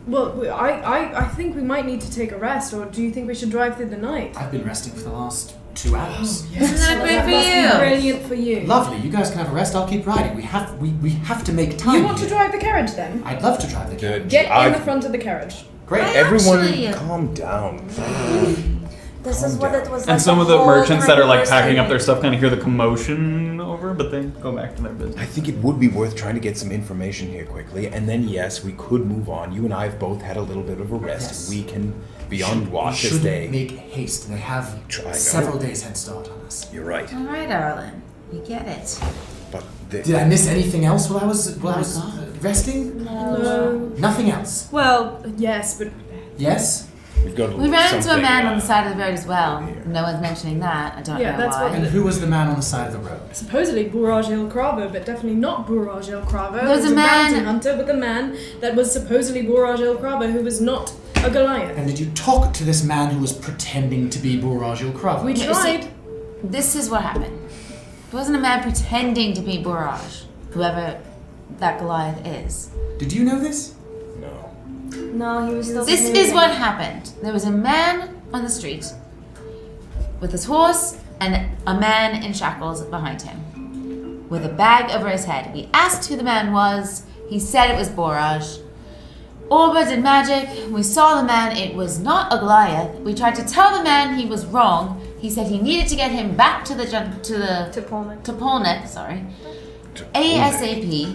S5: well, I think we might need to take a rest, or do you think we should drive through the night?
S3: I've been resting for the last 2 hours.
S2: Isn't that great for
S5: Must be
S2: you?
S5: brilliant for you.
S3: Lovely. You guys can have a rest. I'll keep riding. We have to make time.
S5: You want to
S3: here.
S5: drive the carriage then?
S3: I'd love to drive the carriage.
S5: Get in
S6: I've-
S5: the front of the carriage.
S3: Great.
S6: Everyone,
S2: Actually-
S6: calm down.
S4: This is what it was like.
S1: And some of the
S4: whole
S1: merchants
S4: time
S1: that are
S4: we
S1: like
S4: were
S1: packing up
S4: studying.
S1: their stuff kind of hear the commotion over, but they go back to their business.
S6: I think it would be worth trying to get some information here quickly, and then yes, we could move on. You and I have both had a little bit of a rest.
S3: Yes.
S6: We can be on watch
S3: we
S6: as
S3: should
S6: they.
S3: make haste. They have
S6: I know.
S3: several days head start on us.
S6: You're right,
S2: All right, Erland. We get it.
S6: but they,
S3: Did I miss anything else while I was
S2: God.
S3: resting?
S5: No.
S3: Nothing else.
S5: Well, yes, but
S3: Yes.
S6: we've got a
S2: We ran into a
S6: something,
S2: man on the side of the road as well.
S6: here.
S2: No one's mentioning that. I don't
S5: Yeah,
S2: know
S5: that's
S2: why.
S5: what
S3: And who was the man on the side of the road?
S5: supposedly Bourage El Cravo, but definitely not Bourage El Cravo.
S2: There's
S5: It was
S2: a man-
S5: bounty hunter with a man that was supposedly Bourage El Cravo, who was not a Goliath.
S3: And did you talk to this man who was pretending to be Bourage El Cravo?
S5: We
S2: Yeah,
S5: tried.
S2: This is what happened. It wasn't a man pretending to be Bourage, whoever that Goliath is.
S3: Did you know this?
S6: No.
S4: No, he was still.
S2: This
S4: snoozing.
S2: is what happened. There was a man on the street with his horse and a man in shackles behind him with a bag over his head. We asked who the man was. He said it was Bourage. Orba did magic. We saw the man. It was not a Goliath. We tried to tell the man he was wrong. He said he needed to get him back to
S4: To Pullman.
S2: Polnick, sorry, ASAP,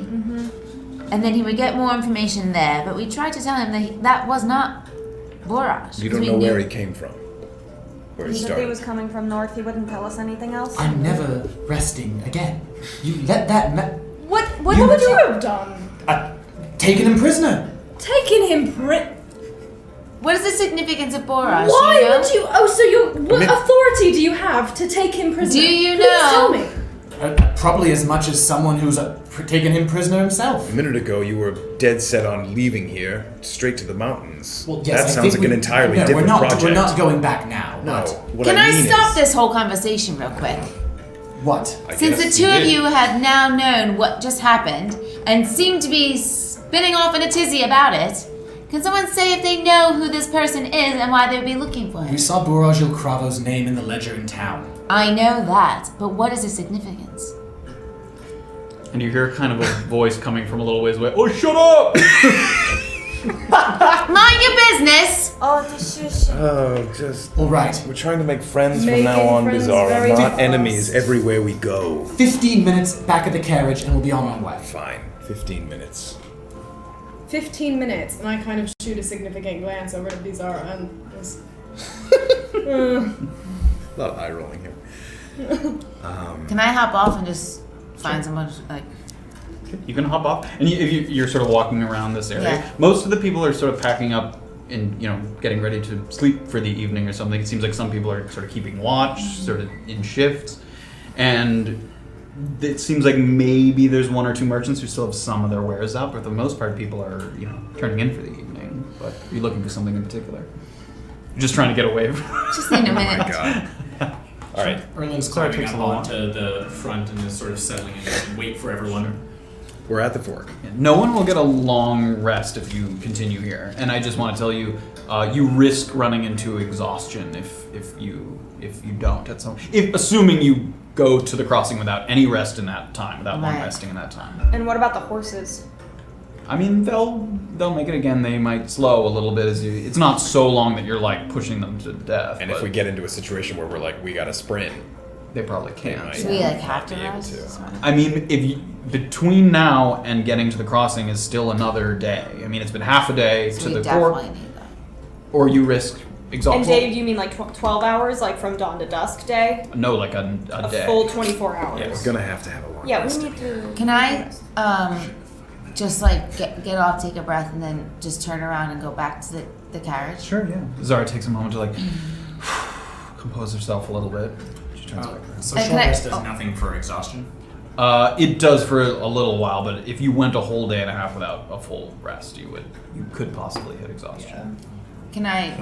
S2: and then he would get more information there. But we tried to tell him that that was not Bourage.
S6: You don't know where he came from. Where he
S4: He said he
S6: started.
S4: was coming from north. He wouldn't tell us anything else.
S3: I'm never resting again. You let that man.
S5: What
S3: You-
S5: would you have done?
S3: Taken him prisoner.
S5: Taken him
S2: What is the significance of Bourage?
S5: Why
S2: do you know?
S5: would you? Oh, so what
S6: mean-
S5: authority do you have to take him prisoner?
S2: Do you
S5: Please
S2: know?
S5: tell me.
S3: Probably as much as someone who's taken him prisoner himself.
S6: A minute ago, you were dead set on leaving here, straight to the mountains.
S3: Well, yes,
S6: that
S3: I
S6: sounds
S3: think
S6: like an entirely
S3: no,
S6: different
S3: we're not,
S6: project.
S3: We're not going back now.
S6: No.
S3: But
S6: What
S2: Can I
S6: mean
S2: stop
S6: is,
S2: this whole conversation real quick?
S3: what?
S6: I
S2: Since the
S6: guess
S2: two of
S6: did.
S2: you had now known what just happened and seem to be spinning off in a tizzy about it, can someone say if they know who this person is and why they would be looking for him?
S3: We saw Bourage El Cravo's name in the ledger in town.
S2: I know that, but what is the significance?
S1: And you hear kind of a voice coming from a little ways away. Oh, shut up!
S2: Mind your business!
S4: Oh, this
S6: Oh, just.
S3: All right.
S6: We're trying to make friends
S5: Making
S6: from now on,
S5: friends
S6: Beezaura.
S5: very
S6: Not
S5: fast.
S6: enemies everywhere we go.
S3: 15 minutes back at the carriage and we'll be on our way.
S6: Fine. 15 minutes.
S5: 15 minutes, and I kind of shoot a significant glance over at Beezaura and just.
S6: A lot of eye rolling here.
S2: Can I hop off and just find someone, like...
S1: You can hop off, and you're sort of walking around this area.
S2: Yeah.
S1: Most of the people are sort of packing up and getting ready to sleep for the evening or something. It seems like some people are sort of keeping watch, sort of in shifts, and it seems like maybe there's one or two merchants who still have some of their wares up, but for the most part, people are turning in for the evening. But are you looking for something in particular? You're just trying to get away from.
S2: Just need a
S6: Oh my
S2: minute.
S6: god. All right.
S8: Erland's
S1: Sorry, it
S8: climbing
S1: takes
S8: up
S1: a little
S8: onto the front and is sort of settling in and wait for everyone.
S6: We're at the fork.
S1: No one will get a long rest if you continue here, and I just want to tell you, you risk running into exhaustion if you don't. Assuming you go to the crossing without any rest in that time, without long
S2: Right.
S1: resting in that time.
S4: And what about the horses?
S1: I mean, they'll make it again. They might slow a little bit as you. It's not so long that you're like pushing them to death.
S6: And if
S1: but
S6: we get into a situation where we're like, we gotta sprint,
S1: they probably
S6: they
S1: can't.
S6: might
S2: Do we, like,
S6: not
S2: have to
S6: be able
S2: rest?
S6: to.
S1: I mean, if you, between now and getting to the crossing is still another day. I mean, it's been half a day
S2: So
S1: to
S2: we
S1: the
S2: definitely
S1: port,
S2: need that.
S1: or you risk
S4: And
S1: exhaustion.
S4: Dave, you mean like 12 hours, like from dawn to dusk day?
S1: No, like a
S4: A
S1: day.
S4: full 24 hours.
S6: Yeah, we're gonna have to have a long
S4: Yeah, we
S6: rest.
S4: need to.
S2: Can I, just like get off, take a breath, and then just turn around and go back to the carriage?
S1: Sure, yeah. Zara takes a moment to like compose herself a little bit. She turns back around.
S8: So
S2: And
S8: short
S2: can I-
S8: rest does
S2: oh.
S8: nothing for exhaustion.
S1: It does for a little while, but if you went a whole day and a half without a full rest, you could possibly hit exhaustion.
S2: Can I...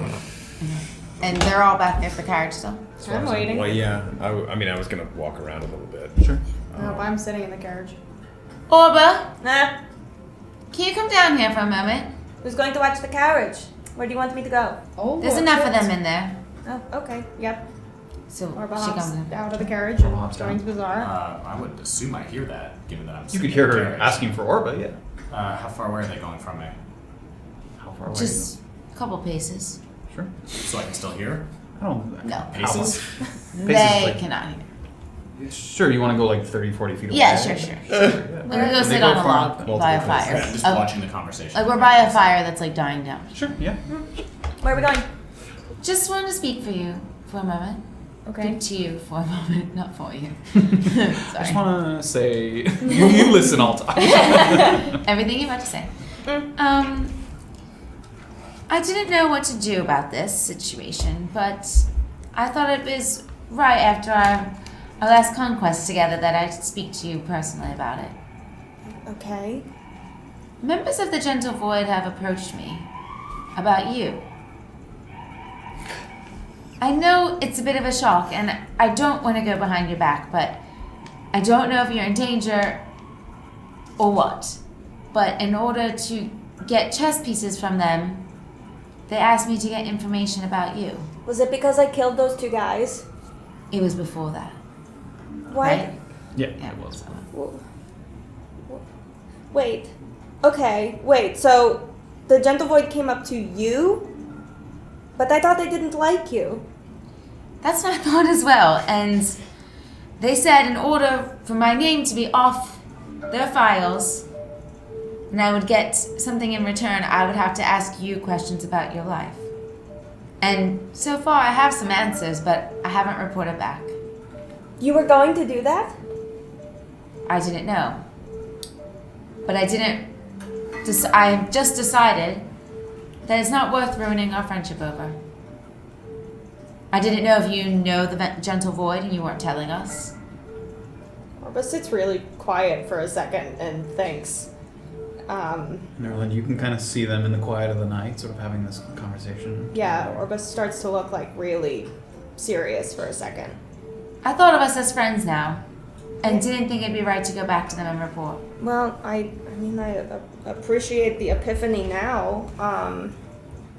S2: And they're all back there at the carriage still?
S4: I'm waiting.
S6: Well, yeah. I mean, I was gonna walk around a little bit.
S1: Sure.
S4: Nope, I'm sitting in the carriage.
S2: Orba,
S4: Nah.
S2: can you come down here for a moment?
S4: Who's going to watch the carriage? Where do you want me to go?
S5: Oh,
S2: There's enough of them in there.
S4: Oh, okay. Yep.
S2: So
S4: Orba
S2: she
S4: hops
S2: comes in.
S4: out of the carriage and
S1: Hops
S4: joins Bazaar.
S8: I would assume I hear that, given that I'm.
S1: You
S8: sitting
S1: could hear
S8: in the
S1: her
S8: carriage.
S1: asking for Orba, yeah.
S8: How far away are they going from me?
S1: How far away
S2: Just a couple paces.
S1: are you? Sure.
S8: So I can still hear.
S1: I don't.
S2: No.
S8: Paces?
S2: They
S1: like-
S2: cannot hear.
S1: Sure, you want to go like 30, 40 feet away?
S2: Yeah, sure.
S1: Yeah.
S2: We're gonna go
S1: They
S2: sit
S1: go
S2: on a
S1: for
S2: log
S1: multiple
S2: by a
S1: places.
S2: fire.
S8: Okay, I'm just
S2: Oh,
S8: watching the conversation.
S2: like we're by a fire that's like dying down.
S1: Sure, yeah.
S4: Where are we going?
S2: Just wanted to speak for you for a moment.
S4: Okay.
S2: Speak to you for a moment, not for you.
S1: I just
S2: Sorry.
S1: want to say, you listen all time.
S2: Everything you're about to say. I didn't know what to do about this situation, but I thought it was right after our last conquest together that I'd speak to you personally about it.
S4: Okay.
S2: Members of the Gentle Void have approached me about you. I know it's a bit of a shock, and I don't want to go behind your back, but I don't know if you're in danger or what. But in order to get chess pieces from them, they asked me to get information about you.
S4: Was it because I killed those two guys?
S2: It was before that,
S4: Why?
S2: right?
S1: Yeah,
S2: Yeah,
S1: it was.
S4: Wait. Okay, wait. So the Gentle Void came up to you? But I thought they didn't like you.
S2: That's what I thought as well. And they said in order for my name to be off their files, and I would get something in return, I would have to ask you questions about your life. And so far I have some answers, but I haven't reported back.
S4: You were going to do that?
S2: I didn't know. But I didn't... I just decided that it's not worth ruining our friendship over. I didn't know if you know the Gentle Void and you weren't telling us.
S4: Orba sits really quiet for a second and thinks.
S1: Erland, you can kind of see them in the quiet of the night, sort of having this conversation.
S4: Yeah, Orba starts to look like really serious for a second.
S2: I thought of us as friends now, and didn't think it'd be right to go back to them and report.
S4: Well, I appreciate the epiphany now.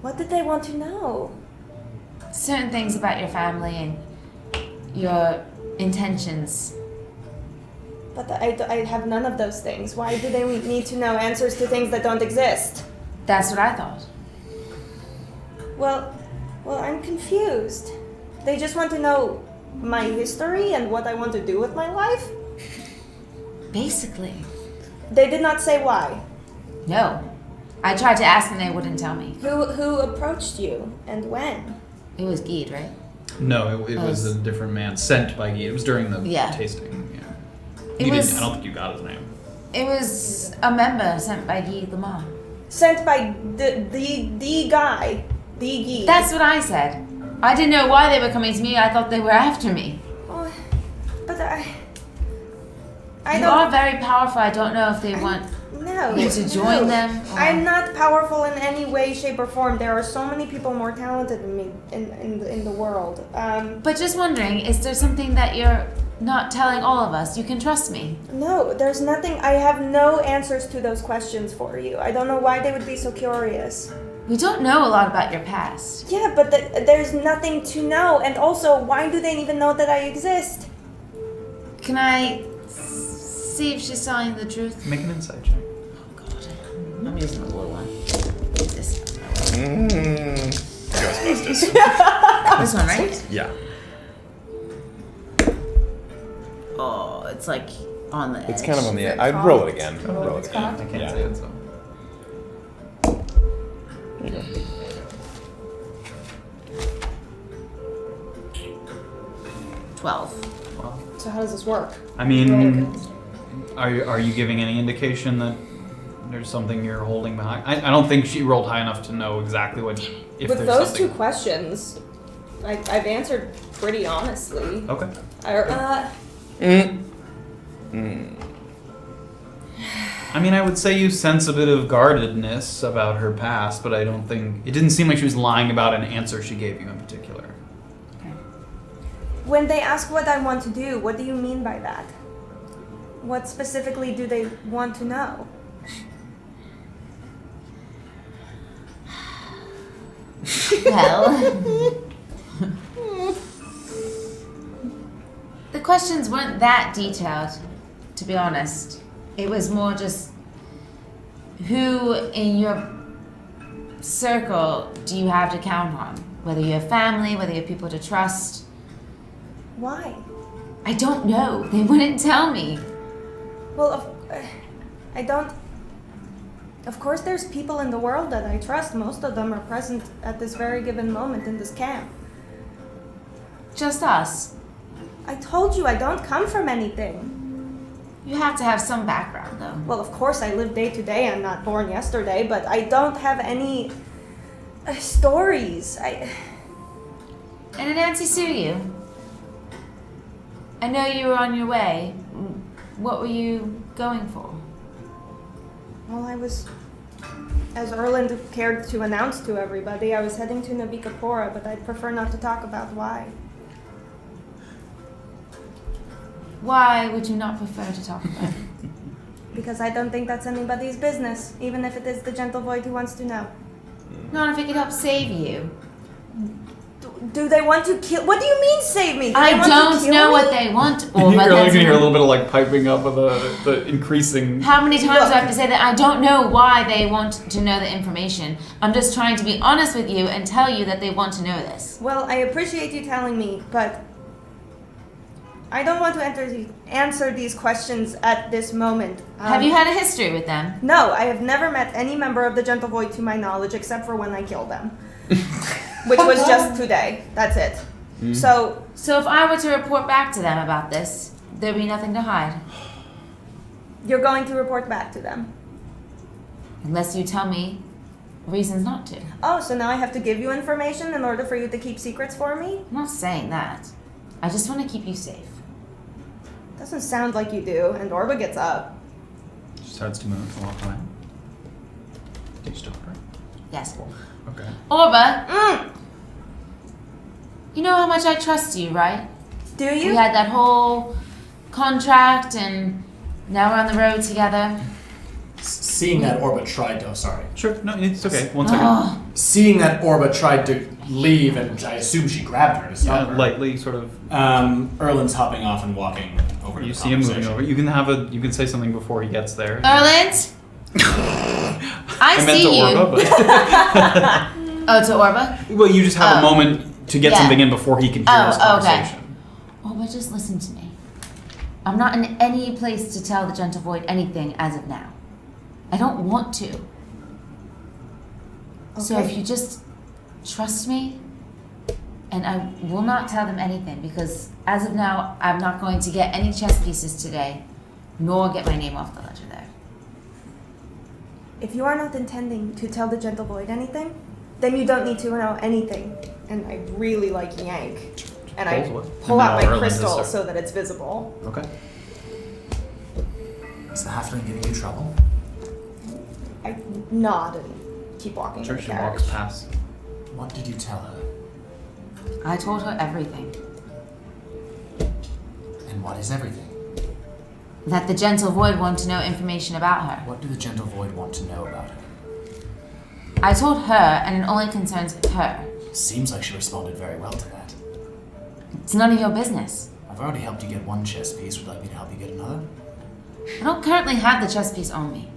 S4: What did they want to know?
S2: Certain things about your family and your intentions.
S4: But I have none of those things. Why do they need to know answers to things that don't exist?
S2: That's what I thought.
S4: Well, I'm confused. They just want to know my history and what I want to do with my life?
S2: Basically.
S4: They did not say why.
S2: No. I tried to ask and they wouldn't tell me.
S4: Who approached you and when?
S2: It was Geed, right?
S1: No, it was a different man sent by Guy. It was during the tasting. Yeah. I don't think you got his name.
S2: It was a member sent by Guy Lamar.
S4: Sent by the guy. The Guy.
S2: That's what I said. I didn't know why they were coming to me. I thought they were after me.
S4: Oh, but I
S2: You
S4: don't...
S2: are very powerful. I don't know if they want you to join them. Or...
S4: I'm not powerful in any way, shape, or form. There are so many people more talented than me in the world.
S2: But just wondering, is there something that you're not telling all of us? You can trust me.
S4: No, there's nothing. I have no answers to those questions for you. I don't know why they would be so curious.
S2: We don't know a lot about your past.
S4: Yeah, but there's nothing to know. And also, why do they even know that I exist?
S2: Can I see if she's telling the truth?
S1: Make an insight check.
S2: Oh god, I'm using the blue one. This.
S6: Ghostbusters.
S2: This one, right?
S6: Yeah.
S2: Oh, it's like on the edge.
S6: It's kind of on the edge. I'd roll it again. Roll it again.
S1: I can't say it, so.
S6: There you go.
S2: 12.
S1: Well,
S4: So how does this work?
S1: I mean, are you giving any indication that there's something you're holding behind? I don't think she rolled high enough to know exactly what. If
S4: With
S1: there's
S4: those
S1: something.
S4: two questions, I've answered pretty honestly.
S1: Okay. I mean, I would say you sense a bit of guardedness about her past, but I don't think it didn't seem like she was lying about an answer she gave you in particular.
S4: When they ask what I want to do, what do you mean by that? What specifically do they want to know?
S2: Well, the questions weren't that detailed, to be honest. It was more just who in your circle do you have to count on? Whether you have family, whether you have people to trust.
S4: Why?
S2: I don't know. They wouldn't tell me.
S4: Well, I don't... Of course there's people in the world that I trust. Most of them are present at this very given moment in this camp.
S2: Just us.
S4: I told you I don't come from anything.
S2: You have to have some background, though.
S4: Well, of course I live day to day. I'm not born yesterday, but I don't have any stories.
S2: And did Nancy sue you? I know you were on your way. What were you going for?
S4: Well, I was, as Erland cared to announce to everybody, I was heading to Nabikapura, but I'd prefer not to talk about why.
S2: Why would you not prefer to talk about it?
S4: Because I don't think that's anybody's business, even if it is the Gentle Void who wants to know.
S2: Not if it could help save you.
S4: Do they want to kill? What do you mean save me? Do they
S2: I
S4: want to
S2: don't
S4: kill
S2: know
S4: me?
S2: what they want.
S1: You're only gonna hear a little bit of like piping up of the increasing.
S2: How many times do I have to say that? I don't know why they want to know the information. I'm just trying to be honest with you and tell you that they want to know this.
S4: Well, I appreciate you telling me, but I don't want to answer these questions at this moment.
S2: Have you had a history with them?
S4: No, I have never met any member of the Gentle Void to my knowledge, except for when I killed them. Which was just today. That's it.
S1: Mm.
S4: So
S2: if I were to report back to them about this, there'd be nothing to hide.
S4: you're going to report back to them.
S2: Unless you tell me reasons not to.
S4: Oh, so now I have to give you information in order for you to keep secrets for me?
S2: I'm not saying that. I just want to keep you safe.
S4: Doesn't sound like you do. And Orba gets up.
S1: She starts to move and walk away. Did you stop her?
S2: Yes.
S1: Okay.
S2: Orba, you know how much I trust you, right?
S4: Do you?
S2: We had that whole contract and now we're on the road together.
S3: Seeing that Orba tried to... Oh, sorry.
S1: Sure, no, it's okay. 1 second.
S3: Seeing that Orba tried to leave, and I assume she grabbed her to stop her.
S1: Lightly, sort of.
S3: Erland's hopping off and walking over to
S1: You
S3: the
S1: see him moving
S3: conversation.
S1: over. You can say something before he gets there.
S2: Erland? I
S1: meant
S2: see
S1: to
S2: you.
S1: Orba, but
S2: Oh, to Orba?
S1: well, you just have a moment to get
S2: Yeah.
S1: something in before he can hear this
S2: Okay.
S1: conversation.
S2: Orba, just listen to me. I'm not in any place to tell the Gentle Void anything as of now. I don't want to. So if you just trust me, and I will not tell them anything, because as of now, I'm not going to get any chess pieces today, nor get my name off the ledger there.
S4: If you are not intending to tell the Gentle Void anything, then you don't need to know anything. And I really like yank. And I pull out my crystal so that it's visible.
S1: Okay.
S3: Is the halfling giving you trouble?
S4: I nod and keep walking
S1: Sure,
S4: to the
S1: she
S4: carriage.
S1: walks past.
S3: What did you tell her?
S2: I told her everything.
S3: And what is everything?
S2: That the Gentle Void wanted to know information about her.
S3: What do the Gentle Void want to know about her?
S2: I told her, and it only concerns her.
S3: Seems like she responded very well to that.
S2: It's none of your business.
S3: I've already helped you get one chess piece. Would you like me to help you get another?
S2: I don't currently have the chess piece on me.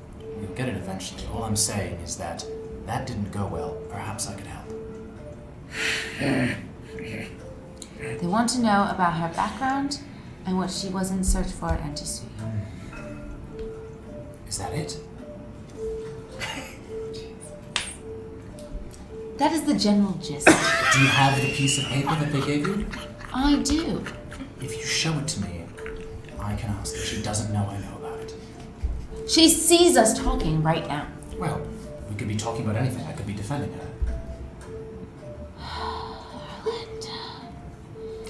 S3: You'll get it eventually. All I'm saying is that didn't go well. Perhaps I could help.
S2: They want to know about her background and what she was in search for at Antisui.
S3: Is that it?
S2: That is the general gist.
S3: Do you have the piece of paper that they gave you?
S2: I do.
S3: If you show it to me, I can ask her. She doesn't know I know about it.
S2: She sees us talking right now.
S3: Well, we could be talking about anything. I could be defending her.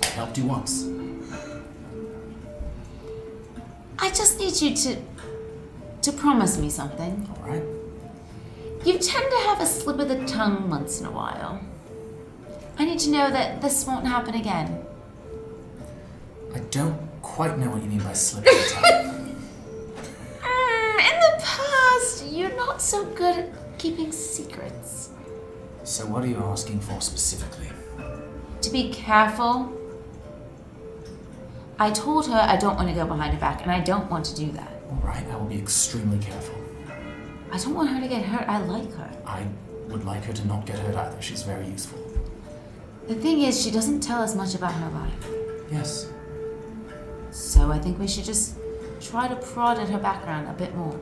S3: I helped you once.
S2: I just need you to promise me something.
S3: All right.
S2: You tend to have a slip of the tongue once in a while. I need to know that this won't happen again.
S3: I don't quite know what you mean by slip of the tongue.
S2: In the past, you're not so good at keeping secrets.
S3: So what are you asking for specifically?
S2: To be careful. I told her I don't want to go behind her back, and I don't want to do that.
S3: All right, I will be extremely careful.
S2: I don't want her to get hurt. I like her.
S3: I would like her to not get hurt either. She's very useful.
S2: The thing is, she doesn't tell us much about her life.
S3: Yes.
S2: So I think we should just try to prod at her background a bit more.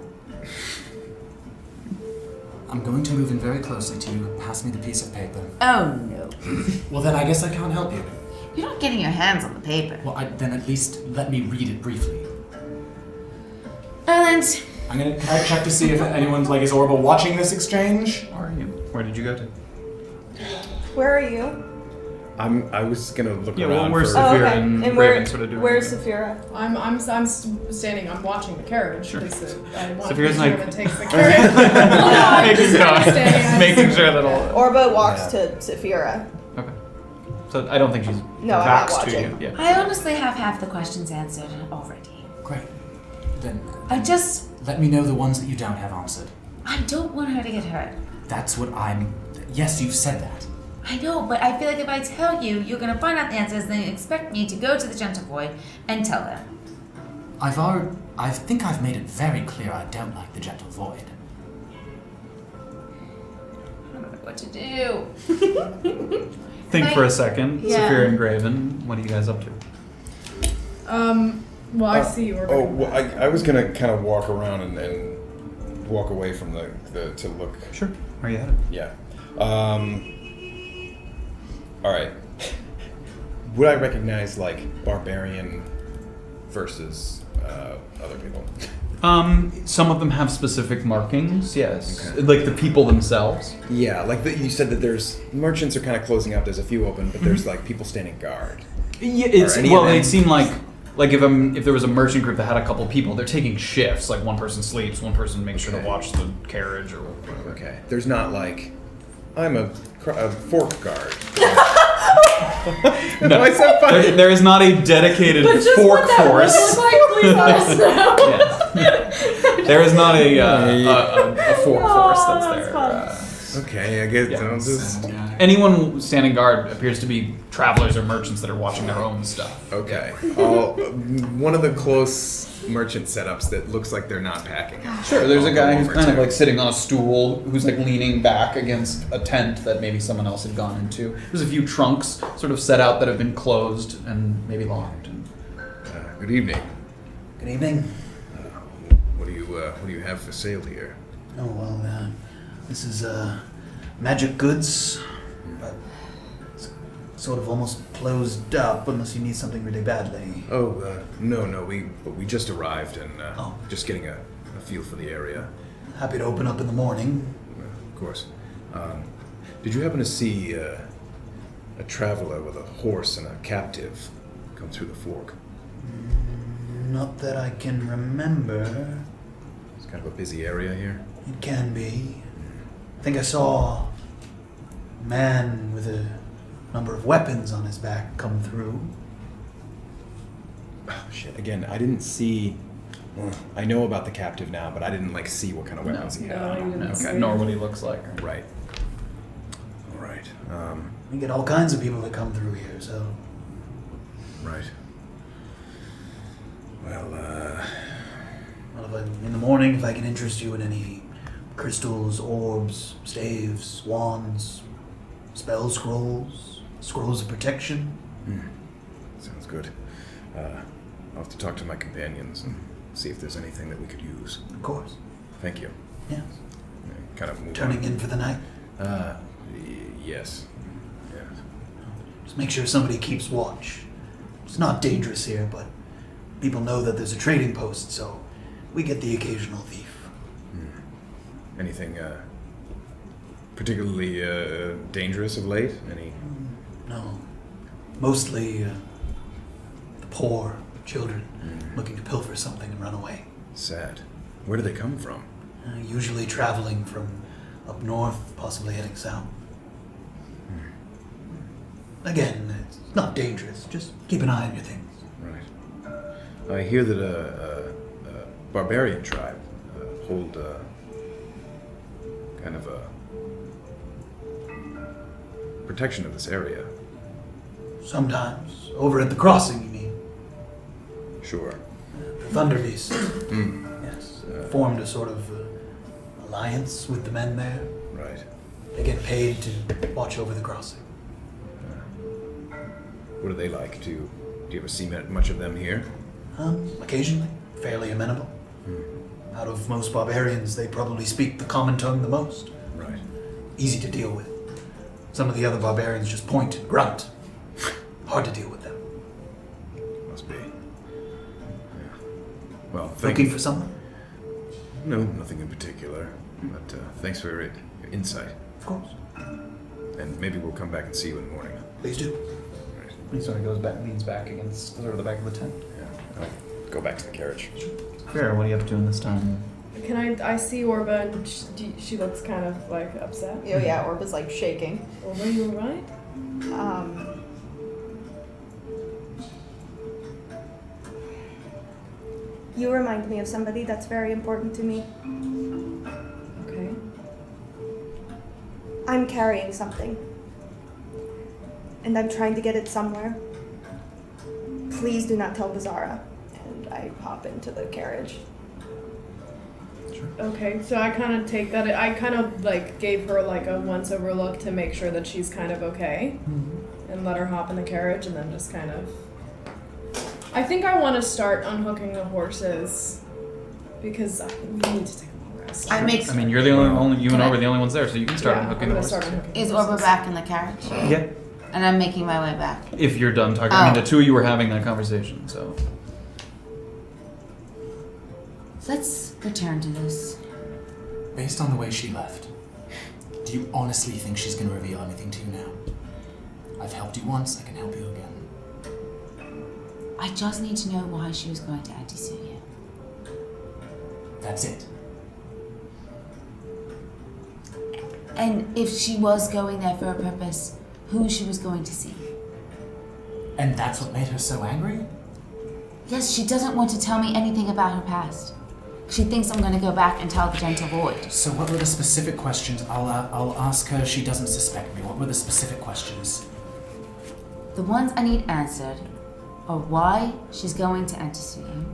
S3: I'm going to move in very closely to you. Pass me the piece of paper.
S2: Oh, no.
S3: Well, then I guess I can't help you.
S2: You're not getting your hands on the paper.
S3: Well, then at least let me read it briefly.
S2: Erland.
S3: Can I check to see if anyone's, is Orba watching this exchange?
S1: Where are you? Where did you go to?
S4: Where are you?
S6: I was gonna look
S1: Yeah,
S6: around.
S1: well, where's
S6: for...
S1: Safira and Graven sort of doing?
S4: Where's Safira?
S5: I'm standing. I'm watching the carriage because I want to
S1: Safira's
S5: make sure
S1: like-
S5: that takes the carriage.
S1: Making sure that all.
S4: Orba walks to Safira.
S1: Okay. So I don't think she's
S4: No, I'm not
S1: backs to
S4: watching.
S1: you. Yeah.
S2: I honestly have half the questions answered already.
S3: Great. Then let me know the ones that you don't have answered.
S2: I don't want her to get hurt.
S3: That's what I'm... Yes, you've said that.
S2: I know, but I feel like if I tell you, you're going to find out the answers, then you expect me to go to the Gentle Void and tell her.
S3: I think I've made it very clear I don't like the Gentle Void.
S2: I don't know what to do.
S1: Think for a second.
S2: Yeah.
S1: Safira and Graven, what are you guys up to?
S5: Well, I see you.
S6: Oh, well, I was gonna kind of walk around and walk away from the to look.
S1: Sure. Where are you headed?
S6: Yeah. All right. Would I recognize barbarian versus other people?
S1: Some of them have specific markings. Yes. Okay. Like the people themselves.
S6: Yeah. You said that there's merchants are kind of closing up. There's a few open, but there's people standing guard.
S1: Yeah. It seemed like if there was a merchant group that had a couple people, they're taking shifts. Like one person sleeps, one person makes sure to watch the carriage or whatever.
S6: Okay. There's not I'm a fork guard.
S1: No,
S6: why so funny?
S1: There is not a dedicated fork force.
S5: Please let us know.
S1: Yeah. There is not a force that's there.
S6: Okay, I guess
S1: Yeah.
S6: I'll just.
S1: Anyone standing guard appears to be travelers or merchants that are watching their own stuff.
S6: Okay. One of the close merchant setups that looks like they're not packing.
S1: Sure, there's a
S6: I'll
S1: guy
S6: go
S1: who's
S6: over
S1: kind of
S6: to-
S1: like sitting on a stool, who's like leaning back against a tent that maybe someone else had gone into. There's a few trunks sort of set out that have been closed and maybe locked.
S6: Good evening.
S7: Good evening.
S6: What do you have for sale here?
S7: Oh, well, this is magic goods, but it's sort of almost closed up unless you need something really badly.
S6: Oh, no, we just arrived and
S7: Oh.
S6: just getting a feel for the area.
S7: Happy to open up in the morning.
S6: Of course. Did you happen to see a traveler with a horse and a captive come through the fork?
S7: Not that I can remember.
S6: It's kind of a busy area here.
S7: It can be. I think I saw a man with a number of weapons on his back come through.
S6: Oh, shit. Again, I didn't see. Well, I know about the captive now, but I didn't see what kind of weapons he had.
S5: No, you didn't see.
S1: Okay, nor what he looks like.
S6: Right. All right.
S7: We get all kinds of people that come through here, so
S6: Right. Well,
S7: in the morning, if I can interest you in any crystals, orbs, staves, wands, spell scrolls, scrolls of protection.
S6: sounds good. I'll have to talk to my companions and see if there's anything that we could use.
S7: Of course.
S6: Thank you.
S7: Yes.
S6: Kind of move
S7: Turning
S6: on.
S7: in for the night.
S6: Yes. Yes.
S7: Just make sure somebody keeps watch. It's not dangerous here, but people know that there's a trading post, so we get the occasional thief.
S6: Anything particularly dangerous of late? Any?
S7: No. Mostly the poor, children, looking to pilfer something and run away.
S6: Sad. Where do they come from?
S7: Usually traveling from up north, possibly heading south. Again, it's not dangerous. Just keep an eye on your things.
S6: Right. I hear that a barbarian tribe hold kind of a protection of this area.
S7: Sometimes. Over at the crossing, you mean?
S6: Sure.
S7: The Thunder Beast. Yes. Formed a sort of alliance with the men there.
S6: Right.
S7: They get paid to watch over the crossing.
S6: What are they like? Do you ever see much of them here?
S7: Occasionally. Fairly amenable. Out of most barbarians, they probably speak the common tongue the most.
S6: Right.
S7: Easy to deal with. Some of the other barbarians just point and grunt. Hard to deal with them.
S6: Must be. Yeah. Well,
S7: Looking for someone?
S6: No, nothing in particular. But thanks for your insight.
S7: Of course.
S6: And maybe we'll come back and see you in the morning.
S7: Please do.
S6: Right.
S1: He sort of goes back, leans back against sort of the back of the tent.
S6: Yeah. I'll go back to the carriage.
S1: Fair, what are you up to in this time?
S5: Can I see Orba and she looks kind of like upset.
S4: Oh yeah, Orba's like shaking.
S5: Orba, you alright?
S4: You remind me of somebody that's very important to me.
S5: Okay.
S4: I'm carrying something. And I'm trying to get it somewhere. Please do not tell Beezaura. And I hop into the carriage.
S5: Okay, so I kind of take that. I kind of like gave her like a once over look to make sure that she's kind of okay, and let her hop in the carriage, and then just kind of. I think I want to start unhooking the horses because we need to take a long rest.
S2: I mean,
S1: you're the only you
S2: Can
S1: and
S2: I-
S1: Orba are the only ones there, so you can start
S5: Yeah,
S1: unhooking
S5: I'm
S1: the
S5: gonna
S1: horses.
S5: start unhooking.
S2: Is
S5: the
S2: Orba
S5: horses.
S2: back in the carriage?
S1: Yeah.
S2: And I'm making my way back.
S1: If you're done talking, I mean,
S2: Oh.
S1: the two of you were having that conversation, so.
S2: Let's return to this.
S3: Based on the way she left, do you honestly think she's going to reveal anything to you now? I've helped you once, I can help you again.
S2: I just need to know why she was going to Antisuya.
S3: That's it.
S2: And if she was going there for a purpose, who she was going to see.
S3: And that's what made her so angry?
S2: Yes, she doesn't want to tell me anything about her past. She thinks I'm going to go back and tell the Gentle Void.
S3: So what were the specific questions? I'll ask her. She doesn't suspect me. What were the specific questions?
S2: The ones I need answered are why she's going to enter you.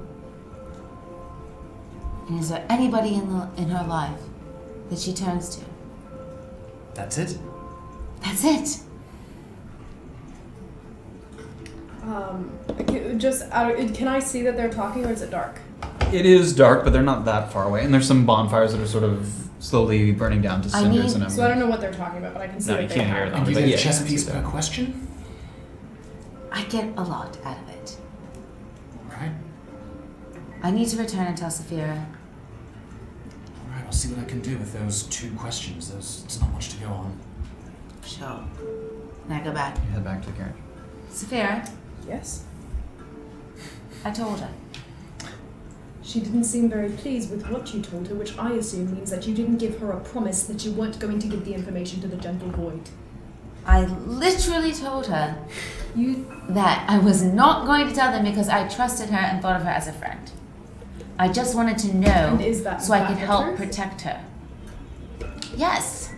S2: And is there anybody in her life that she turns to?
S3: That's it?
S2: That's it.
S5: Can I see that they're talking, or is it dark?
S1: It is dark, but they're not that far away, and there's some bonfires that are sort of slowly burning down to cinders and
S5: So I don't know what they're talking about, but I can see
S1: No,
S5: that
S1: you
S5: they
S1: can't
S5: have.
S1: hear them.
S3: And you
S1: but
S3: get
S1: yeah,
S3: a chess
S1: I can
S3: piece
S1: see
S3: per
S1: that.
S3: question?
S2: I get a lot out of it.
S3: Alright.
S2: I need to return and tell Safira.
S3: Alright, I'll see what I can do with those 2 questions. There's not much to go on.
S2: Sure. And I go back.
S1: You head back to the carriage.
S2: Safira,
S5: Yes.
S2: I told her.
S5: She didn't seem very pleased with what you told her, which I assume means that you didn't give her a promise that you weren't going to give the information to the Gentle Void.
S2: I literally told her that I was not going to tell them because I trusted her and thought of her as a friend. I just wanted to know
S5: And is that
S2: so I
S5: in
S2: could
S5: fact the
S2: help
S5: truth?
S2: protect her. Yes.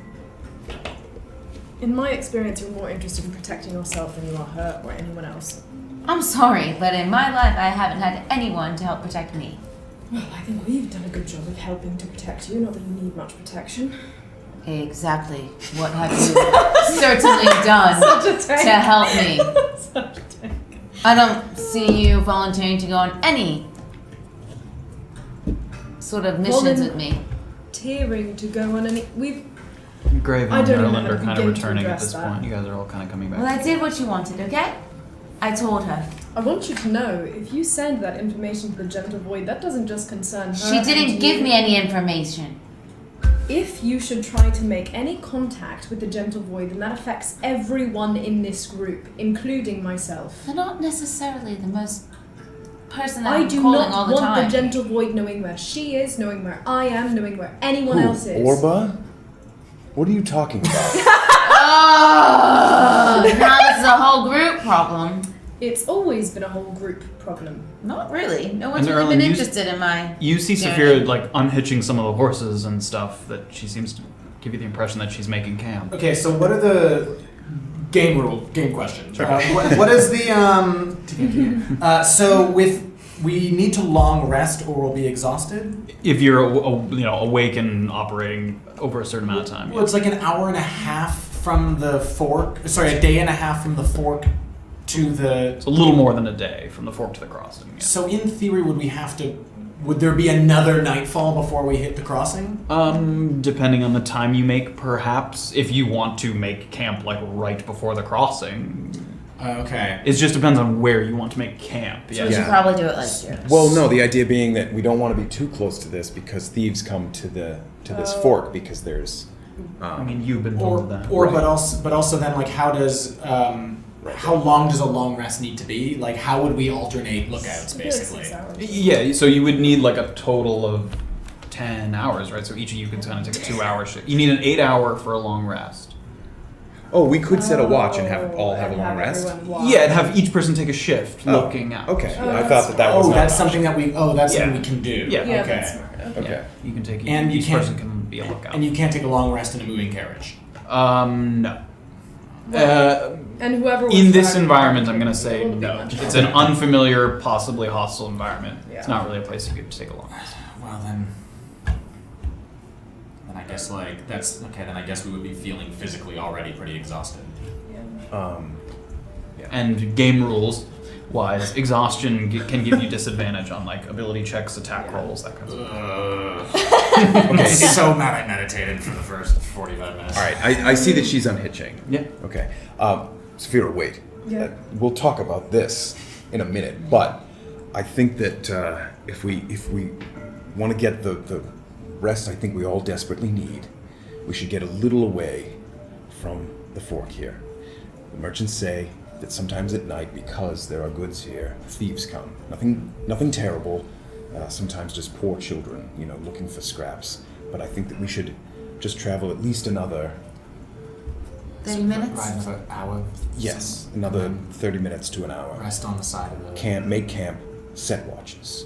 S5: In my experience, you're more interested in protecting yourself than you are her or anyone else.
S2: I'm sorry, but in my life I haven't had anyone to help protect me.
S5: Well, I think we've done a good job of helping to protect you, not that you need much protection.
S2: Exactly. What have you certainly done to help me?
S5: Such a tank.
S2: I don't see you volunteering to go on any sort of missions with me.
S5: Volunteering to go on any...
S1: Graven
S5: I
S1: and
S5: don't even
S1: Erland
S5: know
S1: are
S5: how to
S1: kind of
S5: begin to
S1: returning at
S5: address
S1: this
S5: that.
S1: point. You guys are all kind of coming back.
S2: Well, I did what you wanted, okay? I told her.
S5: I want you to know, if you send that information to the Gentle Void, that doesn't just concern her.
S2: She didn't
S5: and
S2: give
S5: you.
S2: me any information.
S5: If you should try to make any contact with the Gentle Void, then that affects everyone in this group, including myself.
S2: They're not necessarily the most person that
S5: I
S2: I'm
S5: do
S2: calling
S5: not
S2: all the
S5: want
S2: time.
S5: the Gentle Void knowing where she is, knowing where I am, knowing where anyone else is.
S6: Orba? What are you talking about?
S2: Oh, now this is a whole group problem.
S5: It's always been a whole group problem.
S2: Not really. No one's
S1: And
S2: really
S1: Erland,
S2: been
S1: you-
S2: interested in my...
S1: You see
S2: journey.
S1: Safira like unhitching some of the horses and stuff that she seems to give you the impression that she's making camp.
S3: Okay, so what are the game questions? What is the so we need to long rest or we'll be exhausted?
S1: If you're awake and operating over a certain amount of time.
S3: Well, it's like an hour and a half from the fork. Sorry, a day and a half from the fork to the.
S1: It's a little more than a day from the fork to the crossing. Yeah.
S3: So in theory, would there be another nightfall before we hit the crossing?
S1: Depending on the time you make, perhaps. If you want to make camp like right before the crossing.
S3: Okay.
S1: It just depends on where you want to make camp.
S2: So
S1: Yeah.
S2: we should probably do it like here.
S6: Well, no, the idea being that we don't want to be too close to this because thieves come to this fork because there's.
S1: I mean, you've been told that.
S3: But also then like how does how long does a long rest need to be? Like how would we alternate lookouts basically?
S5: 6 hours.
S1: Yeah, so you would need like a total of 10 hours, right? So each of you could kind of take a 2-hour shift. You need an 8-hour for a long rest.
S6: Oh, we could set a watch and have all have a
S5: and
S6: long rest.
S5: everyone watch.
S1: Yeah, and have each person take a shift
S6: Oh,
S1: looking out.
S6: Okay,
S5: Oh,
S6: I
S5: that's
S6: thought that was.
S3: Oh,
S6: not
S3: that's
S6: an
S3: something that we. Oh, that's something
S1: Yeah.
S3: we can do.
S1: Yeah.
S5: Yeah,
S3: Okay.
S5: that's smart. Okay.
S6: Okay.
S1: You can take
S3: And you
S1: each
S3: can't-
S1: person can be a lookout.
S3: And you can't take a long rest in a moving carriage.
S1: No.
S5: And whoever was
S1: In this
S5: driving
S1: environment,
S5: it
S1: I'm going to
S5: would
S1: say
S5: be
S1: no.
S5: much
S1: It's an unfamiliar, possibly hostile environment. It's
S5: Yeah.
S1: not really a place you could take a long rest.
S3: Well then I guess like that's okay. Then I guess we would be feeling physically already pretty exhausted.
S1: And game rules wise, exhaustion can give you disadvantage on like ability checks, attack rolls, that kind of stuff.
S3: Okay, so mad I meditated for the first 45 minutes.
S6: All right, I see that she's unhitching.
S1: Yeah.
S6: Okay. Safira, wait.
S5: Yeah.
S6: We'll talk about this in a minute, but I think that if we want to get the rest I think we all desperately need, we should get a little away from the fork here. The merchants say that sometimes at night, because there are goods here, thieves come. Nothing terrible. Sometimes just poor children, looking for scraps. But I think that we should just travel at least another.
S2: 30 minutes?
S3: Ride another hour.
S6: Yes, another 30 minutes to an hour.
S3: Rest on the side of the.
S6: Make camp, set watches.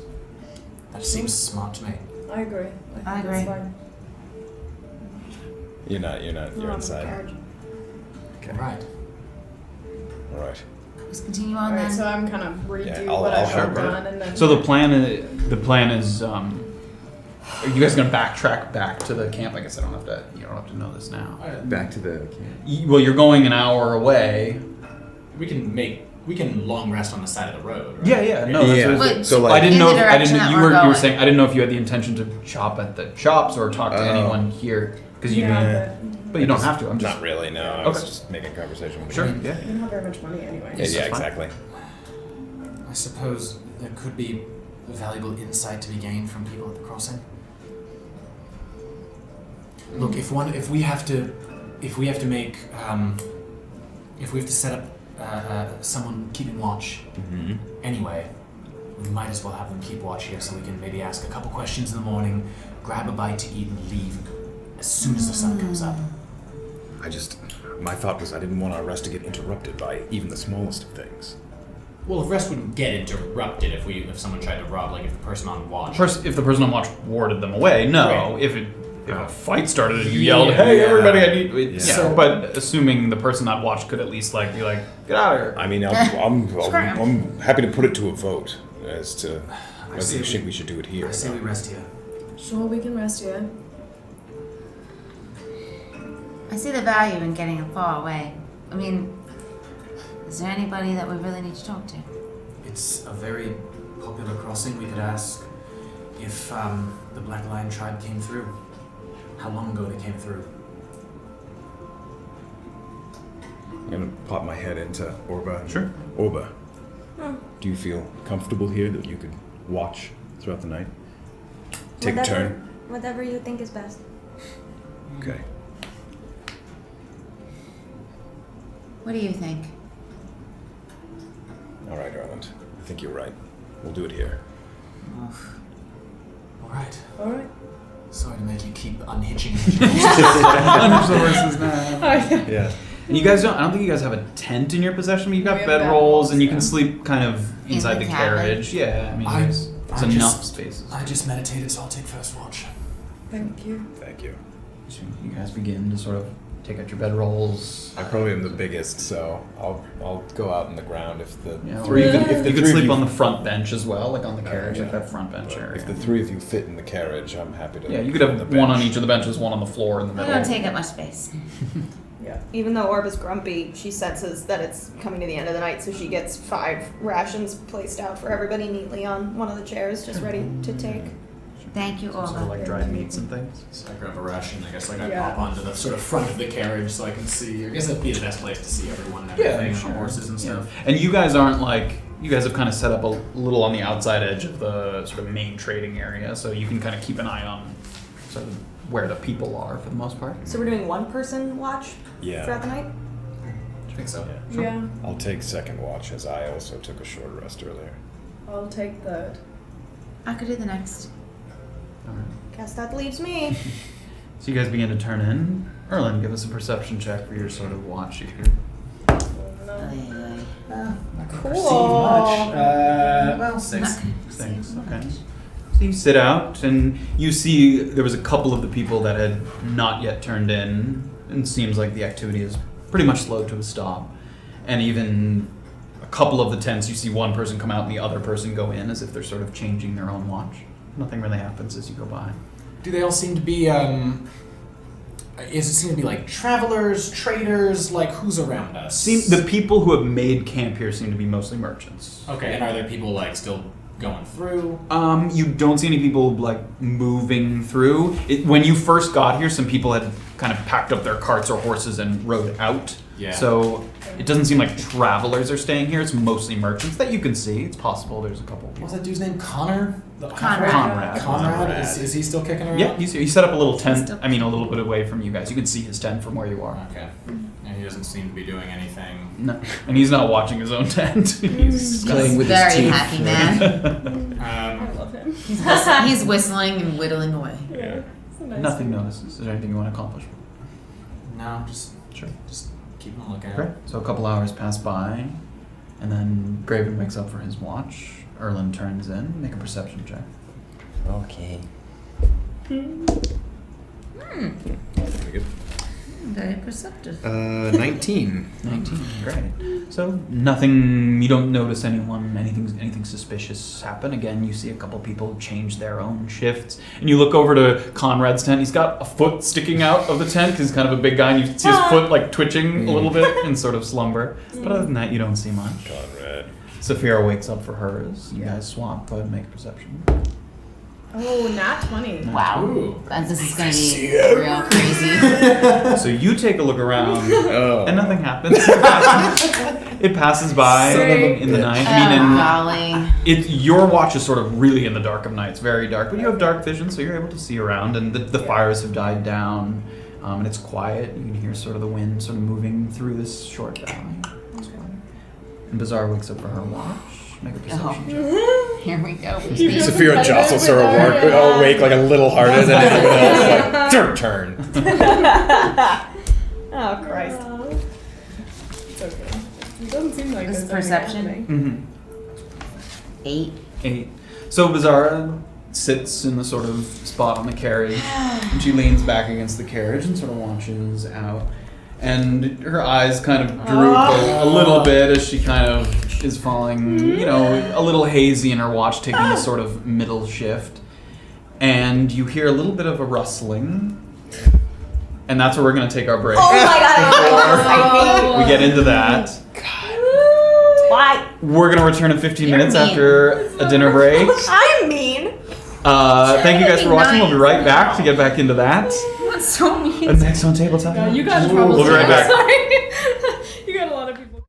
S3: That seems smart to me.
S5: I agree.
S2: I
S5: think
S2: agree.
S5: It's fine.
S6: You're not. You're
S4: We're on the
S6: inside.
S4: carriage.
S3: Okay. Right.
S6: All right.
S2: Let's continue on
S5: Alright,
S2: then.
S5: so I'm kind of redo
S6: Yeah, I'll
S5: what I've
S6: help her.
S5: done and then.
S1: So the plan is are you guys gonna backtrack back to the camp? I guess you don't have to know this now.
S6: Back to the camp.
S1: Well, you're going an hour away.
S3: We can long rest on the side of the road. Right?
S1: Yeah, no. That's
S6: Yeah.
S2: But
S6: So
S1: I
S6: like,
S1: didn't
S2: In
S1: know.
S2: the
S1: If, I didn't.
S2: direction that
S1: You
S2: we're
S1: were
S2: going.
S1: saying. I didn't know if you had the intention to shop at the shops or talk to
S6: Oh.
S1: anyone here because you.
S5: Yeah,
S1: But you don't have to. I'm just.
S6: not really. No, I was
S1: Okay.
S6: just making conversation with
S1: Sure.
S6: you.
S1: Yeah.
S5: but you don't have very much money anyway.
S6: Yeah,
S1: That's fine.
S6: exactly.
S3: I suppose there could be valuable insight to be gained from people at the crossing. Look, if we have to set up someone keeping watch
S6: Mm-hmm.
S3: anyway, we might as well have them keep watch here so we can maybe ask a couple questions in the morning, grab a bite to eat, and leave as soon as the sun comes up.
S6: My thought was I didn't want our rest to get interrupted by even the smallest of things.
S3: Well, the rest wouldn't get interrupted if someone tried to rob, like if the person on watch.
S1: If the person on watch warded them away, no.
S3: Right.
S1: If a fight started and you yelled,
S3: Yeah,
S1: "Hey,
S3: yeah.
S1: everybody, I need,"
S6: Yeah.
S3: So-
S1: but assuming the person on watch could at least be like, "Get out of here."
S6: I mean, I'm happy to put it to a vote as to whether
S3: say
S6: you think we should do it here.
S3: I say we rest here.
S5: Sure, we can rest here.
S2: I see the value in getting him far away. I mean, is there anybody that we really need to talk to?
S3: It's a very popular crossing. We could ask if the Black Lion tribe came through. How long ago they came through?
S6: I'm gonna pop my head into Orba.
S1: Sure.
S6: Orba, do you feel comfortable here that you could watch throughout the night? Take a turn.
S4: Whatever you think is best.
S6: Okay.
S2: What do you think?
S6: All right, Erland. I think you're right. We'll do it here.
S3: All right.
S5: All right.
S3: Sorry to make you keep unhitching.
S1: Unhitch the horses now.
S6: Yeah.
S1: And you guys don't. I don't think you guys have a tent in your possession. But you've got
S5: We have
S1: bedrolls, and you
S5: bedrolls,
S1: can
S5: yeah.
S1: sleep kind of inside
S2: the
S1: the
S2: cabin.
S1: carriage. Yeah, I mean,
S3: I-
S1: there's
S3: I
S1: enough
S3: just-
S1: spaces.
S3: I just meditated, so I'll take first watch.
S5: Thank you.
S6: Thank you.
S1: So you guys begin to sort of take out your bedrolls.
S6: I probably am the biggest, so I'll go out on the ground if the
S1: Yeah, or
S6: three
S1: you
S6: of
S1: could,
S6: if the
S1: you could
S6: three of
S1: sleep
S6: you-
S1: on the front bench as well, like on the carriage,
S6: yeah.
S1: like that front bench area.
S6: If the three of you fit in the carriage, I'm happy to.
S1: Yeah, you could
S6: fit on
S1: have
S6: the
S1: one on
S6: bench.
S1: each of the benches, one on the floor in the
S2: We
S1: middle.
S2: don't take up much space.
S5: Yeah.
S4: Even though Orba's grumpy, she senses that it's coming to the end of the night, so she gets 5 rations placed out for everybody neatly on one of the chairs, just ready to take.
S2: Thank you,
S1: Sort of
S2: Orba.
S1: like dried meats and things.
S3: So I grab a ration. I guess I
S5: Yeah.
S3: pop onto the sort of front of the carriage so I can see. I guess that'd be the best place to see everyone and
S1: Yeah,
S3: everything,
S1: sure.
S3: the horses and
S1: Yeah.
S3: stuff.
S1: And you guys aren't like, you guys have kind of set up a little on the outside edge of the sort of main trading area, so you can kind of keep an eye on sort of where the people are for the most part.
S4: So we're doing 1-person watch
S6: Yeah.
S4: throughout the night?
S3: I think so.
S1: Sure.
S5: Yeah.
S6: I'll take second watch as I also took a short rest earlier.
S5: I'll take third.
S2: I could do the next.
S1: Alright.
S4: Guess that leaves me.
S1: So you guys begin to turn in. Erland, give us a perception check for your sort of watch here.
S4: Cool.
S3: Well, 6.
S1: Things. Okay. So you sit out and you see there was a couple of the people that had not yet turned in, and seems like the activity is pretty much slowed to a stop. And even a couple of the tents, you see one person come out and the other person go in as if they're sort of changing their own watch. Nothing really happens as you go by.
S3: Do they all seem to be? Is it seem to be like travelers, traders? Like who's around us?
S1: The people who have made camp here seem to be mostly merchants.
S3: Okay, and are there people like still going through?
S1: You don't see any people like moving through. When you first got here, some people had kind of packed up their carts or horses and rode out.
S3: Yeah.
S1: So it doesn't seem like travelers are staying here. It's mostly merchants that you can see. It's possible there's a couple of people.
S3: What's that dude's name? Connor?
S2: Conrad.
S3: Conrad? Is he still kicking around?
S1: Yeah, he set up a little tent.
S2: Still-
S1: I mean, a little bit away from you guys. You can see his tent from where you are.
S3: Okay. And he doesn't seem to be doing anything.
S1: No, and he's not watching his own tent. He's
S2: He's very happy man.
S5: I love him.
S2: He's whistling and whittling away.
S5: Yeah. It's a nice
S1: Nothing
S5: dude.
S1: notices. Is there anything you want to accomplish?
S3: No, just
S1: Sure.
S3: keep on looking.
S1: Great. So a couple hours pass by, and then Graven wakes up for his watch. Erland turns in. Make a perception check.
S9: Okay.
S6: Very good.
S2: Very perceptive.
S6: 19.
S1: 19, great. So nothing, you don't notice anything suspicious happen. Again, you see a couple people change their own shifts. And you look over to Conrad's tent. He's got a foot sticking out of the tent because he's kind of a big guy. And you see his foot like twitching a little bit in sort of slumber. But other than that, you don't see much.
S6: Conrad.
S1: Safira wakes up for hers. You guys swap, go ahead and make a perception.
S5: Oh, nat 20.
S2: Wow.
S8: Ooh.
S2: This is going to be real crazy.
S1: So you take a look around,
S6: Oh.
S1: and nothing happens. It passes by in the night.
S2: Golly.
S1: Your watch is sort of really in the dark of night. It's very dark, but you have dark vision, so you're able to see around. And the fires have died down, and it's quiet. You can hear sort of the wind sort of moving through this short valley. And Beezaura wakes up for her watch. Make a perception check.
S2: Here we go.
S6: Safira jostles her awake like a little harder than anyone else. Like, your turn.
S4: Oh, Christ.
S5: It's okay. It doesn't seem like
S2: This is
S5: there's anything
S2: perception?
S5: happening.
S2: 8.
S1: 8. So Beezaura sits in the sort of spot on the carriage, and she leans back against the carriage and sort of watches out. And her eyes kind of droop a little bit as she kind of is falling, a little hazy in her watch, taking the sort of middle shift. And you hear a little bit of a rustling. And that's where we're going to take our break.
S4: Oh my god, I hate
S1: We get into that.
S4: Why?
S1: We're going to return in 15
S2: You're
S1: minutes
S2: mean.
S1: after a dinner break.
S4: I'm mean.
S1: Thank you guys for watching. We'll be right back to get back into that.
S2: That's so mean.
S1: And next on Tabletop.
S5: No, you got trouble.
S1: We'll be right back.
S5: Sorry. You got a lot of people.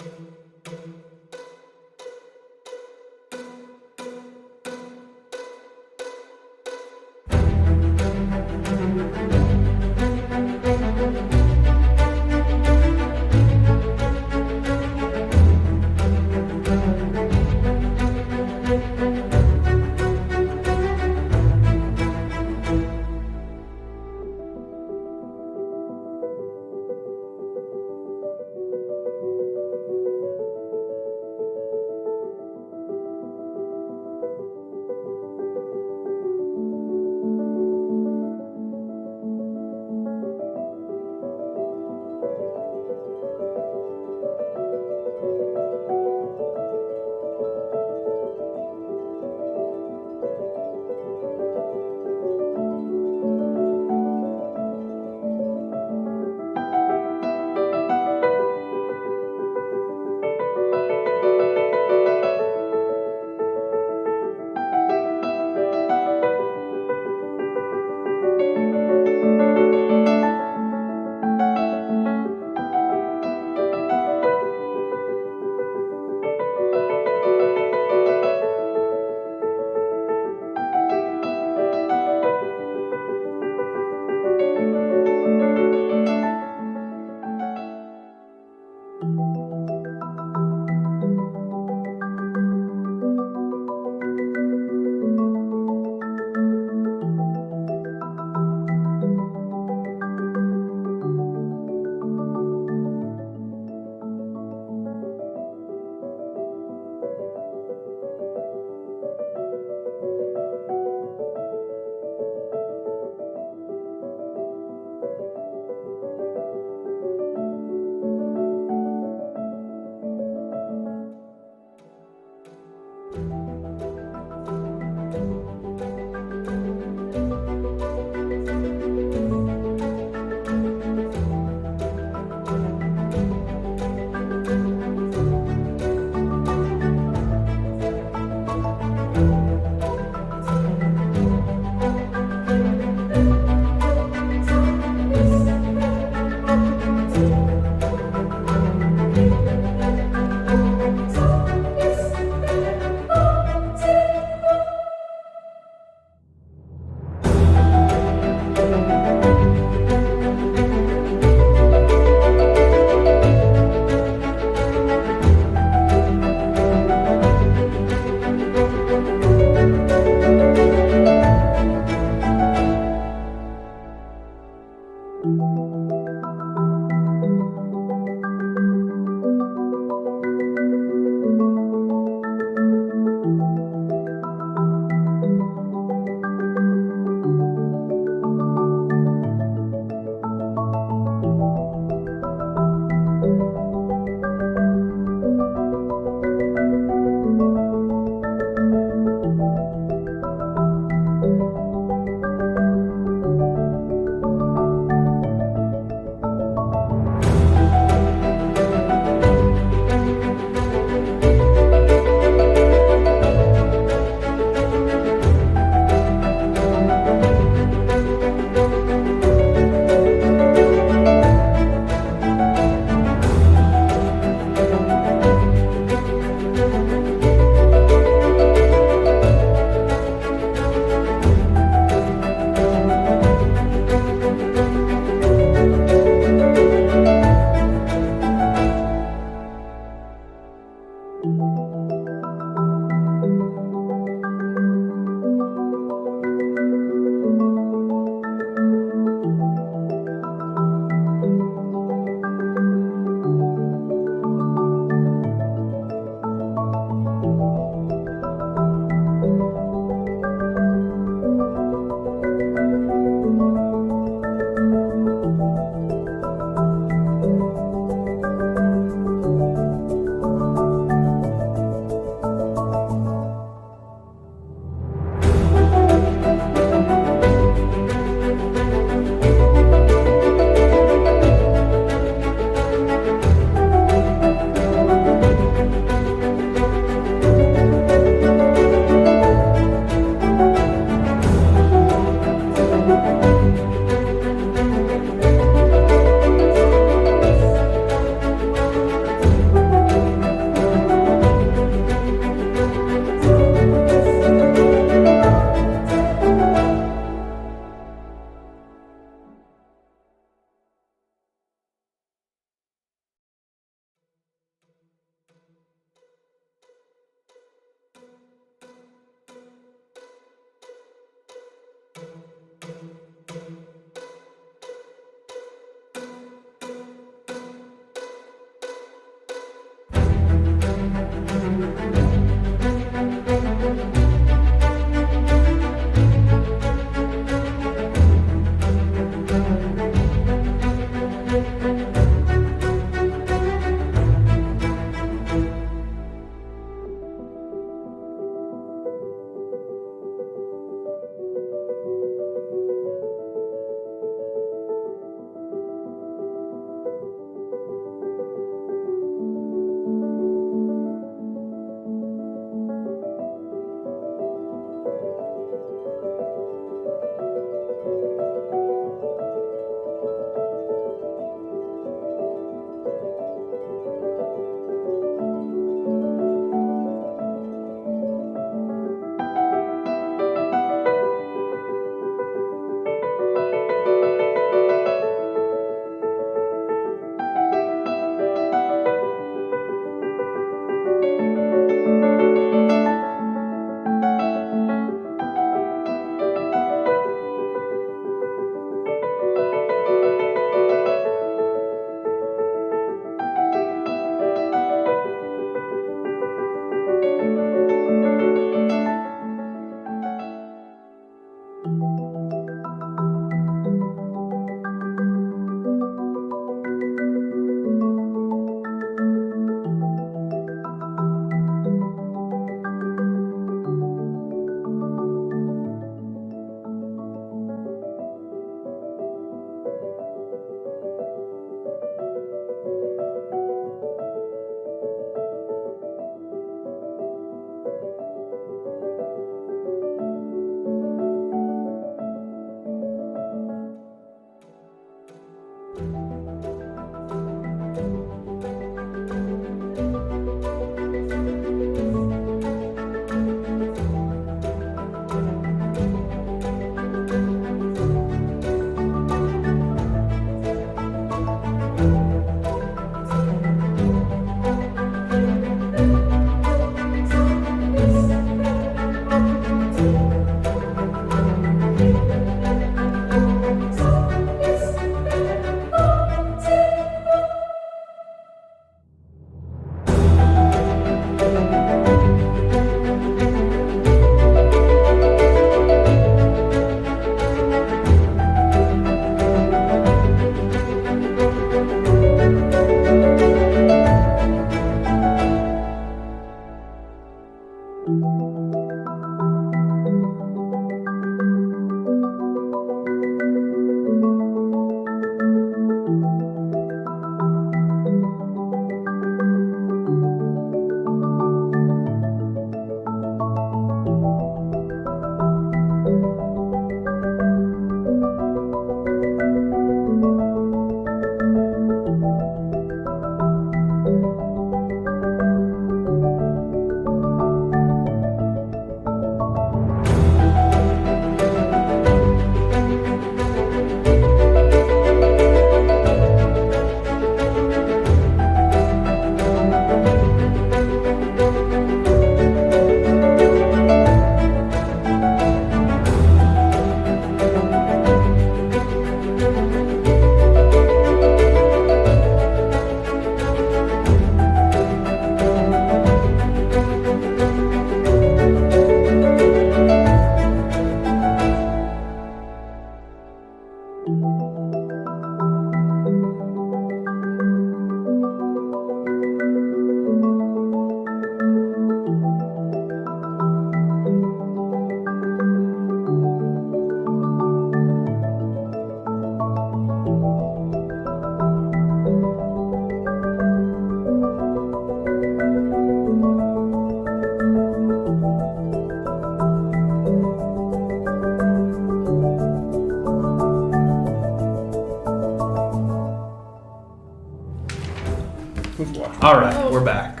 S1: All right, we're back.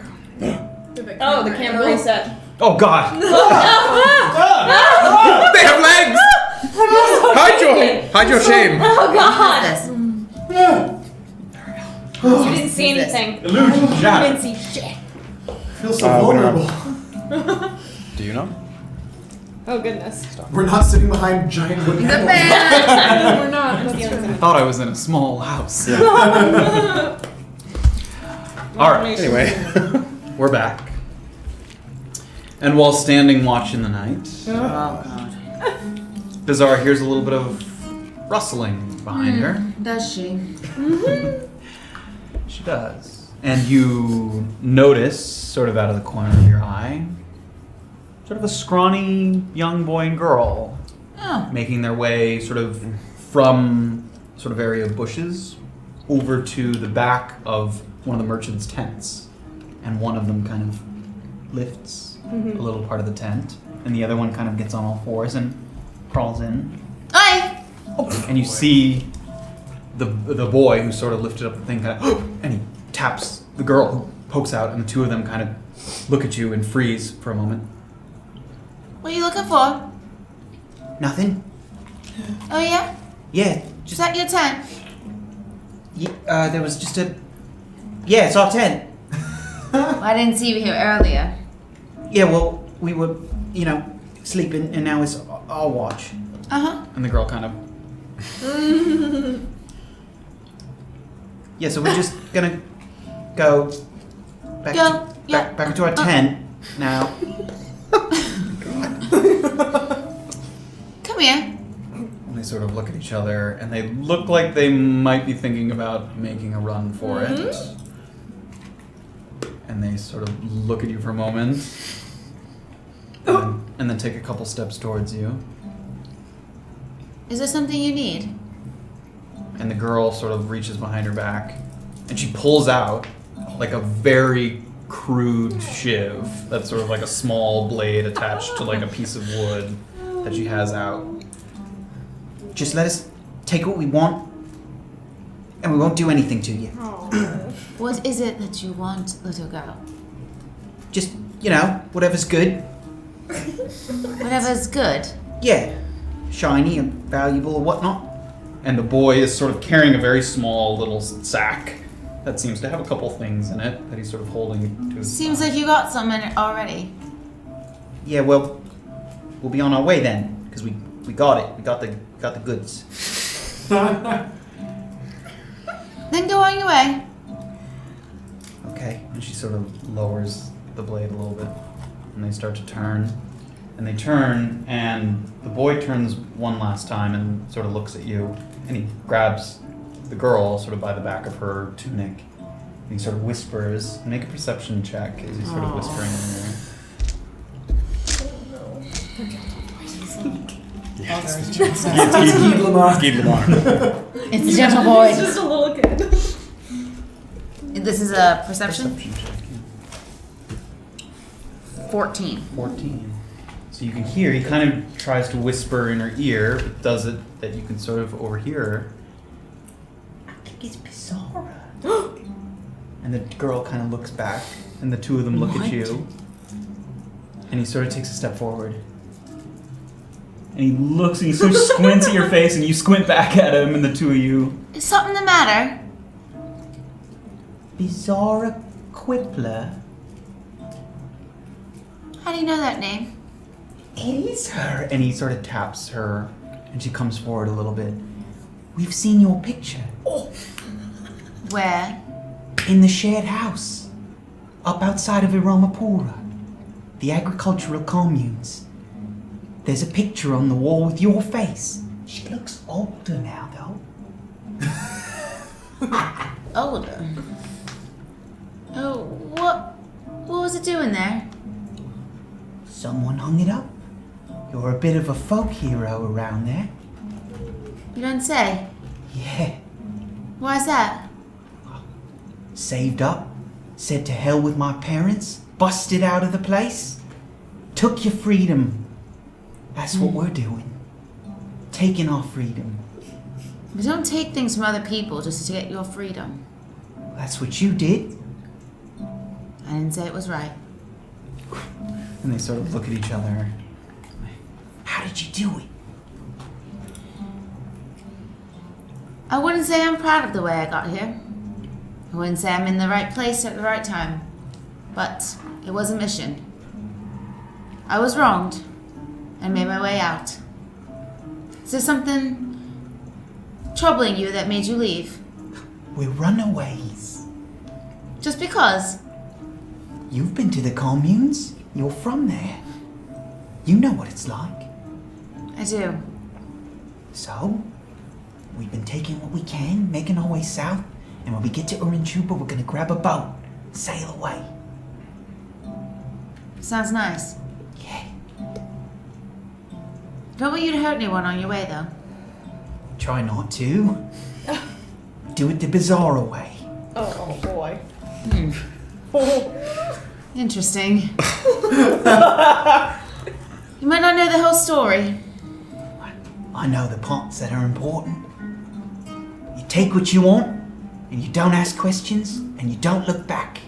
S4: Oh, the camera reset.
S1: Oh God!
S6: They have legs. Hide your shame.
S4: Oh God!
S2: This.
S4: You didn't see anything.
S1: Illusion
S4: You
S1: shattered.
S4: didn't see shit.
S7: I feel so vulnerable.
S6: Do you know?
S4: Oh goodness.
S9: We're not sitting behind giant wood
S2: The
S9: panels.
S2: band!
S5: We're not. That's
S4: Stealing
S5: true.
S1: I thought I was in a small house. Alright,
S6: Anyway.
S1: we're back. And while standing watch in the night,
S2: Oh, God.
S1: Beezaura hears a little bit of rustling behind her.
S2: Does she?
S1: She does. And you notice, sort of out of the corner of your eye, sort of a scrawny young boy and girl
S2: Oh.
S1: making their way sort of from sort of area of bushes over to the back of one of the merchants' tents. And one of them kind of lifts a little part of the tent, and the other one kind of gets on all fours and crawls in.
S2: Hi!
S1: And you see the boy who sort of lifted up the thing, kind of, and he taps the girl who pokes out, and the two of them kind of look at you and freeze for a moment.
S2: What are you looking for?
S7: Nothing?
S2: Oh, yeah?
S7: Yeah,
S2: Is that your tent?
S7: there was just a... Yeah, it's our tent.
S2: Well, I didn't see you here earlier.
S7: Yeah, well, we were, sleeping, and now it's our watch.
S2: Uh-huh.
S1: And the girl kind of...
S7: Yeah, so we're just gonna go back, back into our tent now.
S2: Come here.
S1: And they sort of look at each other, and they look like they might be thinking about making a run for it. And they sort of look at you for a moment, and then take a couple steps towards you.
S2: Is there something you need?
S1: And the girl sort of reaches behind her back, and she pulls out like a very crude shiv that's sort of like a small blade attached to like a piece of wood that she has out.
S7: Just let us take what we want, and we won't do anything to you.
S2: What is it that you want, little girl?
S7: Just, whatever's good.
S2: Whatever's good.
S7: Yeah, shiny and valuable or whatnot.
S1: And the boy is sort of carrying a very small little sack that seems to have a couple things in it that he's sort of holding to his
S2: Seems
S1: side.
S2: like you got some in it already.
S7: Yeah, well, we'll be on our way then, because we got it. We got the goods.
S2: Then go on your way.
S7: Okay.
S1: And she sort of lowers the blade a little bit, and they start to turn. And they turn, and the boy turns one last time and sort of looks at you, and he grabs the girl sort of by the back of her tunic. And he sort of whispers, make a perception check as he's sort of whispering in your
S6: Guy Lamar.
S2: It's a gentle boy.
S5: He's just a little kid.
S2: This is a perception?
S1: perception check.
S2: 14.
S1: 14. So you can hear, he kind of tries to whisper in her ear, but does it that you can sort of overhear her.
S7: I think it's Beezaura.
S1: And the girl kind of looks back, and the two of them look at you. And he sort of takes a step forward. And he looks, and he sort of squints at your face, and you squint back at him, and the two of you.
S2: Is something the matter?
S7: Beezaura Quippler.
S2: How do you know that name?
S7: It is her.
S1: And he sort of taps her, and she comes forward a little bit.
S7: We've seen your picture.
S2: Where?
S7: In the shared house. Up outside of Iramapura. The agricultural communes. There's a picture on the wall with your face. She looks older now, though.
S2: Older. Oh, what was it doing there?
S7: Someone hung it up. You're a bit of a folk hero around there.
S2: You don't say.
S7: Yeah.
S2: Why's that?
S7: Saved up. Said to hell with my parents. Busted out of the place. Took your freedom. That's what we're doing. Taking our freedom.
S2: We don't take things from other people just to get your freedom.
S7: That's what you did.
S2: I didn't say it was right.
S1: And they sort of look at each other.
S7: How did you do it?
S2: I wouldn't say I'm proud of the way I got here. I wouldn't say I'm in the right place at the right time. But it was a mission. I was wronged. and made my way out. Is there something troubling you that made you leave?
S7: We're runaways.
S2: Just because?
S7: You've been to the communes. You're from there. You know what it's like.
S2: I do.
S7: So, we've been taking what we can, making our way south, and when we get to Urinchupa, we're gonna grab a boat, sail away.
S2: Sounds nice.
S7: Yeah.
S2: Don't want you to hurt anyone on your way, though.
S7: Try not to. Do it the Beezaura way.
S5: Oh boy.
S2: Interesting. You might not know the whole story.
S7: I know the parts that are important. You take what you want, and you don't ask questions, and you don't look back.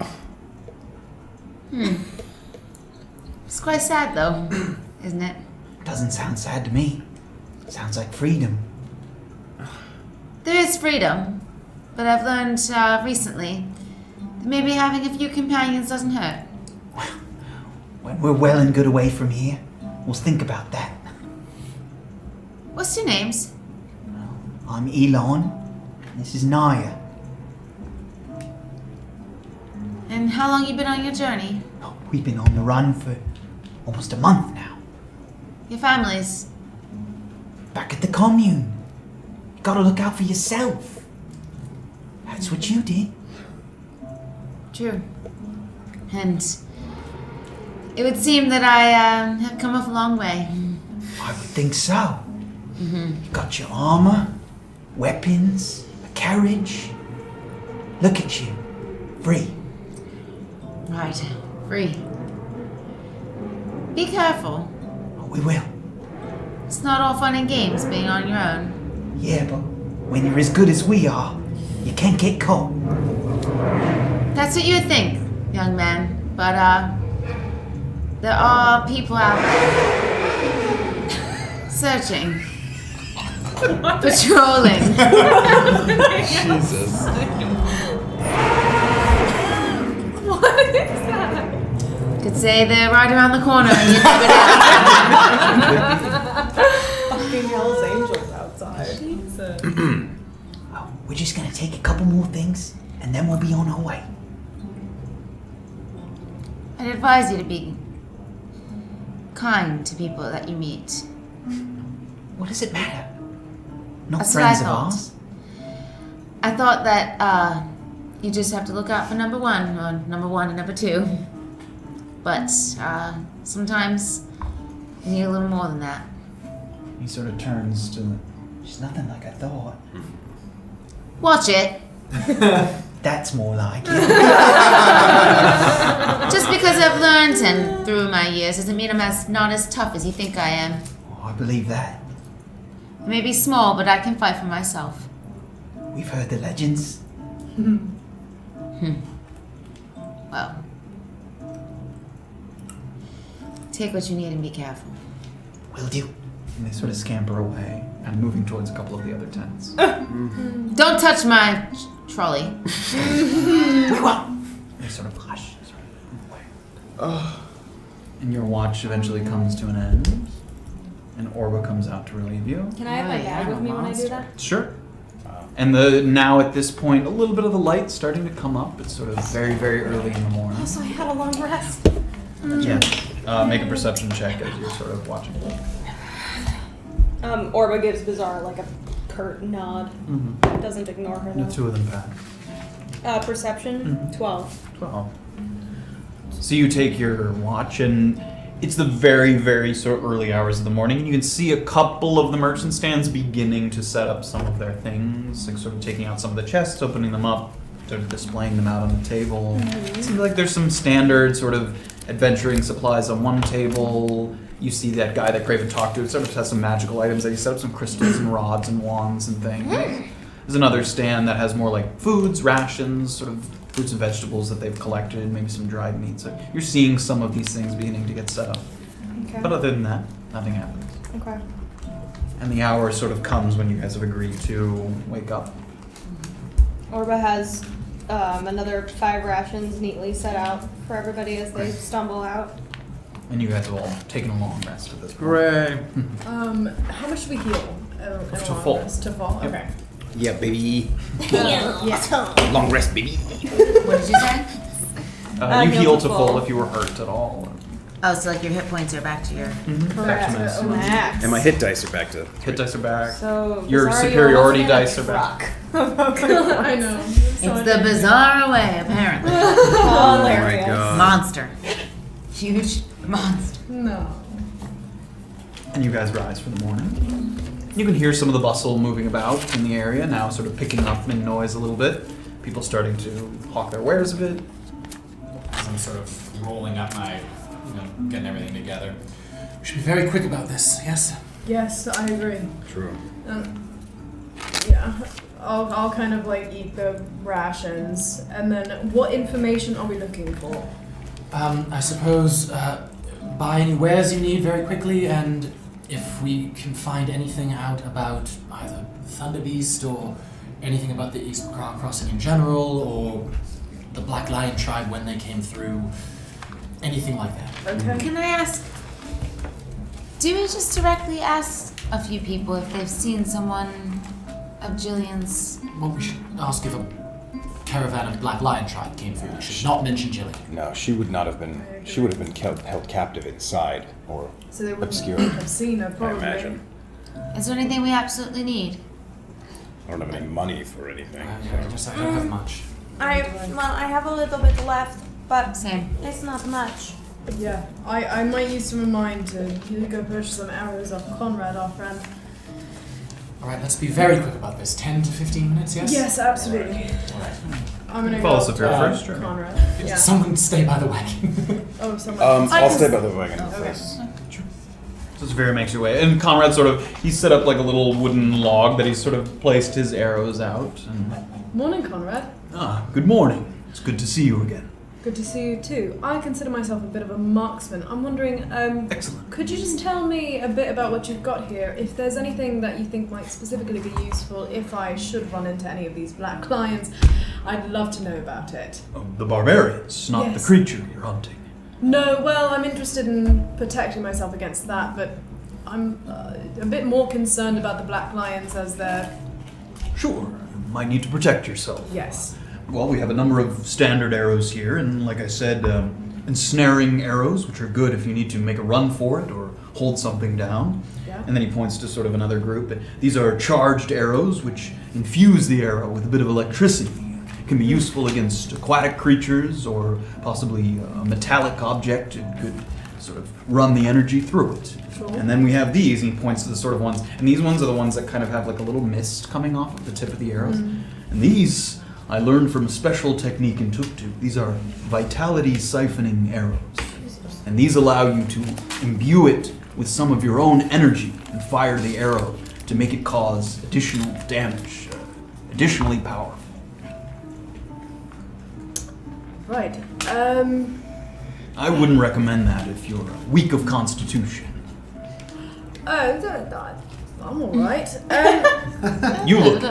S2: It's quite sad, though, isn't it?
S7: Doesn't sound sad to me. Sounds like freedom.
S2: There is freedom, but I've learned recently that maybe having a few companions doesn't hurt.
S7: When we're well and good away from here, we'll think about that.
S2: What's your names?
S7: I'm Elon. This is Naya.
S2: And how long you been on your journey?
S7: We've been on the run for almost a month now.
S2: Your families?
S7: Back at the commune. You gotta look out for yourself. That's what you did.
S2: True. And it would seem that I have come off a long way.
S7: I would think so. You got your armor, weapons, a carriage. Look at you. Free.
S2: Right. Free. Be careful.
S7: Oh, we will.
S2: It's not all fun and games being on your own.
S7: Yeah, but when you're as good as we are, you can't get caught.
S2: That's what you would think, young man. But, there are people out there searching, patrolling.
S6: Jesus.
S5: What is that?
S2: Could say they're right around the corner and you never know.
S5: Fucking Hell's Angels outside. Jesus.
S7: Oh, we're just gonna take a couple more things, and then we'll be on our way.
S2: I'd advise you to be kind to people that you meet.
S7: What does it matter? Not
S2: That's what I
S7: friends of
S2: thought.
S7: ours.
S2: I thought that you just have to look out for number one and number two. But sometimes you need a little more than that.
S1: He sort of turns to.
S7: She's nothing like I thought.
S2: Watch it.
S7: That's more like it.
S2: Just because I've learned and through my years doesn't mean I'm not as tough as you think I am.
S7: Oh, I believe that.
S2: I may be small, but I can fight for myself.
S7: We've heard the legends.
S2: Well, take what you need and be careful.
S7: Will do.
S1: And they sort of scamper away, and moving towards a couple of the other tents.
S2: Don't touch my trolley.
S7: We won't. They sort of hush. Sort of move away.
S1: And your watch eventually comes to an end, and Orba comes out to relieve you.
S4: Can I have my bag with me when I do that?
S1: Sure. And now at this point, a little bit of the light starting to come up. It's sort of very, very early in the morning.
S4: Also, I had a long rest.
S1: Yeah. Make a perception check as you're sort of watching.
S4: Orba gives Beezaura like a curt nod.
S1: Mm-hmm.
S4: Doesn't ignore her
S1: The
S4: though.
S1: two of them pass.
S4: Perception, 12.
S1: 12. So you take your watch, and it's the very, very sort of early hours of the morning, and you can see a couple of the merchant stands beginning to set up some of their things, like sort of taking out some of the chests, opening them up, sort of displaying them out on the table. It seems like there's some standard sort of adventuring supplies on one table. You see that guy that Graven talked to, it sort of has some magical items that he set up, some crystals and rods and wands and things. There's another stand that has more like foods, rations, sort of fruits and vegetables that they've collected, maybe some dried meat. So you're seeing some of these things beginning to get set up.
S4: Okay.
S1: But other than that, nothing happens.
S4: Okay.
S1: And the hour sort of comes when you guys have agreed to wake up.
S4: Orba has another 5 rations neatly set out for everybody as they stumble out.
S1: And you guys have all taken a long rest at this point.
S6: Hooray!
S5: How much do we heal?
S1: To full.
S5: To full.
S1: Yep.
S5: Okay.
S6: Yeah, baby.
S4: Yeah.
S6: Long rest, baby.
S2: What did you say?
S1: You
S4: heal
S1: heal
S4: to
S1: to full
S4: full.
S1: if you were hurt at all.
S2: Oh, so like your hit points are back to your.
S1: Back to nice.
S4: Max.
S6: And my hit dice are back to.
S1: Hit dice are back.
S4: So
S1: Your
S4: Beezaura,
S1: superiority
S4: you're
S1: dice
S4: almost
S1: are
S4: gonna
S1: back.
S4: truck.
S5: I know.
S2: It's the Beezaura way, apparently.
S6: Oh my
S4: Hilarious.
S6: god.
S2: Monster. Huge monster.
S5: No.
S1: And you guys rise for the morning. You can hear some of the bustle moving about in the area, now sort of picking up in noise a little bit. People starting to hawk their wares a bit.
S3: As I'm sort of rolling up my, getting everything together. We should be very quick about this, yes?
S5: Yes, I agree.
S6: True.
S5: Yeah. I'll kind of like eat the rations, and then what information are we looking for?
S3: I suppose buy any wares you need very quickly, and if we can find anything out about either Thunderbeast or anything about the East Car Crossing in general, or the Black Lion tribe when they came through, anything like that.
S5: Okay.
S2: Can I ask? Do we just directly ask a few people if they've seen someone of Jillian's?
S3: Well, we should ask if a caravan of Black Lion tribe came through. We should not mention Jillian.
S6: No, she would not have been. She would have been held captive inside, or
S5: So they wouldn't
S6: obscure.
S5: have seen her,
S6: I
S5: probably.
S6: imagine.
S2: Is there anything we absolutely need?
S6: I don't have any money for anything.
S3: I don't have much.
S4: I have a little bit left, but
S2: Same.
S4: it's not much.
S5: Yeah, I might use some of mine to go purchase some arrows off Conrad, our friend.
S3: Alright, let's be very quick about this. 10 to 15 minutes, yes?
S5: Yes, absolutely.
S3: Alright.
S5: I'm gonna
S1: Follow
S5: go up
S1: Safira
S5: to
S1: first, sure.
S5: Conrad. Yeah.
S3: Someone stay by the wagon.
S5: Oh, someone.
S6: I'll stay by the wagon
S5: Okay.
S6: first.
S1: So Safira makes your way. And Conrad he's set up like a little wooden log that he's sort of placed his arrows out. And,
S5: Morning, Conrad.
S1: good morning. It's good to see you again.
S5: Good to see you too. I consider myself a bit of a marksman. I'm wondering,
S1: Excellent.
S5: could you just tell me a bit about what you've got here? If there's anything that you think might specifically be useful if I should run into any of these black lions, I'd love to know about it.
S1: The barbarians, not
S5: Yes.
S1: the creature you're hunting.
S5: No, well, I'm interested in protecting myself against that, but I'm a bit more concerned about the black lions as they're...
S1: Sure, you might need to protect yourself.
S5: Yes.
S1: Well, we have a number of standard arrows here, and like I said, ensnaring arrows, which are good if you need to make a run for it or hold something down.
S5: Yeah.
S1: And then he points to sort of another group. These are charged arrows, which infuse the arrow with a bit of electricity. Can be useful against aquatic creatures or possibly a metallic object. It could sort of run the energy through it.
S5: Cool.
S1: And then we have these, and he points to the sort of ones, and these ones are the ones that kind of have like a little mist coming off of the tip of the arrows. And these I learned from a special technique in Tuktu. These are vitality siphoning arrows. And these allow you to imbue it with some of your own energy and fire the arrow to make it cause additional damage, additionally powerful.
S5: Right.
S1: I wouldn't recommend that if you're weak of constitution.
S5: I'm alright.
S1: You look.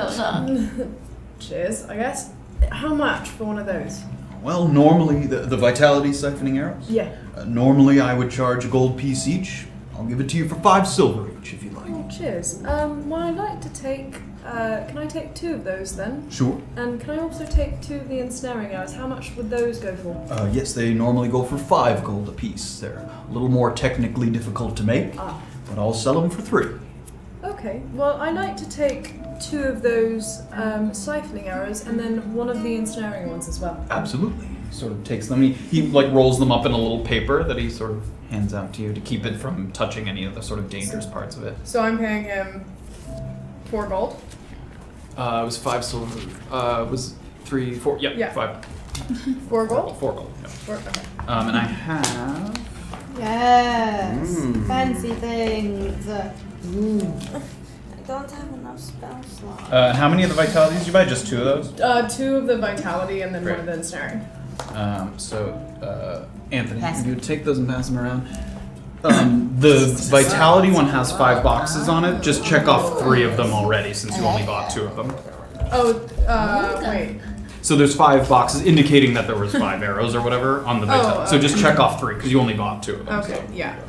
S5: Cheers, I guess. How much for one of those?
S1: Well, normally, the vitality siphoning arrows?
S5: Yeah.
S1: Normally I would charge a gold piece each. I'll give it to you for 5 silver each if you like.
S5: Oh, cheers. Well, I'd like to take... can I take 2 of those then?
S1: Sure.
S5: And can I also take 2 of the ensnaring arrows? How much would those go for?
S1: Yes, they normally go for 5 gold apiece. They're a little more technically difficult to make, but I'll sell them for 3.
S5: Okay. Well, I'd like to take 2 of those siphoning arrows and then 1 of the ensnaring ones as well.
S1: Absolutely. He sort of takes them. He like rolls them up in a little paper that he sort of hands out to you to keep it from touching any of the sort of dangerous parts of it.
S5: So I'm paying him 4 gold.
S1: It was 5 silver. It was 3, 4. Yep,
S5: Yeah.
S1: 5.
S5: 4 gold?
S1: 4 gold. Yeah.
S5: 4, okay.
S1: And I have.
S4: Yes. Fancy things. I don't have enough spell slots.
S1: How many of the vitalities did you buy? Just 2 of those?
S5: 2 of the vitality and then
S1: Great.
S5: 1 of the ensnaring.
S1: Anthony,
S2: Pass
S1: if you would take those and pass them around. The vitality one has 5 boxes on it. Just check off 3 of them already, since you only bought 2 of them.
S5: Oh, wait.
S1: So there's 5 boxes indicating that there was 5 arrows or whatever on the big side. So just check off 3 because you only bought 2 of them.
S5: Okay,
S1: so.
S5: yeah.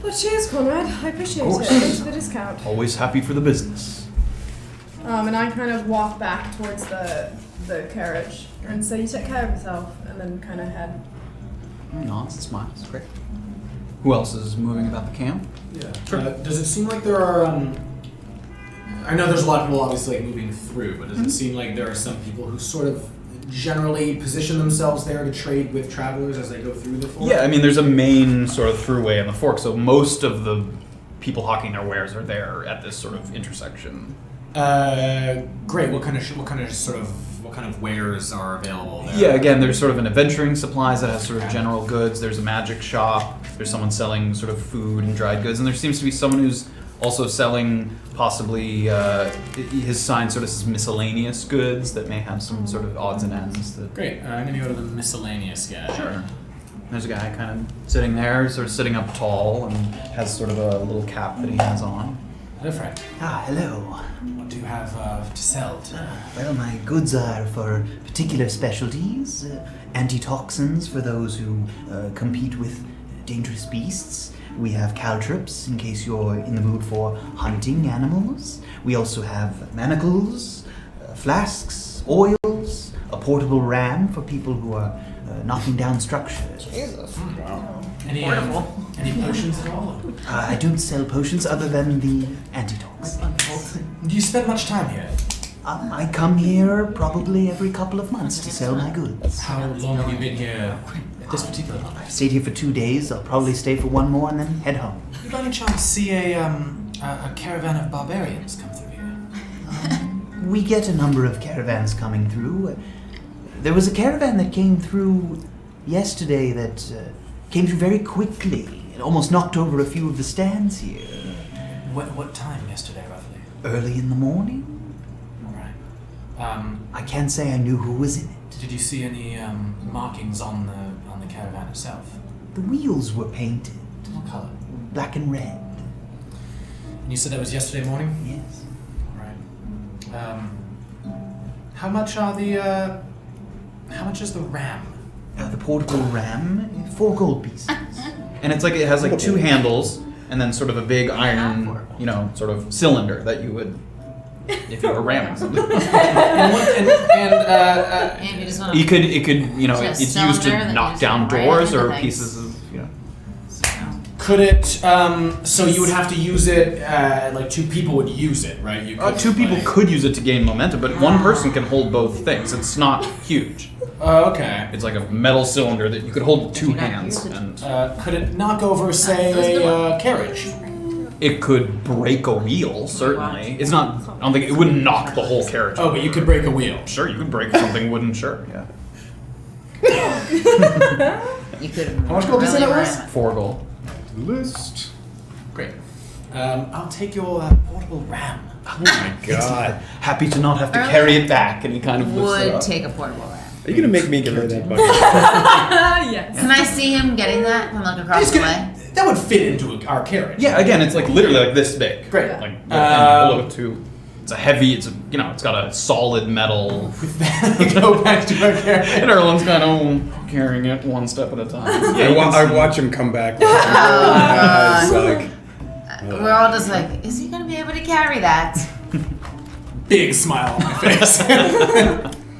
S5: Well, cheers, Conrad. I appreciate it.
S1: course.
S5: Thanks for the discount.
S1: Always happy for the business.
S5: And I kind of walk back towards the carriage and say, "You take care of yourself," and then kind of head.
S1: Nods and smiles. Great. Who else is moving about the camp?
S9: Yeah.
S1: Sure.
S9: Does it seem like there are? I know there's a lot of people obviously like moving through, but does it seem like there are some people who sort of generally position themselves there to trade with travelers as they go through the fork?
S1: Yeah, I mean, there's a main sort of throughway in the fork, so most of the people hawking their wares are there at this sort of intersection.
S3: Great. What kind of wares are available there?
S1: Yeah, again, there's sort of an adventuring supplies that has sort of general goods. There's a magic shop. There's someone selling sort of food and dried goods, and there seems to be someone who's also selling possibly his sign sort of says miscellaneous goods that may have some sort of odds and ends.
S3: Great. I'm gonna go to the miscellaneous guy.
S1: Sure. There's a guy kind of sitting there, sort of sitting up tall, and has sort of a little cap that he has on.
S3: Hello, friend.
S7: Ah, hello.
S3: What do you have to sell?
S7: Well, my goods are for particular specialties. Antitoxins for those who compete with dangerous beasts. We have caltrops in case you're in the mood for hunting animals. We also have manacles, flasks, oils, a portable ram for people who are knocking down structures.
S4: Jesus.
S6: Wow.
S3: Any potions at all?
S7: I don't sell potions other than the antitoxin.
S3: Do you spend much time here?
S7: I come here probably every couple of months to sell my goods.
S3: How long have you been here at this particular one?
S7: I've stayed here for 2 days. I'll probably stay for 1 more and then head home.
S3: Did you by any chance see a caravan of barbarians come through here?
S7: We get a number of caravans coming through. There was a caravan that came through yesterday that came through very quickly. It almost knocked over a few of the stands here.
S3: What time yesterday, roughly?
S7: Early in the morning?
S3: All right.
S7: I can't say I knew who was in it.
S3: Did you see any markings on the caravan itself?
S7: The wheels were painted.
S3: What color?
S7: Black and red.
S3: And you said that was yesterday morning?
S7: Yes.
S3: All right. How much is the ram?
S7: The portable ram, 4 gold pieces.
S1: And it's like it has like 2 handles and then sort of a big iron, sort of cylinder that you would, if you were ramming something.
S2: And you just want
S1: It could,
S2: Just
S1: it's used
S2: cylinder
S1: to
S2: that
S1: knock
S2: you
S1: down
S2: just ram
S1: doors
S2: into
S1: or
S2: things.
S1: pieces of,
S3: Could it? So you would have to use it. Like 2 people would use it, right? You could,
S1: 2 people could use it to gain momentum, but 1 person can hold both things. It's not huge.
S3: Okay.
S1: It's like a metal cylinder that you could hold with 2
S2: you not
S1: hands,
S2: use it-
S1: and
S3: Could it knock over, say, a carriage?
S1: it could break a wheel. Certainly, it's not. I don't think it wouldn't knock the whole carriage.
S3: Oh, but you could break a wheel.
S1: Sure, you could break something wooden. Sure, yeah.
S2: You could.
S3: How much gold did you say that was?
S1: 4 gold.
S6: List.
S3: Great. I'll take your portable ram.
S6: Oh my god.
S1: Happy to not have to
S2: Erland
S1: carry it back, and he kind of lifts it
S2: Would
S1: up.
S2: take a portable ram.
S6: Are you gonna make me carry that bucket?
S5: Yes.
S2: Can I see him getting that from like across the way?
S3: That would fit into our carriage.
S1: Yeah, again, it's like literally like this big.
S3: Great.
S1: Like and below it too. It's a heavy. It's got a solid metal.
S3: With that, go back to our carriage.
S1: And Erland's kind of carrying it 1 step at a time.
S6: I watch him come back. It's like,
S2: We're all just like, is he gonna be able to carry that?
S3: Big smile on my face.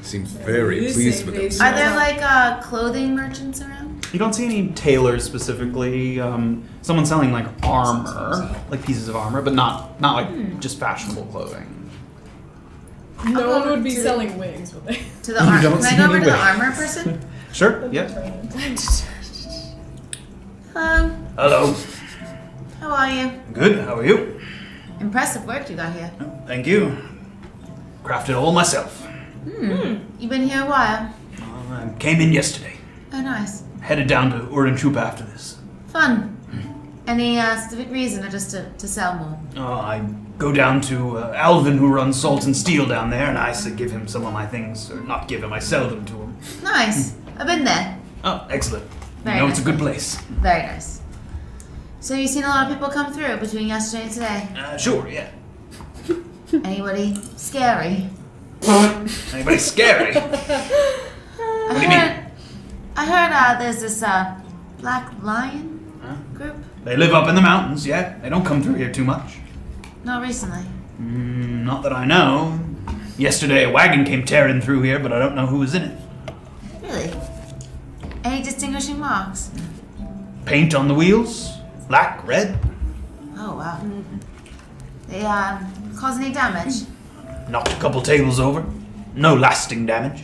S6: seems very
S5: You
S6: pleased
S5: say
S6: with
S5: please.
S6: himself.
S2: Are there like clothing merchants around?
S1: You don't see any tailors specifically. Someone selling like armor, like pieces of armor, but not like just fashionable clothing.
S5: No one would be selling wigs, would they?
S2: To the armor.
S1: don't
S2: Can I
S1: see
S2: go over
S1: any
S2: to the
S1: way.
S2: armor person?
S1: Sure. Yeah.
S2: Hello.
S1: Hello.
S2: How are you?
S1: Good. How are you?
S2: Impressive work you got here.
S1: Thank you. Crafted all myself.
S2: You've been here a while.
S1: I came in yesterday.
S2: Oh, nice.
S1: Headed down to Urdenshoop after this.
S2: Fun. Any specific reason or just to sell more?
S1: I go down to Alvin, who runs Salt and Steel down there, and I give him some of my things. Or not give him, I sell them to him.
S2: Nice. I've been there.
S1: Oh, excellent.
S2: Very
S1: you know, it's a
S2: nice.
S1: good place.
S2: Very nice. So you've seen a lot of people come through between yesterday and today?
S1: Sure, yeah.
S2: Anybody scary?
S1: Anybody scary?
S2: What
S1: do you mean?
S2: I heard there's this black lion group.
S1: They live up in the mountains, yeah. They don't come through here too much.
S2: Not recently.
S1: Not that I know. Yesterday a wagon came tearing through here, but I don't know who was in it.
S2: Really? Any distinguishing marks?
S1: Paint on the wheels? Black, red?
S2: Oh, wow. They cause any damage?
S1: Knocked a couple tables over. No lasting damage.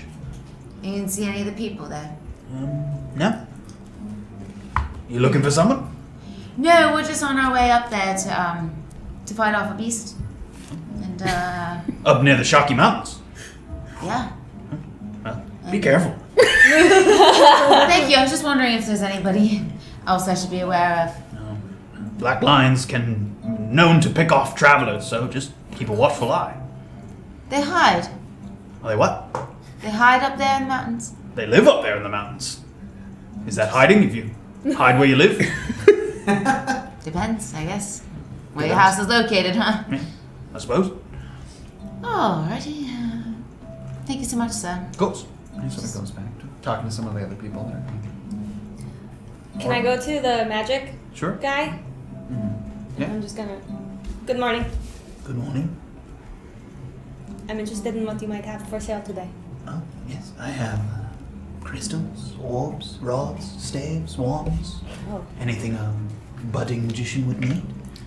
S2: You didn't see any of the people there?
S1: No. You looking for someone?
S2: No, we're just on our way up there to fight off a beast. And,
S1: Up near the Shocky Mountains.
S2: yeah.
S1: Well, be careful.
S2: Thank you. I was just wondering if there's anybody else I should be aware of.
S1: No. Black lions known to pick off travelers, so just keep a watchful eye.
S2: They hide.
S1: Are they what?
S2: They hide up there in the mountains.
S1: They live up there in the mountains. Is that hiding if you hide where you live?
S2: Depends, I guess. Where your house is located, huh?
S1: Yeah, I suppose.
S2: Alrighty. Thank you so much, sir.
S1: Of course.
S10: He sort of goes back to talking to some of the other people there.
S4: Can I go to the magic
S1: Sure.
S4: guy?
S10: Yeah.
S4: I'm just gonna. Good morning.
S1: Good morning.
S4: I'm interested in what you might have for sale today.
S7: Oh, yes, I have crystals, orbs, rods, staves, wands.
S4: Oh.
S7: Anything a budding magician would need,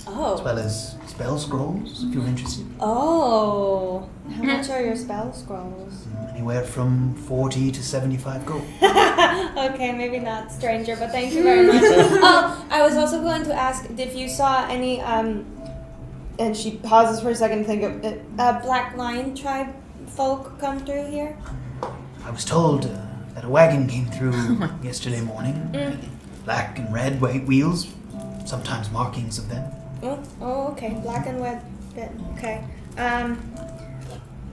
S7: as
S4: Oh.
S7: well as spell scrolls, if you're interested.
S4: Oh. How much are your spell scrolls?
S7: Anywhere from 40 to 75 gold.
S4: Okay, maybe not stranger, but thank you very much. Oh, I was also going to ask if you saw any, and she pauses for a second to think of it, Black Lion tribe folk come through here?
S7: I was told that a wagon came through yesterday morning. Black and red white wheels, sometimes markings of them.
S4: Oh, okay. Black and red. Okay.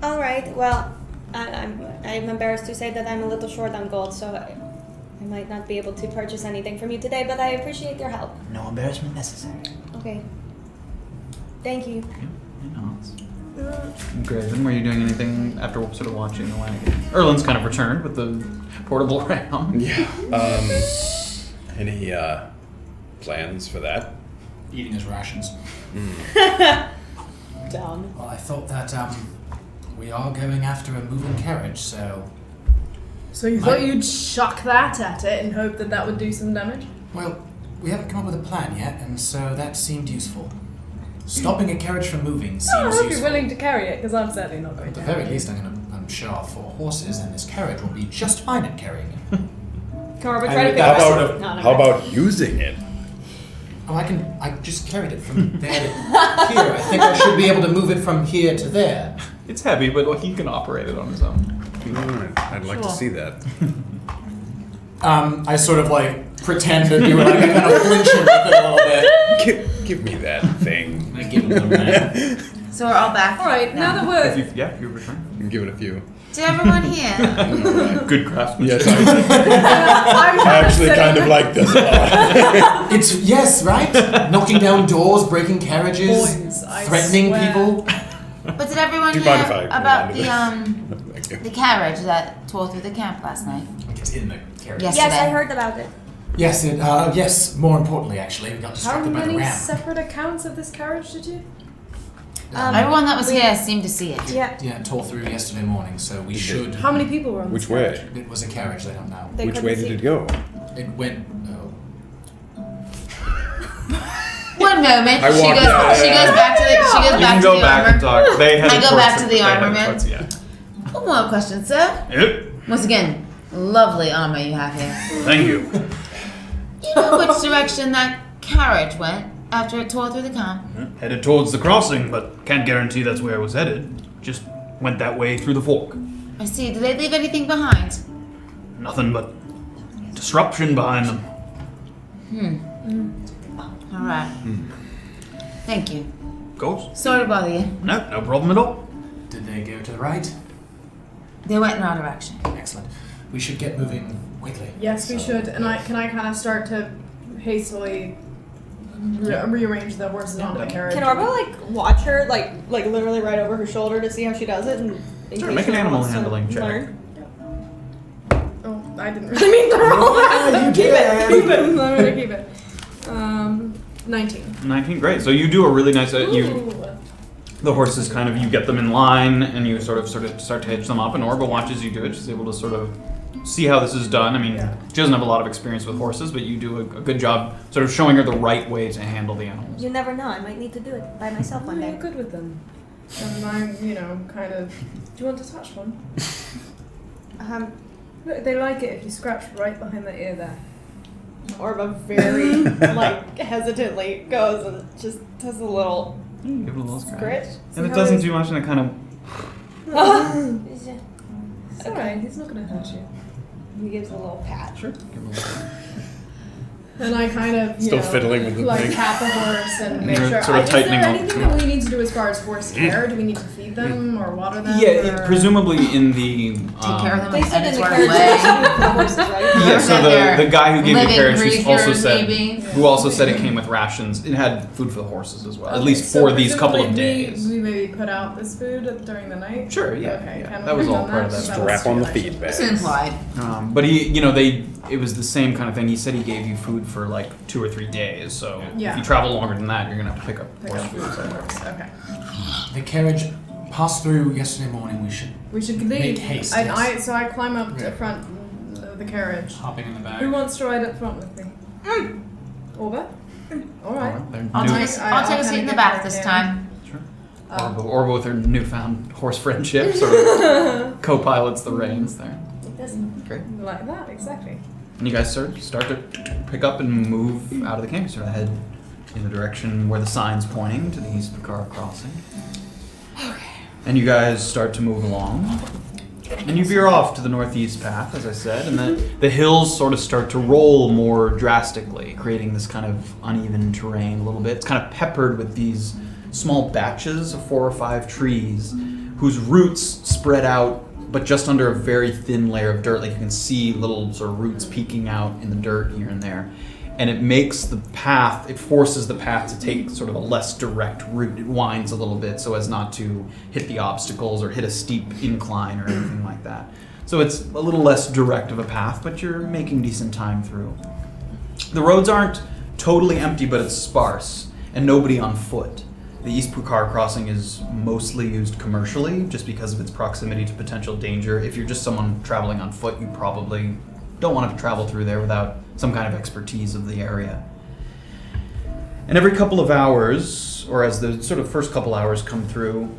S4: All right. Well, I'm embarrassed to say that I'm a little short on gold, so I might not be able to purchase anything from you today, but I appreciate your help.
S7: No embarrassment necessary.
S4: Okay. Thank you.
S10: Graven, were you doing anything after sort of watching the wagon? Erland's kind of returned with the portable ram.
S6: Yeah. Any plans for that?
S3: Eating his rations.
S4: Dumb.
S3: Well, I thought that we are going after a moving carriage, so...
S5: So you thought you'd chuck that at it and hope that that would do some damage?
S3: Well, we haven't come up with a plan yet, and so that seemed useful. Stopping a carriage from moving seems
S5: I hope
S3: useful.
S5: you're willing to carry it, because I'm certainly not going
S3: At
S5: to.
S3: the very least, I'm sure our 4 horses and this carriage will be just fine at carrying it.
S4: Corba,
S3: I
S4: try to
S3: would-
S4: pick
S3: that
S4: up.
S3: sort of-
S4: No,
S6: How about using it?
S3: Oh, I just carried it from there to here. I think I should be able to move it from here to there.
S10: It's heavy, but he can operate it on his own.
S6: I'd like to see that.
S3: I sort of like pretend to do it, like I kind of flinching with it a little bit.
S6: Give me that thing.
S3: I give him the man.
S2: So we're all back.
S5: Alright, now that we're...
S10: You return.
S6: And give it a few.
S2: Did everyone hear?
S10: Good craftsmanship.
S6: Yes, I actually kind of like this a lot.
S3: It's yes, right? Knocking down doors, breaking carriages,
S5: Boys, I
S3: threatening
S5: swear.
S3: people.
S2: But did everyone
S6: Do you
S2: hear
S6: mind if I
S2: about
S6: go on to Thank you.
S2: the carriage that tore through the camp last night?
S3: It's in the carriage.
S2: Yes.
S4: Yes, I
S2: Yesterday.
S4: heard about it.
S3: Yes, yes. More importantly, actually, we got
S5: How
S3: distracted by the
S5: many
S3: ram.
S5: separate accounts of this carriage did you?
S2: Everyone that was here seemed to see it.
S4: Yeah.
S3: Yeah, it tore through yesterday morning, so we should.
S5: How many people were on this
S6: Which way?
S5: carriage?
S3: It was a carriage. They don't know.
S4: They
S6: Which
S4: couldn't
S6: way
S4: see.
S6: did it go?
S3: It went.
S2: One moment.
S6: I
S2: She
S6: walked
S2: goes.
S6: out.
S2: She goes back to the. She goes
S10: You
S2: back
S10: can
S2: to
S10: go
S2: the
S10: back
S2: armor.
S10: and talk. They headed
S2: I go
S10: towards
S2: back to the
S10: they headed
S2: armament.
S10: towards- yeah.
S2: One more question, sir.
S1: Yep.
S2: Once again, lovely armor you have here.
S1: Thank you.
S2: Do you know which direction that carriage went after it tore through the camp?
S1: Headed towards the crossing, but can't guarantee that's where it was headed. Just went that way through the fork.
S2: I see. Did they leave anything behind?
S1: Nothing but disruption behind them.
S2: All right. Thank you.
S1: Of course.
S2: Sorry to bother you.
S1: No problem at all.
S3: Did they go to the right?
S2: They went in our direction.
S3: Excellent. We should get moving quickly.
S5: Yes, we
S3: So-
S5: should. And can I kind of start to hastily rearrange the horses onto the carriage.
S4: Can Orba like watch her like literally right over her shoulder to see how she does it? And in
S1: Sure,
S4: case
S1: make an
S4: she
S1: animal
S4: wants to
S1: handling check.
S4: learn?
S5: Oh, I didn't really mean to roll it.
S9: You did.
S5: Keep it. I'm gonna keep it. 19.
S1: 19, great. So you do a really nice.
S5: Ooh.
S1: The horses kind of, you get them in line, and you sort of start to hitch them up. And Orba watches you do it. She's able to sort of see how this is done. I mean, she doesn't have a lot of experience with horses, but you do a good job sort of showing her the right way to handle the animals.
S4: You never know. I might need to do it by myself one
S5: I'm
S4: day.
S5: good with them. And I'm, kind of. Do you want to touch one? Look, they like it if you scratch right behind the ear there.
S4: Orba very hesitantly goes and just does a little
S1: Give it a little scratch.
S4: scritch.
S1: And it doesn't do much, and it kind of.
S5: It's alright, he's not going to hurt you.
S4: He gives a little pat.
S1: Sure. Give it a little.
S5: And I kind of,
S6: Still fiddling with the thing.
S5: pat the horse and make
S1: You're
S5: sure.
S1: sort of
S5: Is
S1: tightening
S5: there
S1: up.
S5: anything that we need to do as far as horse care? Do we need to feed them or water them?
S1: Yeah,
S5: or?
S1: presumably in the.
S2: Take care of them
S4: They
S2: and
S4: said in
S2: it's
S4: the
S2: worth
S4: carriage
S2: away.
S4: for the horses, right?
S1: Yeah, so the guy who gave you
S2: Living
S1: carriage who also
S2: creatures,
S1: said
S2: maybe.
S1: who also said it came with rations. It had food for the horses as well, at
S5: Okay,
S1: least
S5: so
S1: for these couple of
S5: presumably
S1: days.
S5: We maybe put out this food during the night?
S1: Sure, yeah,
S5: Okay,
S1: yeah.
S5: can
S1: That
S5: we
S1: was
S5: have
S1: all
S5: done
S1: part of
S5: that?
S1: that.
S5: That was
S6: Strap on the
S5: too
S6: feed
S5: much.
S2: It's
S6: bags.
S2: implied.
S1: But it was the same kind of thing. He said he gave you food for like 2 or 3 days. So
S5: Yeah.
S1: if you travel longer than that, you're gonna have to pick up
S5: Pick
S1: more
S5: up
S1: food.
S5: food
S1: So.
S5: for the horse. Okay.
S3: The carriage passed through yesterday morning. We should
S5: We should leave.
S3: Make haste,
S5: And
S3: yes.
S5: so I climb up
S3: Yeah.
S5: to front of the carriage.
S3: hopping in the bag.
S5: Who wants to ride up front with me? Orba? Alright.
S1: They're
S2: I'll
S1: new-
S2: take a seat in the back this time.
S1: Sure. Orba with her newfound horse friendship sort of co-pilots the reins there. Great.
S5: Like that, exactly.
S1: And you guys start to pick up and move out of the camp. You sort of head in the direction where the sign's pointing to the East Picara crossing. Okay. And you guys start to move along. And you veer off to the northeast path, as I said, and the hills sort of start to roll more drastically, creating this kind of uneven terrain a little bit. It's kind of peppered with these small batches of 4 or 5 trees whose roots spread out, but just under a very thin layer of dirt. Like you can see little sort of roots peeking out in the dirt here and there. And it makes the path, it forces the path to take sort of a less direct route. It winds a little bit so as not to hit the obstacles or hit a steep incline or anything like that. So it's a little less direct of a path, but you're making decent time through. The roads aren't totally empty, but it's sparse, and nobody on foot. The East Pucar crossing is mostly used commercially just because of its proximity to potential danger. If you're just someone traveling on foot, you probably don't want to travel through there without some kind of expertise of the area. And every couple of hours, or as the sort of first couple hours come through,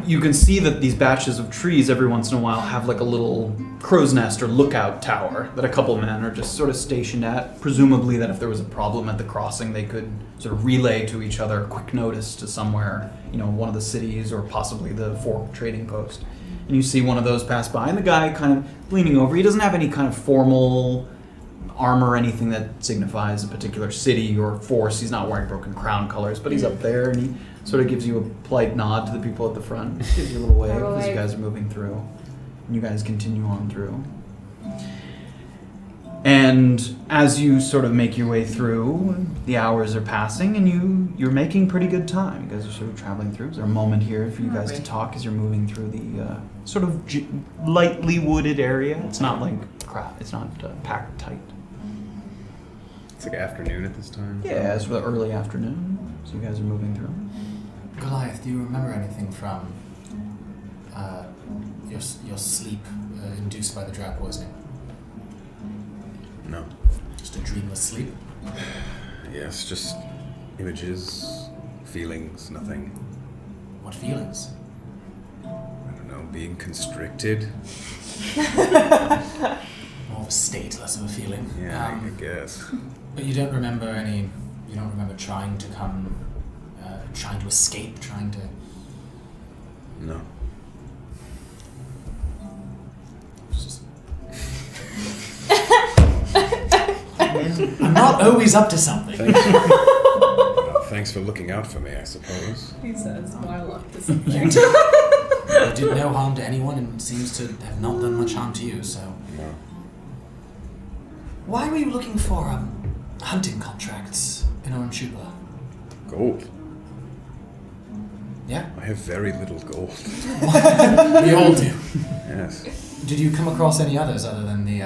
S1: you can see that these batches of trees every once in a while have like a little crow's nest or lookout tower that a couple of men are just sort of stationed at, presumably that if there was a problem at the crossing, they could sort of relay to each other a quick notice to somewhere, one of the cities or possibly the Fork trading post. And you see one of those pass by, and the guy kind of leaning over. He doesn't have any kind of formal armor or anything that signifies a particular city or force. He's not wearing broken crown colors, but he's up there, and he sort of gives you a polite nod to the people at the front. Gives you a little wave as you guys are moving through. And you guys continue on through. And as you sort of make your way through, the hours are passing, and you're making pretty good time. You guys are sort of traveling through. Is there a moment here for you guys to talk as you're moving through the sort of lightly wooded area? It's not like crap. It's not packed tight.
S6: It's like afternoon at this time.
S1: Yeah, it's the early afternoon, so you guys are moving through.
S3: Goliath, do you remember anything from your sleep induced by the drought poisoning?
S6: No.
S3: Just a dreamless sleep?
S6: Yes, just images, feelings, nothing.
S3: What feelings?
S6: I don't know, being constricted.
S3: More of a state, less of a feeling.
S6: Yeah, I guess.
S3: But you don't remember trying to come, trying to escape, trying to...
S6: No.
S3: It's just... I'm not always up to something.
S6: Thanks for looking out for me, I suppose.
S5: He says, while up to something.
S3: You did no harm to anyone and seems to have not done much harm to you, so...
S6: No.
S3: Why were you looking for hunting contracts? Pinoran Shuba.
S6: Gold.
S3: Yeah?
S6: I have very little gold.
S3: We all do.
S6: Yes.
S3: Did you come across any others other than the,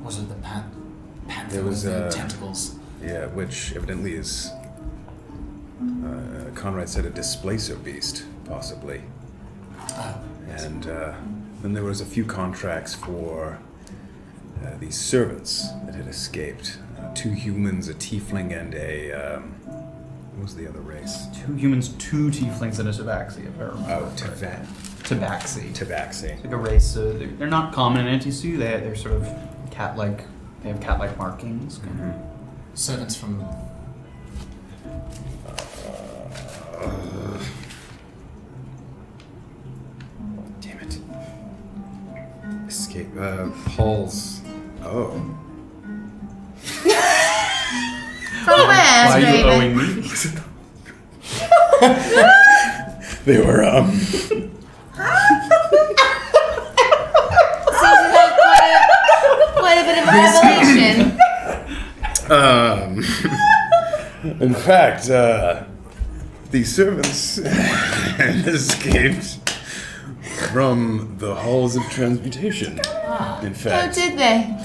S3: was it the panther
S6: There was,
S3: with the tentacles?
S6: Yeah, which evidently is, Conrad said, a displacer beast, possibly.
S3: Oh.
S6: And then there was a few contracts for these servants that had escaped. 2 humans, a tiefling, and a, what was the other race?
S1: 2 humans, 2 tieflings, and a tabaxi, if I remember.
S6: Oh,
S1: Tabaxi.
S6: Tabaxi.
S1: Like a race. They're not common in Antisu. They're sort of cat-like. They have cat-like markings.
S6: Mm-hmm.
S3: Servants from...
S6: Damn it. Escape. Paul's. Oh.
S2: From where,
S1: Why are you
S2: Graven?
S1: owing me?
S6: They were,
S2: Seems like quite a bit of a revelation.
S6: in fact, the servants had escaped from the halls of transmutation. In
S2: Oh,
S6: fact,
S2: did they?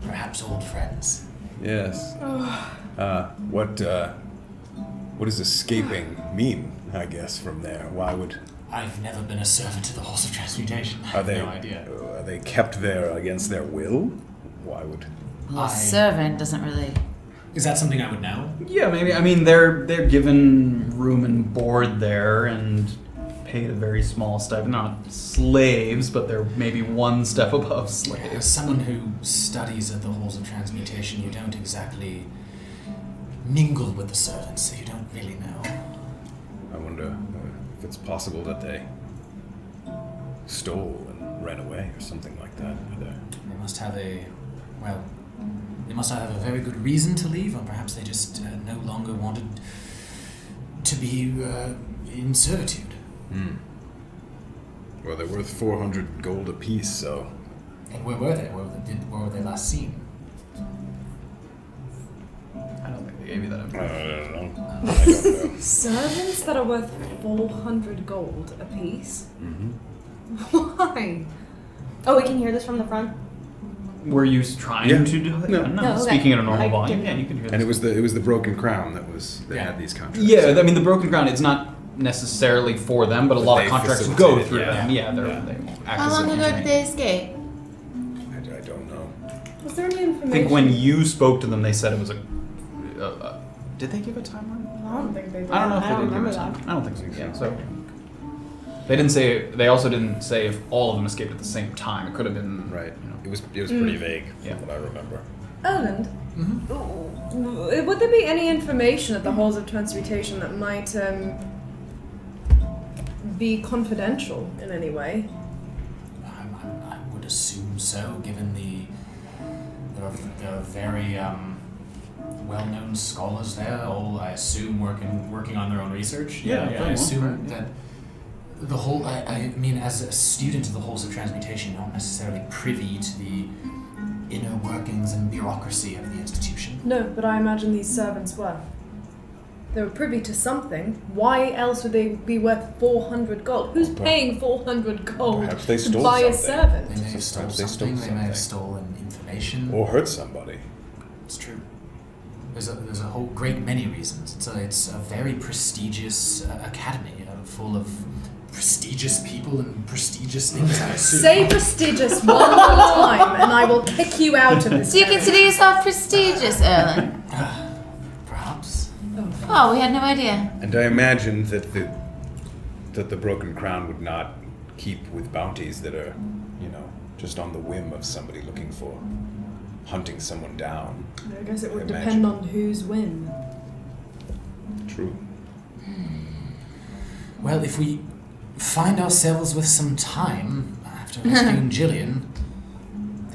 S3: Perhaps old friends.
S6: yes. What does escaping mean? I guess from there, why would
S3: I've never been a servant to the Halls of Transmutation. I
S6: are
S3: have
S6: they?
S3: no idea.
S6: Are they kept there against their will? Why would?
S2: Well, a servant doesn't really.
S3: Is that something I would know?
S1: Yeah, maybe. I mean, they're given room and board there and paid a very small stipend. Not slaves, but they're maybe one step above
S3: As
S1: slaves.
S3: someone who studies at the Halls of Transmutation, you don't exactly mingle with the servants, so you don't really know.
S6: I wonder if it's possible that they stole and ran away or something like that.
S3: They must have they must have a very good reason to leave, or perhaps they just no longer wanted to be in servitude.
S6: Well, they're worth 400 gold apiece, so.
S3: And where were they? Where were they last seen?
S1: I don't think they gave you that
S6: I
S1: information.
S6: don't know. I don't know.
S5: Servants that are worth 400 gold apiece?
S6: Mm-hmm.
S5: Why?
S4: Oh, we can hear this from the front.
S1: Were you trying
S6: Yeah.
S1: to do it?
S6: No.
S1: No,
S4: No, okay.
S1: speaking at a normal
S4: I
S1: volume.
S4: didn't.
S1: Yeah, you can hear
S6: And
S1: this.
S6: it was the Broken Crown that
S3: Yeah.
S6: had these contracts.
S1: Yeah, I mean, the Broken Crown, it's not necessarily for them, but a lot of
S6: they
S1: contracts go
S6: facilitated,
S1: through
S6: yeah.
S1: them. Yeah, they act
S2: How
S1: as
S2: long
S1: an
S2: ago did
S1: agent.
S2: they escape?
S6: I don't know.
S5: Was there any information?
S1: I think when you spoke to them, they said it was a. Did they give a timeline?
S5: I don't think they did.
S1: I don't know if
S4: I
S1: they
S4: don't
S1: did give a
S4: remember
S1: time.
S4: that.
S1: I don't think so. Yeah, so they didn't say. They also didn't say if all of them escaped at the same time. It could have been
S6: Right.
S1: You know.
S6: It was pretty vague
S1: Yeah.
S6: from what I remember.
S5: Erland, would there be any information at the Halls of Transmutation that might be confidential in any way?
S3: I would assume so, given there are very well-known scholars there, all I assume working on their own research.
S1: Yeah,
S3: I
S1: very well,
S3: assume
S1: right, yeah.
S3: that the whole. I mean, as a student of the Halls of Transmutation, you're not necessarily privy to the inner workings and bureaucracy of the institution.
S5: No, but I imagine these servants were. They were privy to something. Why else would they be worth 400 gold? Who's paying 400 gold
S6: Perhaps they
S5: to
S6: stole
S5: buy a
S6: something.
S5: servant?
S3: They may have stolen
S6: Sometimes they stole
S3: something. They may have
S6: something.
S3: stolen information.
S6: Or hurt somebody.
S3: It's true. There's a whole great many reasons. It's a very prestigious academy full of prestigious people and prestigious things. I assume.
S5: Say prestigious one more time and I will kick you out of this.
S2: Do you consider yourself prestigious, Erland?
S3: Perhaps.
S2: Oh, we had no idea.
S6: And I imagine that the Broken Crown would not keep with bounties that are, just on the whim of somebody looking for hunting someone down.
S5: I guess it would
S6: I
S5: depend
S6: imagine.
S5: on whose whim.
S6: True.
S3: Well, if we find ourselves with some time after rescuing Jillian,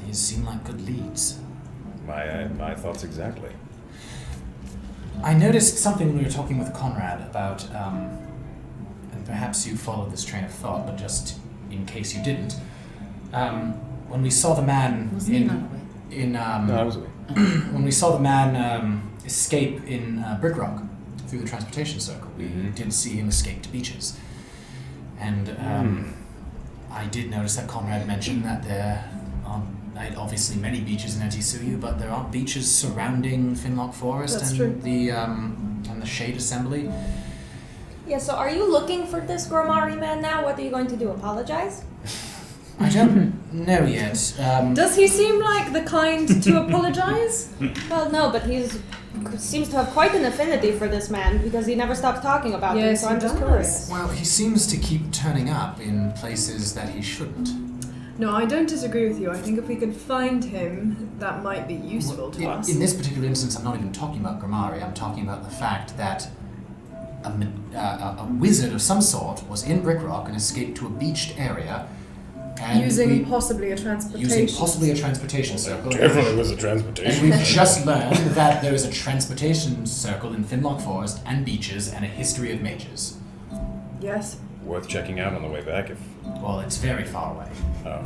S3: these seem like good leads.
S6: My thoughts exactly.
S3: I noticed something when we were talking with Conrad about, and perhaps you followed this train of thought, but just in case you didn't, when we saw the man
S2: Was he not awake?
S3: in
S6: No, I was away.
S3: when we saw the man escape in Brick Rock through the transportation circle. We did see him escape to beaches. And I did notice that Conrad mentioned that there aren't obviously many beaches in Etisuyu, but there are beaches surrounding Finlock Forest and the Shade Assembly.
S4: Yeah, so are you looking for this Gromari man now? What are you going to do, apologize?
S3: I don't know yet.
S5: Does he seem like the kind to apologize?
S4: Well, no, but he seems to have quite an affinity for this man because he never stops talking about him,
S5: Yes,
S4: so
S5: he
S4: I'm just
S5: does.
S4: curious.
S3: Well, he seems to keep turning up in places that he shouldn't.
S5: No, I don't disagree with you. I think if we could find him, that might be useful to us.
S3: In this particular instance, I'm not even talking about Gromari. I'm talking about the fact that a wizard of some sort was in Brick Rock and escaped to a beached area. And
S5: Using possibly a transportation
S3: circle.
S6: Definitely was a transportation.
S3: And we've just learned that there is a transportation circle in Finlock Forest and beaches and a history of mages.
S5: Yes.
S6: Worth checking out on the way back if...
S3: Well, it's very far away.
S6: Oh,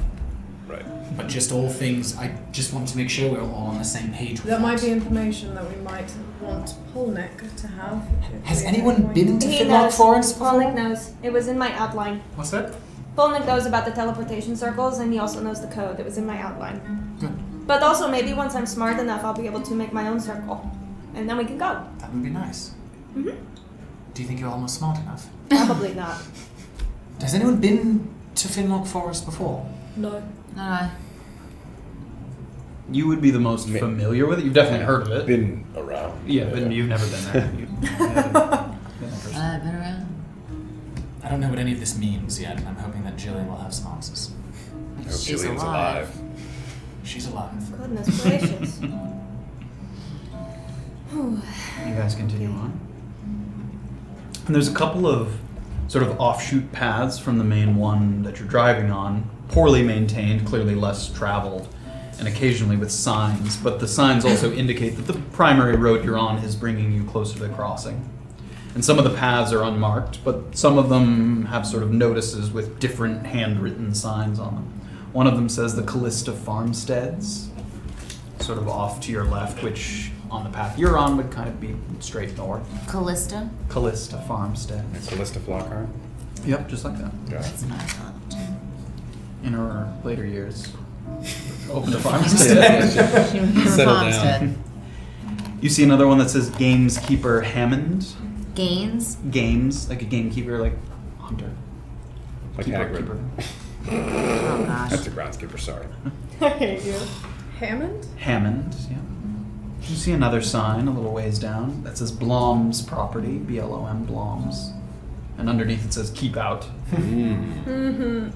S6: right.
S3: But just all things, I just want to make sure we're all on the same page with
S5: That might be information that we might want Polnick to have.
S3: Has anyone been to
S4: He
S3: Finlock
S4: knows.
S3: Forest before?
S4: Polnick knows. It was in my outline.
S3: What's that?
S4: Polnick knows about the teleportation circles, and he also knows the code. It was in my outline.
S3: Good.
S4: But also, maybe once I'm smart enough, I'll be able to make my own circle. And then we can go.
S3: That would be nice.
S4: Mm-hmm.
S3: Do you think you're almost smart enough?
S4: Probably not.
S3: Has anyone been to Finlock Forest before?
S5: No.
S2: No.
S1: You would be the most familiar with it. You've definitely heard of it.
S6: Been around.
S1: Yeah, but you've never been there.
S2: I've been around.
S3: I don't know what any of this means yet, and I'm hoping that Jillian will have some answers.
S6: I hope
S2: She's
S6: Jillian's
S2: alive.
S3: She's alive.
S4: Goodness gracious.
S1: You guys continue on. And there's a couple of sort of offshoot paths from the main one that you're driving on, poorly maintained, clearly less traveled, and occasionally with signs, but the signs also indicate that the primary road you're on is bringing you closer to the crossing. And some of the paths are unmarked, but some of them have sort of notices with different handwritten signs on them. One of them says the Callista Farmsteads, sort of off to your left, which on the path you're on would kind of be straight north.
S2: Callista?
S1: Callista Farmstead.
S6: Callista Flockhart?
S1: Yep, just like that.
S6: Got it.
S2: That's nice.
S1: In her later years, opened a farmstead.
S6: Settle down.
S1: You see another one that says Gameskeeper Hammond.
S2: Gains?
S1: Games, like a gamekeeper, like hunter.
S6: Like
S1: Keeper,
S6: Hagrid.
S1: keeper.
S2: Oh gosh.
S6: That's a groundskeeper, sorry.
S4: I hate you.
S5: Hammond?
S1: Hammond, yeah. You see another sign a little ways down that says Blom's property, BLOM, Blom's. And underneath it says keep out.
S5: Mm-hmm.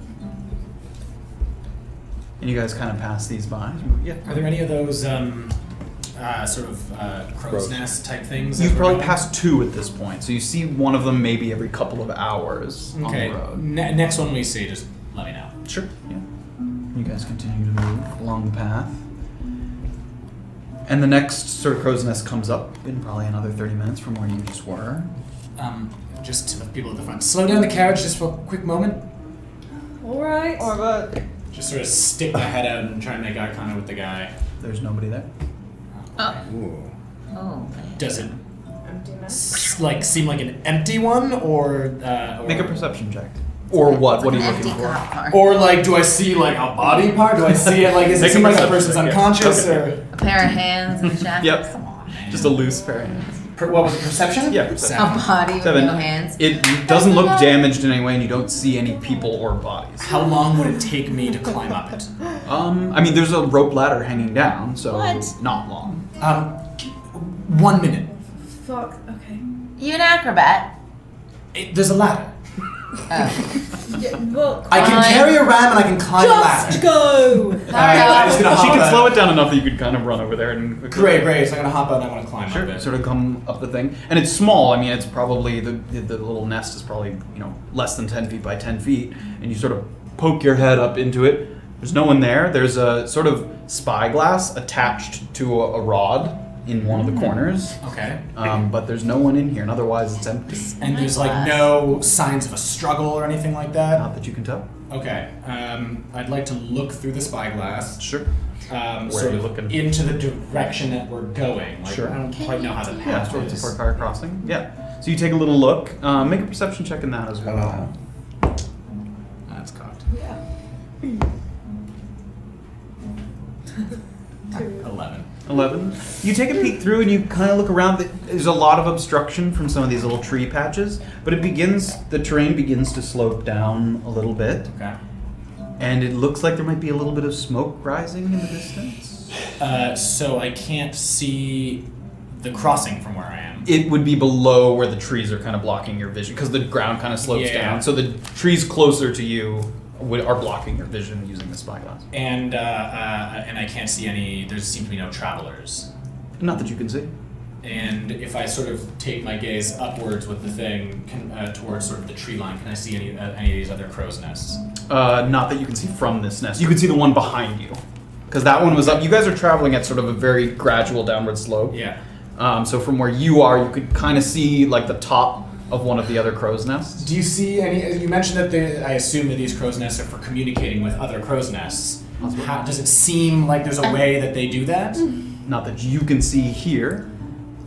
S1: And you guys kind of pass these by. Yeah.
S3: Are there any of those crow's nest type things?
S1: You've probably passed two at this point, so you see one of them maybe every couple of hours
S3: Okay.
S1: on the road.
S3: Next one we see, just let me know.
S1: Sure. Yeah. You guys continue to move along the path. And the next sort of crow's nest comes up in probably another 30 minutes from where you just were.
S3: Just to the people at the front, slow down the carriage just for a quick moment.
S5: Alright.
S4: Orba.
S3: Just sort of stick my head out and try and make eye contact with the guy.
S1: There's nobody there.
S6: Ooh.
S2: Oh.
S3: Does it
S5: Emptiness.
S3: seem like an empty one, or
S1: Make a perception check. Or what? What are you
S2: Empty
S1: looking for?
S2: cop car.
S3: Or like, do I see like a body part? Do I see it like, is it
S1: Make a
S3: seem like the
S1: perception
S3: person's
S1: check, yeah.
S3: unconscious,
S1: Okay.
S2: A pair of hands and a shackles.
S1: Yep.
S2: Come on, man.
S1: Just a loose pair of hands.
S3: What was it, perception?
S1: Yeah, perception.
S2: A body with
S1: 7.
S2: no hands.
S1: It doesn't look damaged in any way, and you don't see any people or bodies.
S3: How long would it take me to climb up it?
S1: I mean, there's a rope ladder hanging down, so
S2: What?
S1: not long.
S3: 1 minute.
S5: Fuck, okay.
S2: You an acrobat?
S3: There's a ladder.
S5: Yeah, well,
S3: I can carry a ram and I can climb a ladder.
S5: go!
S3: I'm just gonna
S1: She
S3: hop
S1: can
S3: out.
S1: slow it down enough that you could kind of run over there and
S3: Great. So I'm gonna hop out and I want to climb
S1: Sure.
S3: up it.
S1: Sort of come up the thing, and it's small. I mean, it's probably the little nest is probably less than 10 feet by 10 feet, and you sort of poke your head up into it. There's no one there. There's a sort of spyglass attached to a rod in one of the corners.
S3: Okay.
S1: But there's no one in here, and otherwise it's empty.
S3: And there's like no signs of a struggle or anything like that?
S1: Not that you can tell.
S3: Okay. I'd like to look through the spyglass.
S1: Sure.
S3: sort
S1: are you
S3: of
S1: looking?
S3: into the direction that we're going. Like,
S1: Sure.
S3: I don't quite know how the
S1: Yeah,
S3: path
S1: towards the
S3: is.
S1: Port Fire Crossing. Yeah. So you take a little look. Make a perception check in that as well.
S3: That's cocked.
S4: Yeah.
S3: 11.
S1: 11. You take a peek through and you kind of look around. There's a lot of obstruction from some of these little tree patches, but the terrain begins to slope down a little bit.
S3: Okay.
S1: And it looks like there might be a little bit of smoke rising in the distance.
S3: So I can't see the crossing from where I am.
S1: It would be below where the trees are kind of blocking your vision because the ground kind of slopes
S3: Yeah.
S1: down. So the trees closer to you are blocking your vision using the spyglass.
S3: And I can't see any. There seem to be no travelers.
S1: Not that you can see.
S3: And if I sort of take my gaze upwards with the thing towards sort of the tree line, can I see any of these other crow's nests?
S1: Not that you can see from this nest. You can see the one behind you. Because that one was up. You guys are traveling at sort of a very gradual downward slope.
S3: Yeah.
S1: So from where you are, you could kind of see like the top of one of the other crow's nests.
S3: Do you see any? You mentioned that I assume that these crow's nests are for communicating with other crow's nests. How, does it seem like there's a way that they do that?
S1: Not that you can see here.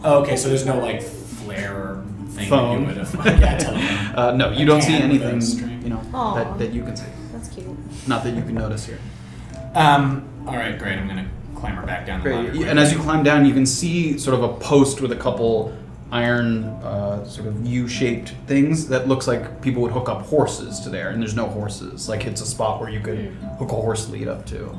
S3: Oh, okay, so there's no like flare thing
S1: Phone.
S3: that you would have. Yeah, telephone.
S1: No, you don't see
S3: Can with a
S1: anything.
S3: string.
S4: Aw.
S1: That you can see.
S4: That's cute.
S1: Not that you can notice here.
S3: All right, great. I'm gonna climber back down the ladder.
S1: Great. And as you climb down, you can see sort of a post with a couple iron sort of U-shaped things that looks like people would hook up horses to there, and there's no horses. Like it's a spot where you could hook a horse lead up to,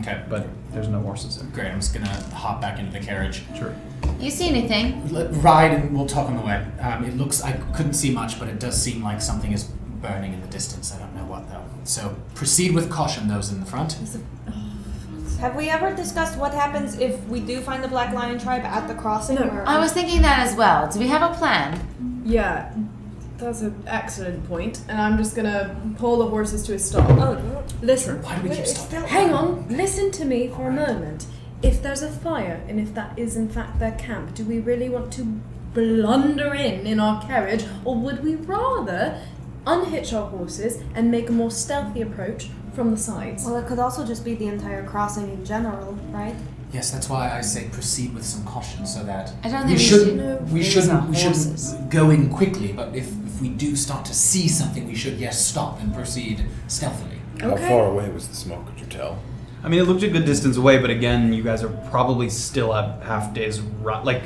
S3: Okay,
S1: but there's no horses there.
S3: great. I'm just gonna hop back into the carriage.
S1: Sure.
S2: You see anything?
S3: Ride and we'll talk on the way. It looks, I couldn't see much, but it does seem like something is burning in the distance. I don't know what though. So proceed with caution, those in the front.
S4: Have we ever discussed what happens if we do find the Black Lion tribe at the crossing?
S5: No.
S4: Or...
S2: I was thinking that as well. Do we have a plan?
S5: Yeah, that's an excellent point. And I'm just gonna pull the horses to a stop.
S4: Oh,
S5: Listen.
S3: Why do we keep
S4: it's
S3: stopping?
S4: still-
S5: Hang on. Listen to me for a moment. If there's a fire, and if that is in fact their camp, do we really want to blunder in our carriage, or would we rather unhitch our horses and make a more stealthy approach from the sides?
S4: Well, it could also just be the entire crossing in general, right?
S3: Yes, that's why I say proceed with some caution, so that
S2: I don't
S3: we
S2: think we
S3: shouldn't
S2: should
S3: we
S2: lose
S3: shouldn't
S2: our
S3: we
S2: horses.
S3: shouldn't go in quickly. But if we do start to see something, we should stop and proceed stealthily.
S6: How far away was the smoke, could you tell?
S1: I mean, it looked a good distance away, but again, you guys are probably still at half day's run. Like,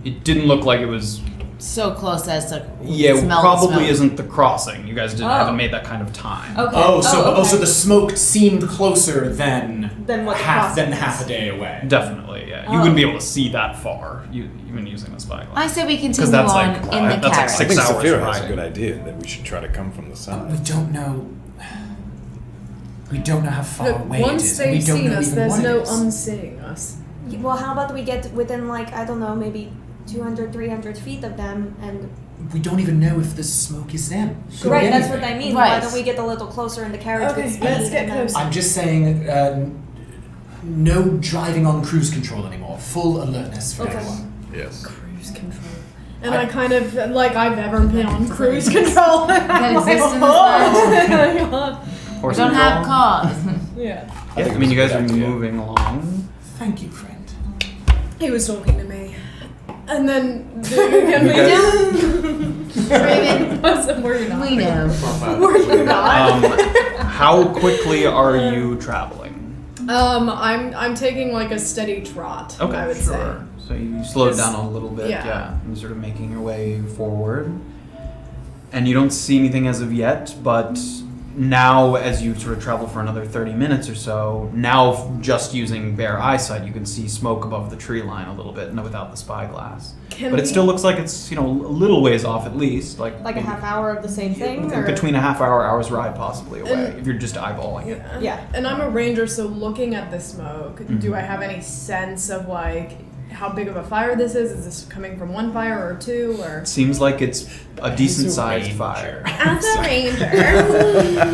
S1: it didn't look like it was.
S2: So close as to
S1: Yeah,
S2: smell
S1: probably
S2: the smoke.
S1: isn't the crossing. You guys
S2: Oh.
S1: haven't made that kind of time.
S2: Okay.
S3: So the smoke seemed closer than
S4: Than what the
S3: half
S4: crossing
S3: half
S4: is.
S3: a day away.
S1: Definitely, yeah. You
S2: Oh.
S1: wouldn't be able to see that far. Even using a spyglass.
S2: I say we continue
S1: Because that's
S2: on
S1: like
S2: in the
S1: that's like
S2: carriage.
S6: I
S1: 6
S6: think
S1: hours
S6: Safira has a
S1: riding.
S6: good idea that we should try to come from the
S3: We
S6: side.
S3: don't know. We don't know how far
S5: Look,
S3: away it
S5: once
S3: is. And we
S5: they've
S3: don't
S5: seen
S3: know
S5: us,
S3: even
S5: there's
S3: what
S5: no
S3: it is.
S5: unseeing us.
S4: Well, how about we get within, like, I don't know, maybe 200, 300 feet of them and...
S3: We don't even know if the smoke is them. Could
S4: Right,
S3: be
S4: that's
S3: anything.
S4: what I mean.
S2: Right.
S4: Why don't we get a little closer in the carriage
S5: Okay,
S4: with speed?
S5: let's get
S4: and then-
S5: closer.
S3: I'm just saying, no driving on cruise control anymore. Full alertness for
S4: Okay.
S3: everyone.
S6: Yes.
S5: Cruise control. And I kind of, like I've ever been on cruise control.
S2: That exists in this
S5: Oh my god.
S2: We
S1: Horse
S2: don't have
S1: control.
S2: cars.
S5: Yeah.
S1: Yeah,
S6: think
S1: I mean, you
S6: it's
S1: guys
S6: a
S1: are
S6: good idea.
S1: moving along.
S3: Thank you, friend.
S5: He was talking to me. And then
S2: Raven,
S5: were you not?
S2: we know.
S5: Were you not?
S1: How quickly are you traveling?
S5: I'm taking like a steady trot.
S1: Okay,
S5: I would
S1: sure. So you slow
S5: Yes.
S1: down a little bit,
S5: Yeah.
S1: and sort of making your way forward. And you don't see anything as of yet, but now as you sort of travel for another 30 minutes or so, now just using bare eyesight, you can see smoke above the tree line a little bit, and without the spyglass.
S5: Can
S1: But it
S5: we-
S1: still looks like it's, a little ways off at least, like
S4: Like a half hour of the same thing? Or?
S1: between a half hour, hour's ride possibly away,
S5: And-
S1: if you're just eyeballing it.
S4: Yeah.
S5: And I'm a ranger, so looking at the smoke,
S1: Mm-hmm.
S5: do I have any sense of like how big of a fire this is? Is this coming from one fire or two or?
S1: Seems like it's a decent sized
S3: ranger.
S1: fire.
S5: As a ranger.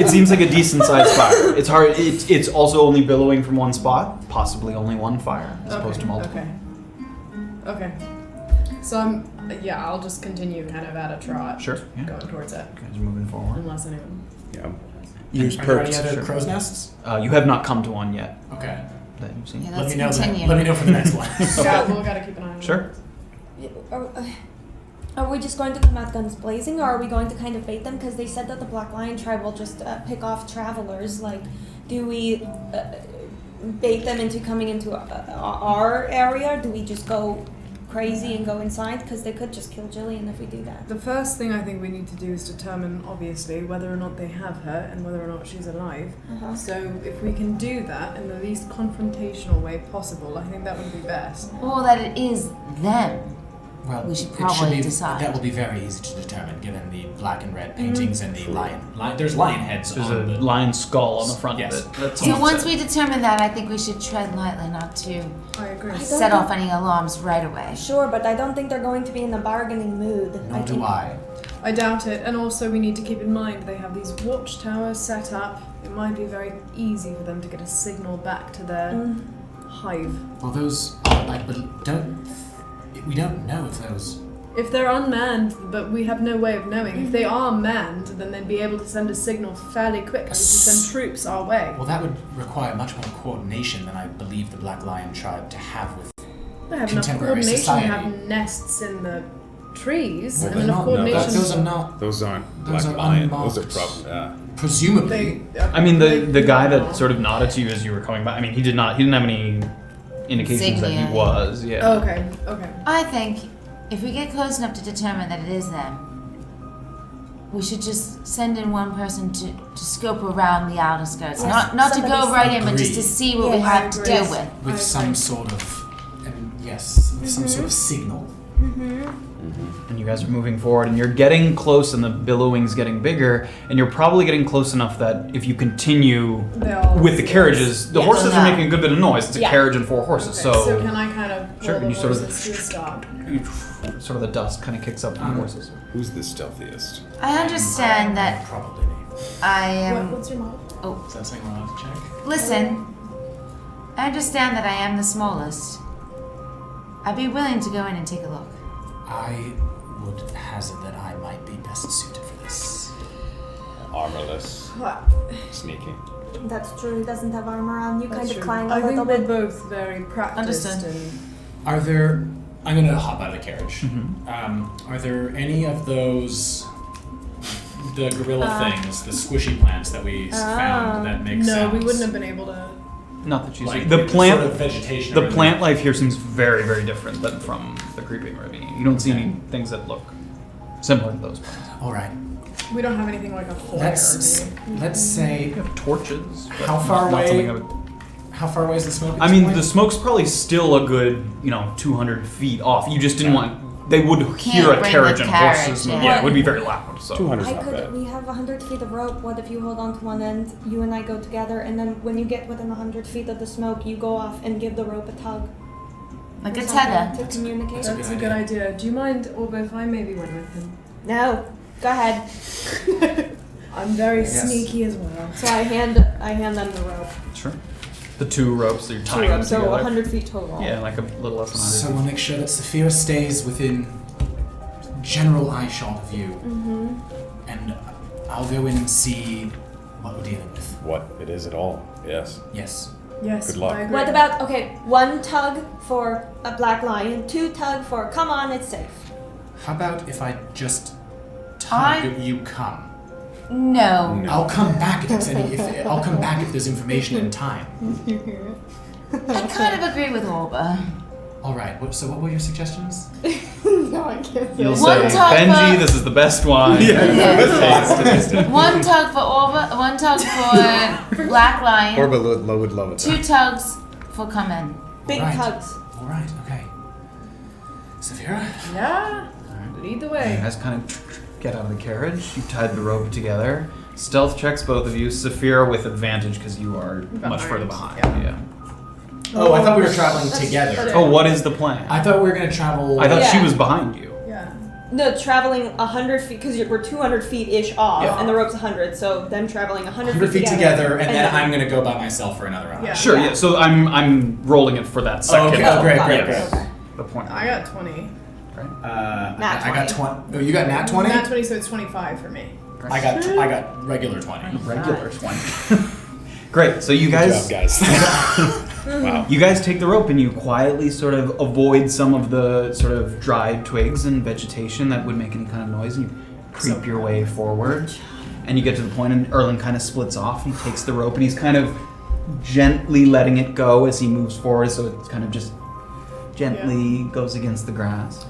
S1: It seems like a decent sized fire. It's hard. It's also only billowing from one spot, possibly only one fire, as opposed to multiple.
S5: Okay. So I'll just continue kind of at a trot.
S1: Sure. Yeah.
S5: Going towards it.
S1: You guys are moving forward.
S5: Unless anyone.
S6: Yeah. Use
S3: Are there
S6: perks.
S3: any other
S1: sure.
S3: crow's nests?
S1: You have not come to one yet.
S3: Okay.
S1: that you've seen.
S2: Yeah,
S3: Let
S2: let's
S3: me know.
S2: continue.
S3: Let me know for the next one.
S5: Yeah, we'll gotta keep an eye on
S1: Sure.
S4: Are we just going to come out guns blazing, or are we going to kind of bait them? Because they said that the Black Lion tribe will just pick off travelers. Like, do we bait them into coming into our area? Do we just go crazy and go inside? Because they could just kill Jillian if we do that.
S5: The first thing I think we need to do is determine, obviously, whether or not they have her and whether or not she's alive.
S4: Uh-huh.
S5: So if we can do that in the least confrontational way possible, I think that would be best.
S2: Or that it is them.
S3: Well,
S2: We should
S3: it
S2: probably
S3: be,
S2: decide.
S3: That will be very easy to determine, given the black and red paintings and the lion. There's lion heads
S1: There's
S3: on
S1: a
S3: the
S1: lion skull on the front
S3: Yes.
S1: of it. That's
S2: So
S1: all
S2: once
S1: set.
S2: we determine that, I think we should tread lightly, not to
S5: I agree.
S4: I don't
S2: set
S4: think-
S2: off any alarms right away.
S4: Sure, but I don't think they're going to be in a bargaining mood.
S3: Nor do I.
S5: I doubt it, and also we need to keep in mind they have these watchtowers set up. It might be very easy for them to get a signal back to their hive.
S3: Well, those are like, but we don't know if those.
S5: If they're unmanned, but we have no way of knowing. If they are manned, then they'd be able to send a signal fairly quickly to send troops our way.
S3: Well, that would require much more coordination than I believe the Black Lion tribe to have with.
S5: They have enough
S3: Contemporary
S5: coordination
S3: society.
S5: to have nests in the trees
S6: Well,
S5: and
S6: they're
S5: enough
S6: not- no,
S5: coordination.
S3: Those are not.
S6: Those aren't
S3: Those
S6: black
S3: are
S6: lion.
S3: unmarked.
S6: Those are probably.
S3: Presumably.
S1: I mean, the guy that sort of nodded to you as you were coming by. I mean, he didn't have any indications that
S2: Insignia.
S1: he was. Yeah.
S5: Okay, okay.
S2: I think if we get close enough to determine that it is them, we should just send in one person to scope around the outer skirts.
S4: Yes.
S2: Not to go
S4: Somebody's-
S2: right in, but just to
S3: Agreed.
S2: see what we
S4: Yes.
S2: have to
S5: I
S2: deal
S5: agree.
S2: with.
S3: With
S5: I
S3: some
S5: agree.
S3: sort of. And yes, with some sort of signal.
S1: And you guys are moving forward, and you're getting close, and the billowing's getting bigger, and you're probably getting close enough that if you continue
S5: They all
S1: with the carriages, the
S2: Yes.
S1: horses
S2: Yeah.
S1: are making a good bit of noise. It's a
S4: Yeah.
S1: carriage and 4 horses,
S5: Okay, so
S1: so
S5: can I kind of
S1: Sure,
S5: roll the
S1: you sort of-
S5: horses to a stop?
S1: sort of the dust kind of kicks up from the horses.
S6: Who's the stealthiest?
S2: I understand that
S3: Probably me.
S2: I am.
S5: What's your model?
S2: Oh,
S3: Is that something we'll have to check?
S2: listen. I understand that I am the smallest. I'd be willing to go in and take a look.
S3: I would hazard that I might be best suited for this.
S6: Armorless,
S5: What?
S6: sneaking.
S4: That's true. He doesn't have armor on. You kind of climb a
S5: I
S4: little
S5: think we're
S4: bit.
S5: both very practiced
S2: Understood.
S5: in
S3: Are there? I'm gonna hop out of the carriage.
S1: Mm-hmm.
S3: Are there any of those, the gorilla things, the squishy plants that we found that make
S5: No,
S3: sounds?
S5: we wouldn't have been able to.
S1: Not that you see.
S3: Like
S1: The plant,
S3: sort of vegetation.
S1: the
S3: around
S1: plant life here seems very, very different than from the creeping ravine. You don't see any things that look similar to those plants.
S3: All right.
S5: We don't have anything like a fire.
S3: Let's say
S1: You have torches. but
S3: How far
S1: not
S3: away-
S1: something I would-
S3: how far away is the smoke? at
S1: I
S3: this
S1: mean,
S3: point?
S1: the smoke's probably still a good, 200 feet off. You just didn't want. They would hear a
S2: bring
S1: carriage
S2: the
S1: and
S2: carriage,
S1: horses move.
S2: yeah.
S1: Yeah, it would be very loud. So
S6: 200's
S4: I
S6: not
S4: could.
S6: bad.
S4: We have 100 feet of rope. What if you hold on to one end, you and I go together, and then when you get within 100 feet of the smoke, you go off and give the rope a tug.
S2: Like
S4: or
S2: a
S4: something
S2: tether.
S4: to communicate.
S3: that's a
S5: That's
S3: good
S5: a good idea. Do you mind, Orba, if I maybe went with him?
S4: No, go ahead.
S5: I'm very
S3: Yes.
S5: sneaky as well.
S4: So I hand them the rope.
S1: sure. The 2 ropes that you're
S4: Two
S1: tying them
S4: ropes, so
S1: together.
S4: 100 feet total.
S1: Yeah, like a little less than 100.
S3: So we'll make sure that Safira stays within general eye shot of you, and I'll go in and see what we're dealing with.
S6: What it is at all? Yes.
S3: Yes.
S5: Yes.
S6: Good luck.
S5: I agree.
S4: What about, okay, 1 tug for a black lion, 2 tug for come on, it's safe.
S3: How about if I just tug
S2: I-
S3: you come?
S2: No.
S3: I'll come back if there's I'll come back if there's information in time.
S2: I kind of agree with Orba.
S3: All right. So what were your suggestions?
S4: No, I can't.
S1: You'll
S2: One
S1: say,
S2: tug
S1: Benji,
S2: for-
S1: this is the best wine.
S2: One tug for Orba, 1 tug for Black Lion,
S6: Orba would love it.
S2: 2 tugs for come in.
S4: Big
S3: Alright.
S4: tugs.
S3: All right. Okay. Safira.
S5: Yeah. Lead the
S1: You
S5: way.
S1: guys kind of get out of the carriage. You tied the rope together. Stealth checks, both of you. Safira with advantage because you are much further behind.
S5: yeah.
S3: Oh, I thought we were traveling together.
S1: Oh, what is the plan?
S3: I thought we were gonna travel.
S1: I thought she
S4: Yeah.
S1: was behind you.
S5: Yeah.
S4: No, traveling 100 feet, because we're 200 feet-ish off,
S1: Yeah.
S4: and the rope's 100, so then traveling 100
S3: 100 feet
S4: together.
S3: together, and then I'm gonna go by myself for another hour.
S5: Yeah.
S1: Sure, yeah. So I'm rolling it for that second.
S3: okay. Oh, great,
S4: fine.
S3: great,
S1: Yes.
S3: great.
S4: Okay.
S1: The point.
S5: I got 20.
S4: Nat
S3: I got
S4: 20.
S3: 20. Oh, you got nat 20?
S5: Not 20, so it's 25 for me.
S3: I got regular 20.
S1: Regular 20. Great. So you
S6: Good
S1: guys
S6: job, guys. Wow.
S1: You guys take the rope and you quietly sort of avoid some of the sort of dried twigs and vegetation that would make any kind of noise, and you creep your way forward. And you get to the point, and Erland kind of splits off. He takes the rope and he's kind of gently letting it go as he moves forward, so it kind of just gently goes against the grass.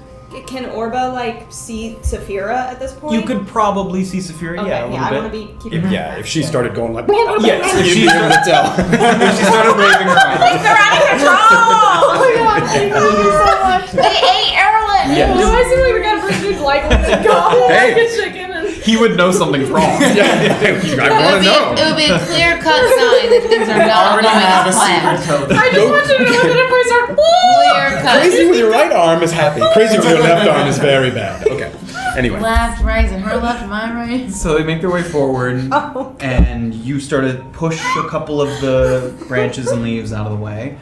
S4: Can Orba see Safira at this point?
S1: You could probably see Safira,
S4: Okay,
S1: yeah, a little
S4: I
S1: bit.
S4: want to be keeping her.
S6: Yeah, if she started going like,
S1: Yes, if
S6: you'd be able to tell.
S1: if she started waving her arms.
S2: They're out of control!
S5: Oh my god, thank you so much.
S2: They ate Erland!
S6: Yes.
S5: Do I seem like the kind of person who'd like to gobble
S6: Hey.
S5: like a chicken and...
S1: He would know something's wrong.
S6: Yeah, I want to know.
S2: It would be a clear-cut sign that things are not going as planned.
S5: I just want you to know that if I start...
S2: Clear-cut.
S6: Crazy with your right arm is happy. Crazy with your left arm is very bad. Okay. Anyway.
S2: Left, right, and her left, my right.
S1: So they make their way forward, and you start to push a couple of the branches and leaves out of the way,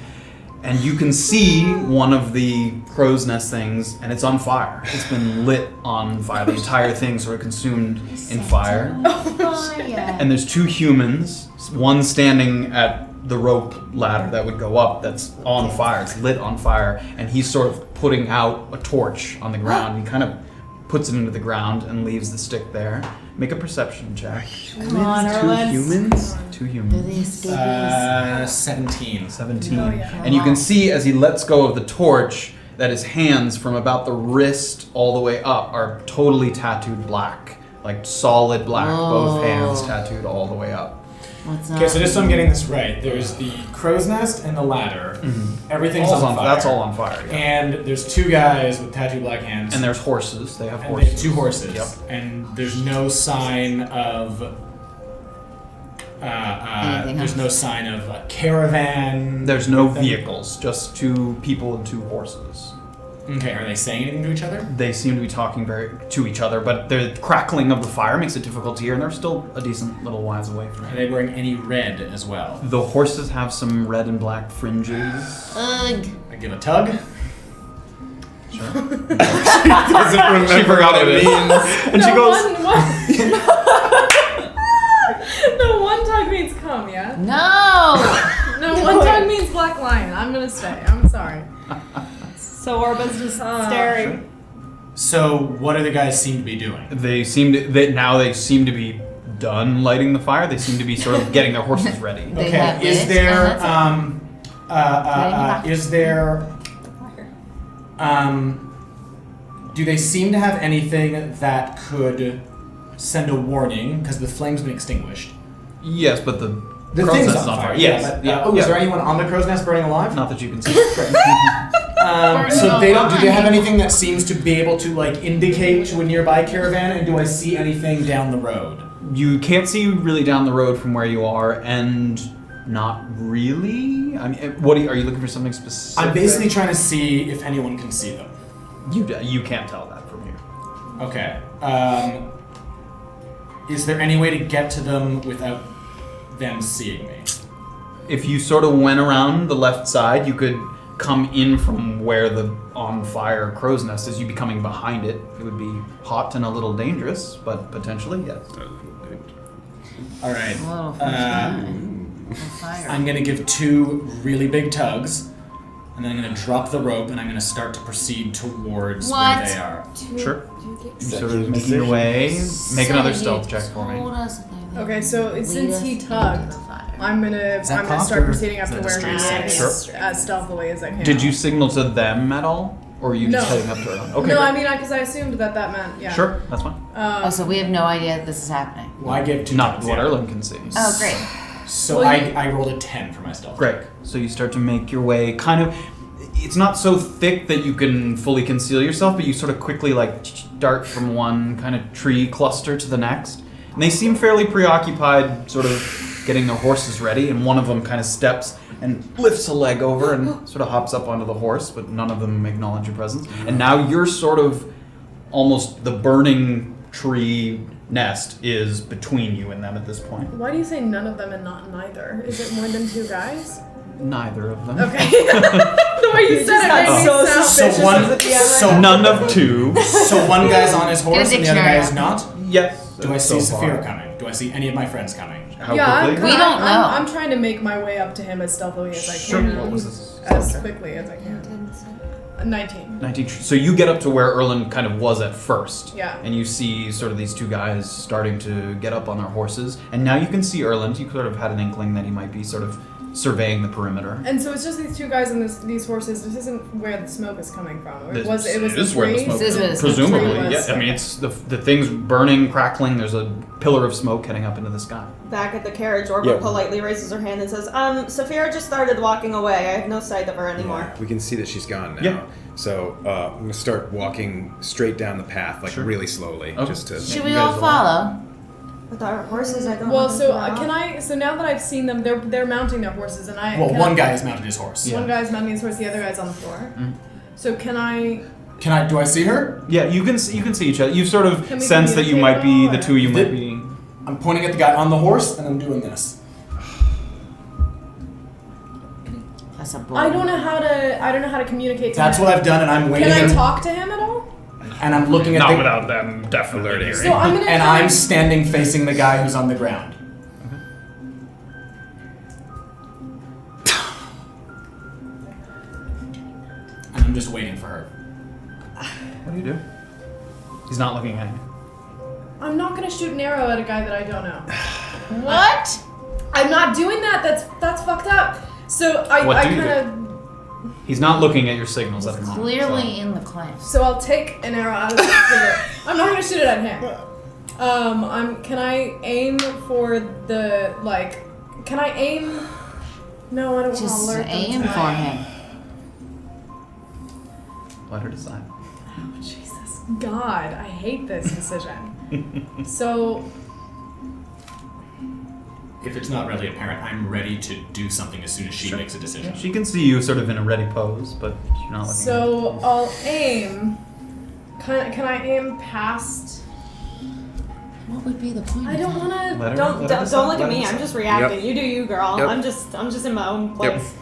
S1: and you can see one of the crow's nest things, and it's on fire. It's been lit on fire. The entire thing sort of consumed in fire. And there's two humans, one standing at the rope ladder that would go up that's on fire. It's lit on fire, and he's sort of putting out a torch on the ground. He kind of puts it into the ground and leaves the stick there. Make a perception check.
S5: Come on, Erland.
S1: Two
S2: Do
S1: humans.
S2: they escape
S3: 17.
S1: 17.
S5: Oh, yeah.
S1: And you can see as he lets go of the torch that his hands from about the wrist all the way up are totally tattooed black. Like solid black, both hands tattooed all the way up.
S2: What's
S9: Okay,
S2: up?
S9: so just so I'm getting this right, there's the crow's nest and the ladder. Everything's
S1: All's
S9: on fire.
S1: That's all on fire. Yeah.
S9: And there's two guys with tattooed black hands.
S1: And there's horses. They have
S9: and
S1: horses.
S9: they have two horses.
S1: Yep.
S9: And there's no sign of.
S2: Anything
S9: There's
S2: else?
S9: no sign of a caravan.
S1: There's no
S9: with them.
S1: vehicles, just two people and two horses.
S9: Okay, are they saying anything to each other?
S1: They seem to be talking to each other, but the crackling of the fire makes it difficult to hear, and they're still a decent little whiles away from
S9: Are
S1: it.
S9: they wearing any red as well?
S1: The horses have some red and black fringes.
S2: Ugh.
S9: I give a tug.
S1: Sure.
S6: Doesn't remember
S1: She forgot
S6: what
S1: it
S6: it means.
S1: And she goes,
S5: No, one tug means come, yeah?
S2: No!
S5: No, one tug means black lion. I'm gonna stay. I'm sorry.
S4: So Orba's just staring.
S9: So, what do the guys seem to be doing?
S1: they seem to be done lighting the fire. They seem to be sort of getting their horses ready.
S2: They have
S9: Okay, is
S2: this,
S9: there
S2: and
S9: is there do they seem to have anything that could send a warning because the flame's been extinguished?
S1: Yes, but the
S9: The
S1: crow's
S9: thing's
S1: nest is
S9: on fire.
S1: Yes.
S9: Yeah, but,
S1: yeah.
S9: is there anyone on the crow's nest burning alive?
S1: Not that you can see.
S9: So they don't. Do they have anything that seems to be able to indicate to a nearby caravan? And do I see anything down the road?
S1: You can't see really down the road from where you are, and not really. I mean, are you looking for something specific?
S9: I'm basically trying to see if anyone can see them.
S1: You can't tell that from here.
S9: Okay. Is there any way to get to them without them seeing me?
S1: If you sort of went around the left side, you could come in from where the on fire crow's nest is. You'd be coming behind it. It would be hot and a little dangerous, but potentially yes.
S9: All right.
S2: Whoa, fire.
S9: I'm gonna give two really big tugs, and then I'm gonna drop the rope, and I'm gonna start to proceed towards
S2: What?
S9: where they are.
S1: Sure. You're sort of making your way. Make another stealth check for me.
S5: Okay, so since he tugged, I'm gonna start
S9: cough, or
S5: proceeding up
S9: is
S5: to
S9: that
S5: where
S9: a
S5: he
S9: straight
S5: is
S1: six?
S5: as stealthily as I can.
S1: Did you signal to them at all? Or are you just
S5: No.
S1: heading up to her? Okay.
S5: No, I
S1: great.
S5: mean, because I assumed that meant, yeah.
S1: Sure, that's fine.
S2: Oh, so we have no idea that this is happening.
S9: Well, I gave two
S1: Not
S9: tugs.
S1: what
S9: yeah.
S1: Erland can see.
S2: Oh, great.
S9: So
S5: Well,
S9: I rolled a 10 for my stealth.
S1: Great. So you start to make your way kind of. It's not so thick that you can fully conceal yourself, but you sort of quickly dart from one kind of tree cluster to the next. And they seem fairly preoccupied, sort of getting their horses ready, and one of them kind of steps and lifts a leg over and sort of hops up onto the horse, but none of them acknowledge your presence. And now you're sort of almost the burning tree nest is between you and them at this point.
S5: Why do you say none of them and not neither? Is it more than two guys?
S1: Neither of them.
S5: Okay. The way you said it made me
S4: so
S5: sound
S4: suspicious.
S9: So
S1: None of two.
S9: So one guy's on his horse and the other guy
S2: dictionary
S9: is not?
S1: Yes.
S9: Do I see
S1: so far.
S9: Safira coming? Do I see any of my friends coming?
S1: How
S5: Yeah,
S1: quickly?
S2: We don't know.
S5: I'm trying to make my way up to him as stealthily as I
S1: Sure.
S5: can.
S1: What was this?
S5: As quickly as I can. 19.
S1: 19. So you get up to where Erland kind of was at first.
S5: Yeah.
S1: And you see sort of these two guys starting to get up on their horses. And now you can see Erland. You sort of had an inkling that he might be sort of surveying the perimeter.
S5: And so it's just these two guys and these horses. This isn't where the smoke is coming from. Or it was
S1: This
S5: the
S1: is where the
S5: tree?
S1: smoke
S2: This is where the smoke
S1: presumably,
S5: was.
S1: yeah. I mean, it's the thing's burning, crackling. There's a pillar of smoke heading up into the sky.
S4: Back at the carriage, Orba
S6: Yeah.
S4: politely raises her hand and says, Safira just started walking away. I have no sight of her anymore.
S6: Yeah, we can see that she's gone now.
S1: Yeah.
S6: So I'm gonna start walking straight down the path, like
S1: Sure.
S6: really slowly,
S1: Okay.
S6: just to.
S2: Should
S1: You
S2: we
S1: guys
S2: all
S1: all-
S2: follow?
S4: With our horses, I don't
S5: Well,
S4: know.
S5: so can I? So now that I've seen them, they're mounting their horses, and I.
S3: Well,
S5: can
S3: one
S5: I-
S3: guy has mounted his horse.
S1: Yeah.
S5: One guy's mounting his horse, the other guy's on the floor. So can I?
S3: Do I see her?
S1: Yeah, you can see each other. You sort of
S5: Can we
S1: sense that you
S5: communicate
S1: might be
S5: at all,
S1: the
S5: or-
S1: two. You might be.
S3: I'm pointing at the guy on the horse, and I'm doing this.
S2: That's a boy.
S5: I don't know how to communicate to
S3: That's
S5: him.
S3: what I've done, and I'm waiting.
S5: Can I talk to him at all?
S3: And I'm looking at
S1: Not
S3: the,
S1: without them definitely hearing.
S5: So I'm gonna.
S3: and
S5: kind
S3: I'm
S5: of-
S3: standing facing the guy who's on the ground. And I'm just waiting for her.
S1: What do you do? He's not looking at you.
S5: I'm not gonna shoot an arrow at a guy that I don't know.
S2: What?
S5: I'm not doing that. That's fucked up. So I
S1: What do you
S5: kind of.
S1: He's not looking at your signals at the moment.
S2: Clearly in the cliffs.
S5: So I'll take an arrow out of the quiver. I'm not gonna shoot it at him. Can I aim for the like? Can I aim? No, I don't want to
S2: Just
S5: alert them
S2: aim
S5: to
S2: for
S5: my-
S2: him.
S1: Let her decide.
S5: Oh, Jesus, God, I hate this decision. So
S9: If it's not really apparent, I'm ready to do something as soon as she makes a decision.
S1: She can see you sort of in a ready pose, but she's not looking.
S5: So I'll aim. Can I aim past?
S2: What would be the point?
S5: I don't want to.
S1: Let her-
S4: Don't
S1: let her
S4: don't,
S1: decide,
S4: don't look
S1: let
S4: at
S1: her
S4: me. I'm
S1: decide.
S4: just reacting.
S6: Yep.
S4: You do you, girl.
S6: Yep.
S4: I'm just in my own place.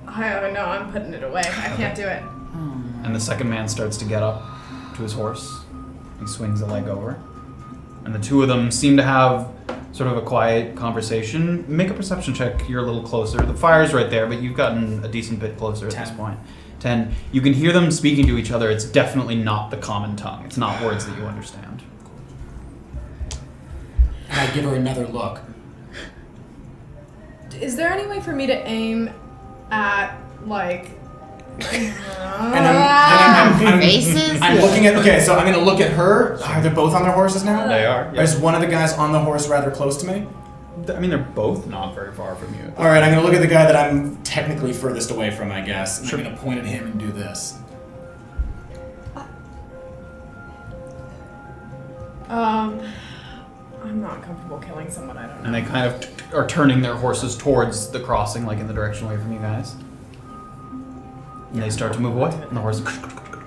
S5: I don't know. I'm putting it away. I can't do it.
S1: And the second man starts to get up to his horse. He swings a leg over. And the two of them seem to have sort of a quiet conversation. Make a perception check. You're a little closer. The fire's right there, but you've gotten a decent bit closer at this
S3: 10.
S1: point. 10. You can hear them speaking to each other. It's definitely not the common tongue. It's not words that you understand.
S3: And I give her another look.
S5: Is there any way for me to aim at like?
S3: And I'm
S2: Faces?
S3: I'm looking at. Okay, so I'm gonna look at her. Are they both on their horses now?
S1: They are.
S3: Or is one of the guys on the horse rather close to me?
S1: I mean, they're both not very far from you.
S3: All right, I'm gonna look at the guy that I'm technically furthest away from, I guess. And
S1: Sure.
S3: I'm gonna point at him and do this.
S5: I'm not comfortable killing someone I don't know.
S1: And they kind of are turning their horses towards the crossing, like in the direction away from you guys. And they start to move away, and the horse,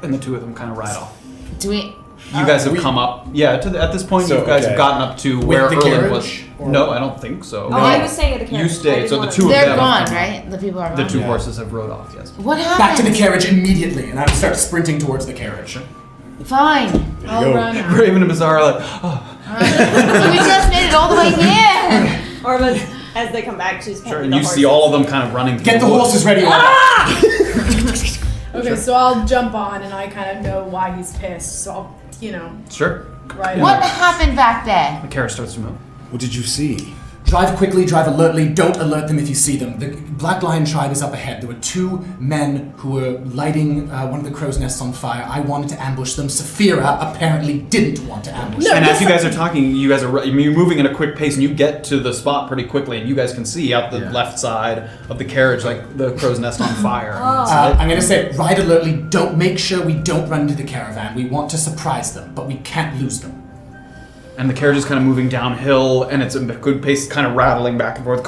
S1: and the two of them kind of ride off.
S2: Do we?
S1: You guys have come up, yeah. At this point,
S6: So,
S1: you guys
S6: okay.
S1: have gotten up to
S3: With
S1: where
S3: the
S1: Erland was.
S3: carriage, or-
S1: No, I don't think so.
S4: Oh,
S1: No.
S4: I was saying at the carriage.
S1: You stayed,
S4: I
S1: so the
S4: didn't
S1: two of
S4: wanna-
S2: They're
S1: them.
S2: gone, right? The people are gone.
S1: The two
S3: Yeah.
S1: horses have rode off. Yes.
S2: What happened?
S3: Back to the carriage immediately, and I start sprinting towards the carriage.
S2: Fine.
S5: I'll
S6: go.
S5: run.
S1: Graven and Beezaura are like, oh,
S2: We just made it all the way here.
S4: Orba, as they come back, she's
S1: sure.
S4: petting
S1: And
S4: the
S1: you see
S4: horses.
S1: all of them kind of running. Through
S3: Get the
S1: woods.
S3: horses ready.
S5: Okay, so I'll jump on, and I kind of know why he's pissed. So I'll,
S1: Sure.
S5: right.
S2: What happened back there?
S1: The carriage starts to move.
S6: What did you see?
S3: Drive quickly, drive alertly, don't alert them if you see them. The Black Lion tribe is up ahead. There were two men who were lighting one of the crow's nests on fire. I wanted to ambush them. Safira apparently didn't want to ambush them.
S1: And as you guys are talking, you guys are you're moving at a quick pace, and you get to the spot pretty quickly, and you guys can see out the left side of the carriage, like the crow's nest on fire.
S3: I'm going to say, ride alertly, make sure we don't run into the caravan. We want to surprise them, but we can't lose them.
S1: And the carriage is kind of moving downhill, and it's a good pace, kind of rattling back and forth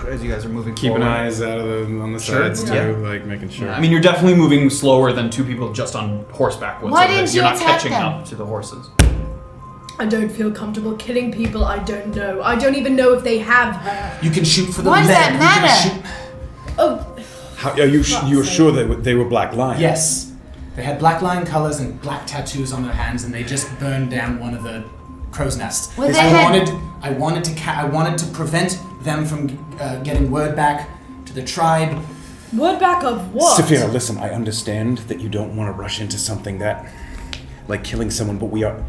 S1: as you guys are moving
S6: Keeping
S1: forward.
S6: eyes out of on the
S1: Sure,
S6: sides too,
S1: yeah.
S6: like making sure.
S1: I mean, you're definitely moving slower than two people just on horseback would.
S2: Why
S1: so that
S2: didn't
S1: you're
S2: you
S1: not
S2: attack
S1: catching
S2: them?
S1: up to the horses.
S5: I don't feel comfortable killing people I don't know. I don't even know if they have her.
S3: You can shoot for the
S2: Why does
S3: leg.
S2: that
S3: You
S2: matter?
S3: can shoot-
S5: Oh,
S6: How, are you were sure they were Black Lions?
S3: Yes. They had Black Lion colors and black tattoos on their hands, and they just burned down one of the crow's nest.
S2: With
S3: I wanted to prevent them from getting word back to the tribe.
S5: Word back of what?
S6: Safira, listen, I understand that you don't want to rush into something that, like killing someone, but we are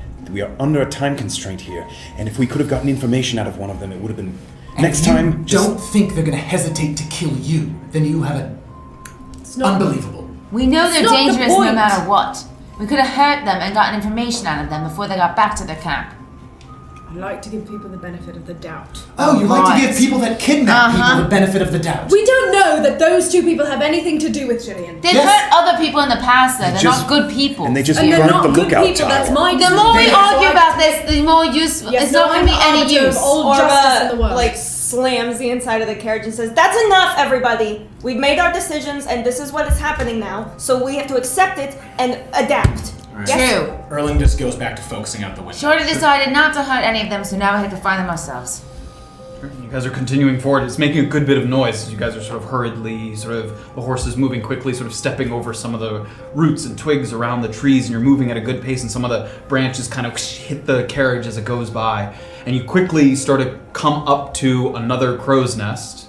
S6: under a time constraint here. And if we could have gotten information out of one of them, it would have been... Next time,
S3: don't think they're going to hesitate to kill you. Then you have unbelievable.
S2: We know they're
S5: not the
S2: dangerous no
S5: point.
S2: matter what. We could have hurt them and gotten information out of them before they got back to their camp.
S5: I like to give people the benefit of the doubt.
S3: Oh, you like to
S2: Right.
S3: give people that kidnap people the benefit of the doubt.
S5: We don't know that those two people have anything to do with Jillian.
S2: They've
S3: Yes.
S2: hurt other people in the past, though. They're
S6: just-
S2: not good people.
S6: And they just
S5: And they're
S6: burned
S5: not
S6: the
S5: good
S6: lookout
S5: people,
S6: tower.
S5: that's my
S2: The more we
S5: decision.
S2: argue about this, the more use.
S5: Yes,
S2: it's
S5: no,
S2: not going to be
S5: I'm
S2: any
S5: arbiter of
S2: use.
S5: all justice in the world.
S4: Orba slams the inside of the carriage and says, "That's enough, everybody. We've made our decisions, and this is what is happening now. So we have to accept it and adapt."
S3: Right.
S4: Yes?
S2: True.
S3: Erland just goes back to focusing out the window.
S2: Shorty decided not to hurt any of them, so now we have to find them ourselves.
S1: You guys are continuing forward. It's making a good bit of noise as you guys are sort of hurriedly, the horses moving quickly, sort of stepping over some of the roots and twigs around the trees, and you're moving at a good pace, and some of the branches kind of hit the carriage as it goes by. And you quickly start to come up to another crow's nest.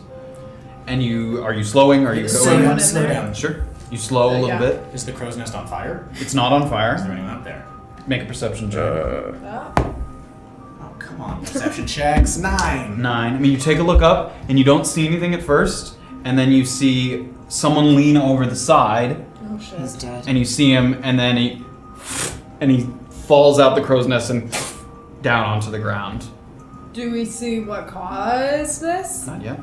S1: And are you slowing? Are you
S3: Slow
S1: going?
S3: down.
S1: Sure. You slow a little
S5: Yeah.
S1: bit.
S3: Is the crow's nest on fire?
S1: It's not on
S3: Is there
S1: fire.
S3: anyone up there?
S1: Make a perception check.
S3: Oh, come on. Perception checks. 9.
S1: 9. I mean, you take a look up, and you don't see anything at first, and then you see someone lean over the side,
S5: Oh shit.
S2: He's dead.
S1: and you see him, and then he falls out the crow's nest and down onto the ground.
S5: Do we see what caused this?
S1: Not yet.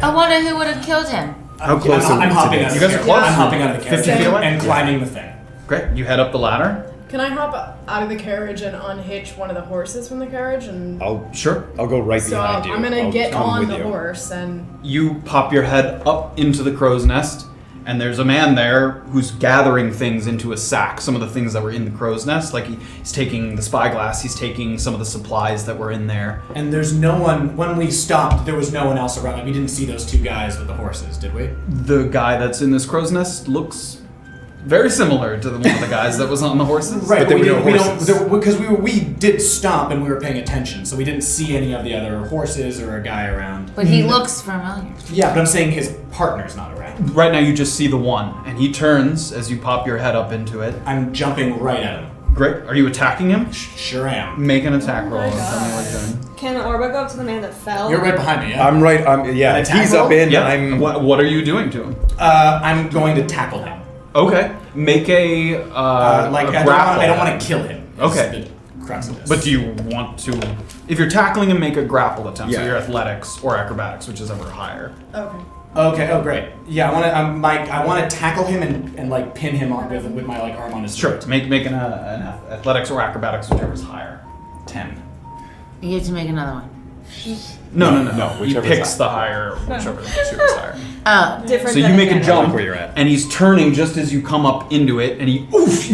S2: I wonder who would have killed him.
S6: How close are we
S3: I'm
S6: to
S3: hopping
S6: this?
S3: out of
S1: You
S3: the
S1: guys are
S3: carriage.
S1: close?
S3: I'm hopping out of the carriage
S1: 50 feet away?
S3: and climbing the thing.
S1: Great. You head up the ladder.
S5: Can I hop out of the carriage and unhitch one of the horses from the carriage? And
S1: Sure.
S6: I'll go right
S5: so
S6: behind you.
S5: I'm gonna
S6: I'll
S5: get
S6: come
S5: on
S6: with
S5: the
S6: you.
S5: horse and
S1: You pop your head up into the crow's nest, and there's a man there who's gathering things into a sack. Some of the things that were in the crow's nest, like he's taking the spyglass, he's taking some of the supplies that were in there.
S3: And there's no one, when we stopped, there was no one else around. Like, we didn't see those two guys with the horses, did we?
S1: The guy that's in this crow's nest looks very similar to one of the guys that was on the horses.
S3: Right,
S6: But there
S3: we
S6: were no
S3: didn't,
S6: horses.
S3: because we did stop and we were paying attention, so we didn't see any of the other horses or a guy around.
S2: But he looks familiar.
S3: Yeah, but I'm saying his partner's not around.
S1: Right now you just see the one, and he turns as you pop your head up into it.
S3: I'm jumping right at him.
S1: Great. Are you attacking him?
S3: Sure am.
S1: Make an attack roll and tell me what you're doing.
S4: Can Orba go up to the man that fell?
S3: You're right behind me, yeah?
S6: I'm right. Yeah.
S3: An
S6: If
S3: attack
S6: he's
S3: roll?
S6: up in.
S1: Yeah.
S6: I'm.
S1: What are you doing to him?
S3: I'm going to tackle him.
S1: Okay. Make a grapple.
S3: I don't want to kill him. is
S1: Okay.
S3: The crux of this.
S1: But do you want to? If you're tackling him, make a grapple attempt. So
S6: Yeah.
S1: your athletics or acrobatics, which is ever higher.
S5: okay.
S3: Okay. Oh, great. Yeah, I want to tackle him and like pin him on with my like arm on his
S1: Sure.
S3: throat.
S1: Make an athletics or acrobatics, whichever is higher.
S3: 10.
S2: You get to make another one.
S1: No. He
S6: whichever is
S1: picks the higher, whichever is higher.
S2: Oh,
S4: Different
S1: So
S4: than
S1: you make a
S4: hand.
S1: jump,
S6: where you're at.
S1: and he's turning just as you come up into it, and you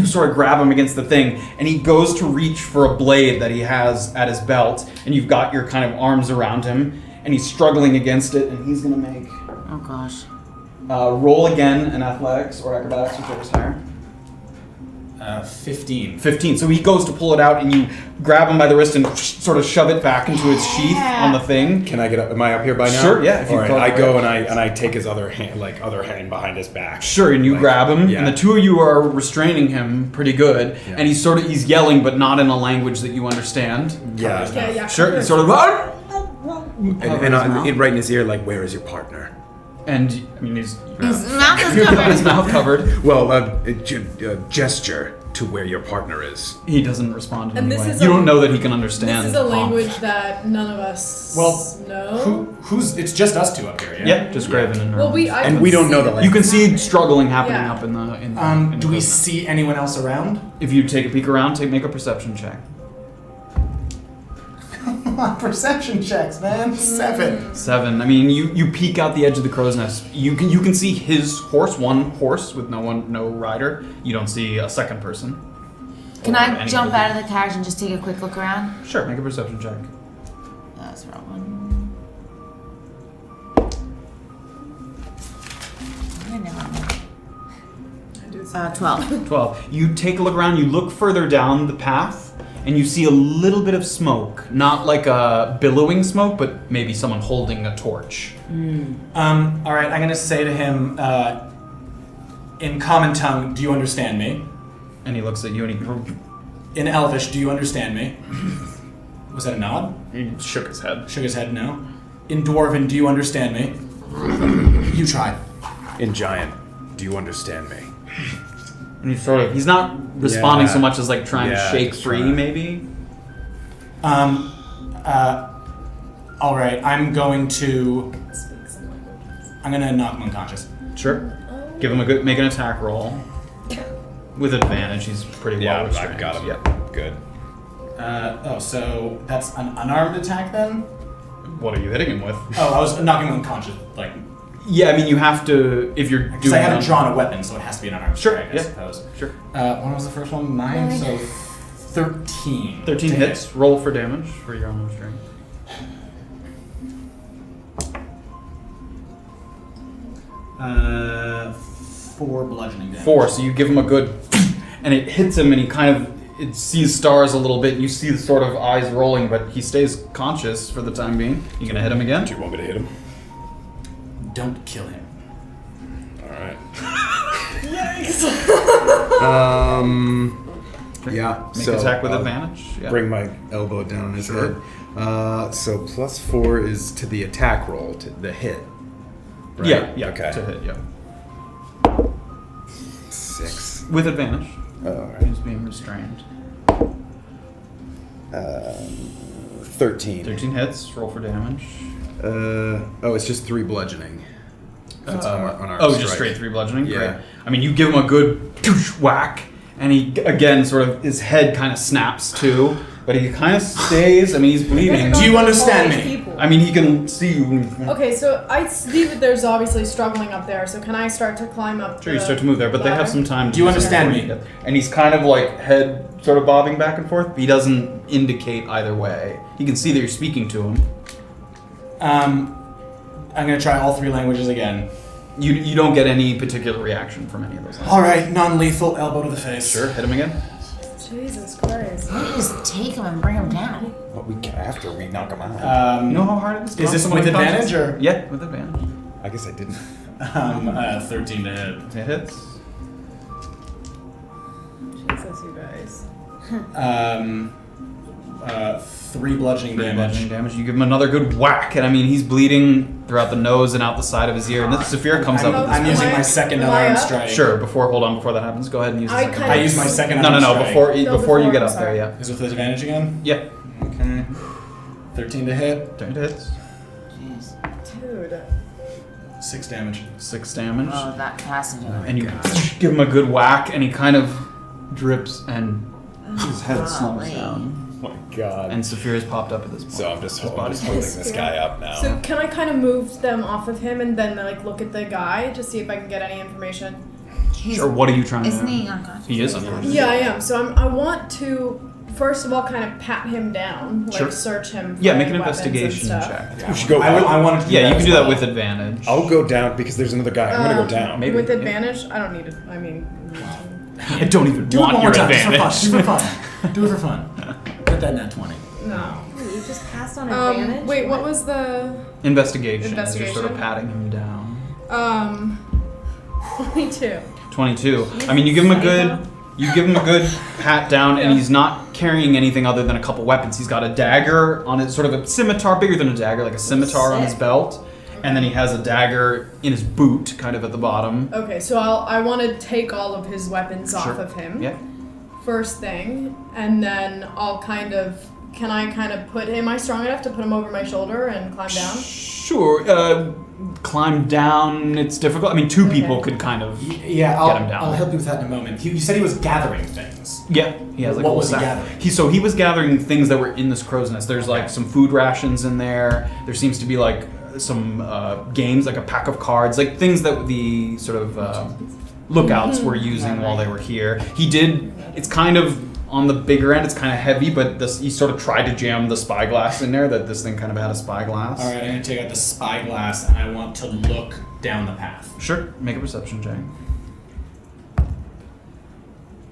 S1: sort of grab him against the thing, and he goes to reach for a blade that he has at his belt, and you've got your kind of arms around him, and he's struggling against it, and he's gonna make
S2: oh gosh.
S1: roll again in athletics or acrobatics, whichever's higher.
S3: 15.
S1: 15. So he goes to pull it out, and you grab him by the wrist and sort of shove it back into its sheath on the thing.
S6: Can I get up? Am I up here by now?
S1: Sure, yeah, if you
S6: All right.
S1: go
S6: I
S1: the
S6: go
S1: way.
S6: and I take his other hand behind his back.
S1: Sure, and you
S6: Like,
S1: grab him,
S6: yeah.
S1: and the two of you are restraining him pretty good,
S6: Yeah.
S1: and he's yelling, but not in a language that you understand.
S6: Yeah.
S5: Yeah.
S1: Sure, he's sort of,
S6: And right in his ear, like, where is your partner?
S1: and I mean he's
S2: His mouth is
S1: his
S2: covered.
S1: mouth covered.
S6: Well, gesture to where your partner is.
S1: He doesn't respond in
S5: And
S1: any
S5: this
S1: way.
S5: is
S1: You
S5: a-
S1: don't know that he can understand.
S5: This is a
S1: Honk.
S5: language that none of us know.
S3: Who's? It's just us two up here, yeah.
S1: Yeah, just Graven and
S5: Well,
S1: Erland.
S5: I
S6: And
S5: can
S6: we don't
S5: see
S6: know the
S5: that
S6: language.
S1: You can
S5: this
S1: see
S5: happened.
S1: struggling happening
S5: Yeah.
S1: up in the. in
S3: Do
S1: the
S3: we
S1: closet.
S3: see anyone else around?
S1: If you take a peek around, make a perception check.
S3: Perception checks, man. 7.
S1: 7. I mean, you peek out the edge of the crow's nest. You can see his horse, one horse with no rider. You don't see a second person.
S2: Can
S1: Or
S2: I
S1: any
S2: jump
S1: other-
S2: out of the carriage and just take a quick look around?
S1: Sure, make a perception check.
S2: That's the wrong one. I never mind.
S5: I do
S2: 12.
S1: 12. You take a look around, you look further down the path, and you see a little bit of smoke. Not like a billowing smoke, but maybe someone holding a torch.
S9: All right, I'm gonna say to him in common tongue, do you understand me?
S1: And he looks at you and
S9: In Elvish, do you understand me? Was that a nod?
S1: he shook his head.
S9: Shook his head, no. In Dwarven, do you understand me? You try.
S6: In Giant, do you understand me?
S1: And he's not responding so much as like trying to shake
S6: just
S1: free,
S6: trying.
S1: maybe.
S9: All right, I'm gonna knock him unconscious.
S1: Sure. Give him make an attack roll. With advantage, he's pretty well restrained.
S6: I've got him.
S1: Yep.
S6: Good.
S9: So that's an unarmed attack then?
S1: What are you hitting him with?
S9: Oh, I was knocking him unconscious, like,
S1: Yeah, I mean, you have to, if you're
S9: because
S1: doing
S9: I haven't drawn a weapon, so it has to be an unarmed
S1: Sure,
S9: strike, I
S1: yeah.
S9: suppose.
S1: Sure.
S9: What was the first one? 9, so 13.
S1: 13
S9: to
S1: hits.
S9: hit.
S1: Roll for damage for your own strength.
S9: Four bludgeoning damage.
S1: 4, so you give him a good, and it hits him, and he kind of, it sees stars a little bit, and you see the sort of eyes rolling, but he stays conscious for the time being. You gonna hit him again?
S6: Do you want me to hit him?
S9: Don't kill him.
S6: Alright.
S5: Yikes.
S6: Yeah.
S1: Make
S6: so
S1: attack with
S6: I'll
S1: advantage. Yeah.
S6: Bring my elbow down on his
S1: Sure.
S6: head. So +4 is to the attack roll, to the hit. Right?
S1: Yeah.
S6: Okay.
S1: To hit. Yeah.
S6: 6.
S1: With advantage.
S6: Alright.
S1: He's being restrained.
S6: 13.
S1: 13 hits. Roll for damage.
S6: It's just 3 bludgeoning. If it's unarmed
S1: Just
S6: strike.
S1: straight 3 bludgeoning.
S6: Yeah.
S1: Great. I mean, you give him a good whack, and he again sort of his head kind of snaps too, but he kind of stays. I mean, he's bleeding.
S9: Do you understand me?
S1: I mean, he can see you.
S5: Okay, so I see that there's obviously struggling up there, so can I start to climb up
S1: Sure, you start to move there, but they have
S5: ladder?
S1: some time.
S9: Do you understand me?
S1: And he's kind of like head sort of bobbing back and forth, but he doesn't indicate either way. He can see that you're speaking to him.
S9: I'm gonna try all 3 languages again.
S1: You don't get any particular reaction from any of those.
S9: Alright, non-lethal, elbow to the face.
S1: Sure, hit him again.
S5: Jesus Christ.
S2: Just take him and bring him down.
S6: But after we knock him out.
S1: You know how hard it is? to
S9: Is this
S1: knock
S9: with
S1: someone
S9: advantage
S1: unconscious?
S9: or?
S1: Yeah, with advantage.
S6: I guess I didn't.
S9: 13 to hit.
S1: It hits.
S5: Jesus, you guys.
S9: 3 bludgeoning damage.
S1: Bludgeoning damage. You give him another good whack, and I mean he's bleeding throughout the nose and out the side of his ear. And then Safira comes up.
S9: I'm
S1: With
S9: using
S5: Am I-
S9: my second
S5: am I
S9: unarmed
S5: up?
S9: strike.
S1: Sure. Hold on. Before that happens, go ahead and use. The
S5: I
S1: second.
S5: kinda-
S9: I use my second
S1: No.
S9: unarmed strike.
S1: Before
S5: No,
S1: before you
S5: before,
S1: get
S5: I'm
S1: up there,
S5: sorry.
S1: yeah.
S9: Is it with advantage again?
S1: Yeah.
S9: Okay. 13 to hit.
S1: 10 hits.
S5: Dude.
S9: 6 damage.
S1: 6 damage.
S2: Oh, that has to do it.
S1: And you give him a good whack, and he kind of drips, and his head slumps
S2: golly.
S1: down.
S6: Oh my god.
S1: And Saphira's popped up at this point.
S6: So I'm just
S1: His body's
S6: holding this guy up now.
S5: So can I kind of move them off of him and then like look at the guy to see if I can get any information?
S1: Or what are you trying to do?
S2: Isn't he unconscious?
S1: He is unconscious.
S5: Yeah, I am. So I want to first of all kind of pat him down, like
S1: Sure.
S5: search him. For
S1: Yeah, make
S5: any
S1: an
S5: weapons and
S1: investigation
S5: stuff.
S1: check.
S6: We should go.
S9: I wanted to do
S1: Yeah,
S9: that
S1: you can
S9: as
S1: do that
S9: well.
S1: with advantage.
S6: I'll go down because there's another guy. I'm gonna go down.
S1: Maybe.
S5: With
S1: yeah.
S5: advantage, I don't need it. I mean,
S1: I don't even
S9: Do it
S1: want
S9: one
S1: your
S9: more time, just
S1: advantage.
S9: for fun. Do it for fun. Get that nat 20.
S5: no.
S4: You just passed on advantage.
S5: Wait, what was the
S1: Investigation. You're sort
S5: Investigation?
S1: of patting him down.
S5: 22?
S1: 22. I mean, you give him a good pat down, and he's not carrying anything other than a couple weapons. He's got a dagger on his, sort of a scimitar, bigger than a dagger, like a scimitar on his belt, and then he has a dagger in his boot, kind of at the bottom.
S5: Okay, so I want to take all of his weapons off
S1: Sure.
S5: of him.
S1: Yeah.
S5: First thing, and then I'll can I kind of am I strong enough to put him over my shoulder and climb down?
S1: Sure. Climb down. It's difficult. I mean, 2 people could kind of.
S9: Yeah,
S1: Get him down.
S9: I'll help you with that in a moment. You said he was gathering things.
S1: Yeah, he has like
S9: What
S1: a
S9: was he
S1: sack.
S9: gathering?
S1: He was gathering things that were in this crow's nest. There's like some food rations in there. There seems to be like some games, like a pack of cards, like things that the sort of lookouts were using while they were here. It's kind of on the bigger end. It's kind of heavy, but he sort of tried to jam the spyglass in there. That this thing kind of had a spyglass.
S9: All right, I'm gonna take out the spyglass and I want to look down the path.
S1: Sure. Make a perception check.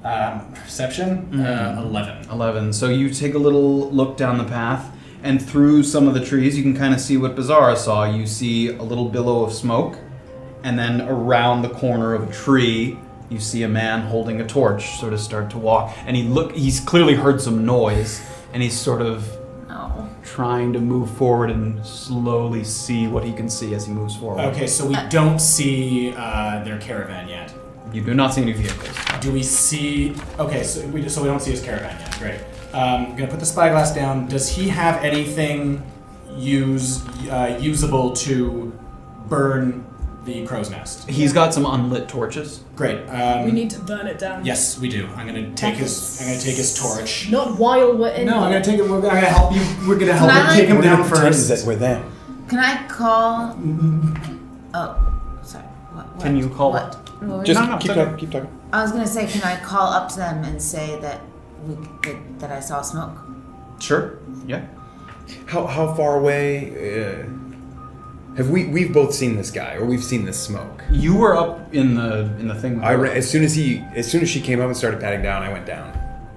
S3: Perception? 11.
S1: 11. So you take a little look down the path, and through some of the trees, you can kind of see what Beezaura saw. You see a little billow of smoke, and then around the corner of a tree, you see a man holding a torch sort of start to walk. And he's clearly heard some noise, and he's sort of trying to move forward and slowly see what he can see as he moves forward.
S3: Okay, so we don't see their caravan yet.
S1: You do not see any vehicles.
S3: Do we see... Okay, so we don't see his caravan yet. Great. I'm going to put the spyglass down. Does he have anything usable to burn the crow's nest?
S1: He's got some unlit torches.
S3: Great.
S5: We need to burn it down.
S3: Yes, we do. I'm going to take his torch.
S5: Not while we're in.
S3: No, I'm going to take it. We're going to help you. We're going to help
S2: Can I,
S3: him take him
S6: We're
S3: down
S6: gonna pretend
S3: first.
S6: that we're them.
S2: Can I call? Oh, sorry. What?
S1: Can you call
S2: what? What
S6: Just
S1: No,
S6: keep
S1: sorry.
S6: talking. Keep talking.
S2: I was gonna say, can I call up to them and say that that I saw smoke?
S1: Sure. Yeah.
S6: How far away have we've both seen this guy, or we've seen this smoke?
S1: You were up in the thing.
S6: As soon as she came up and started patting down, I went down.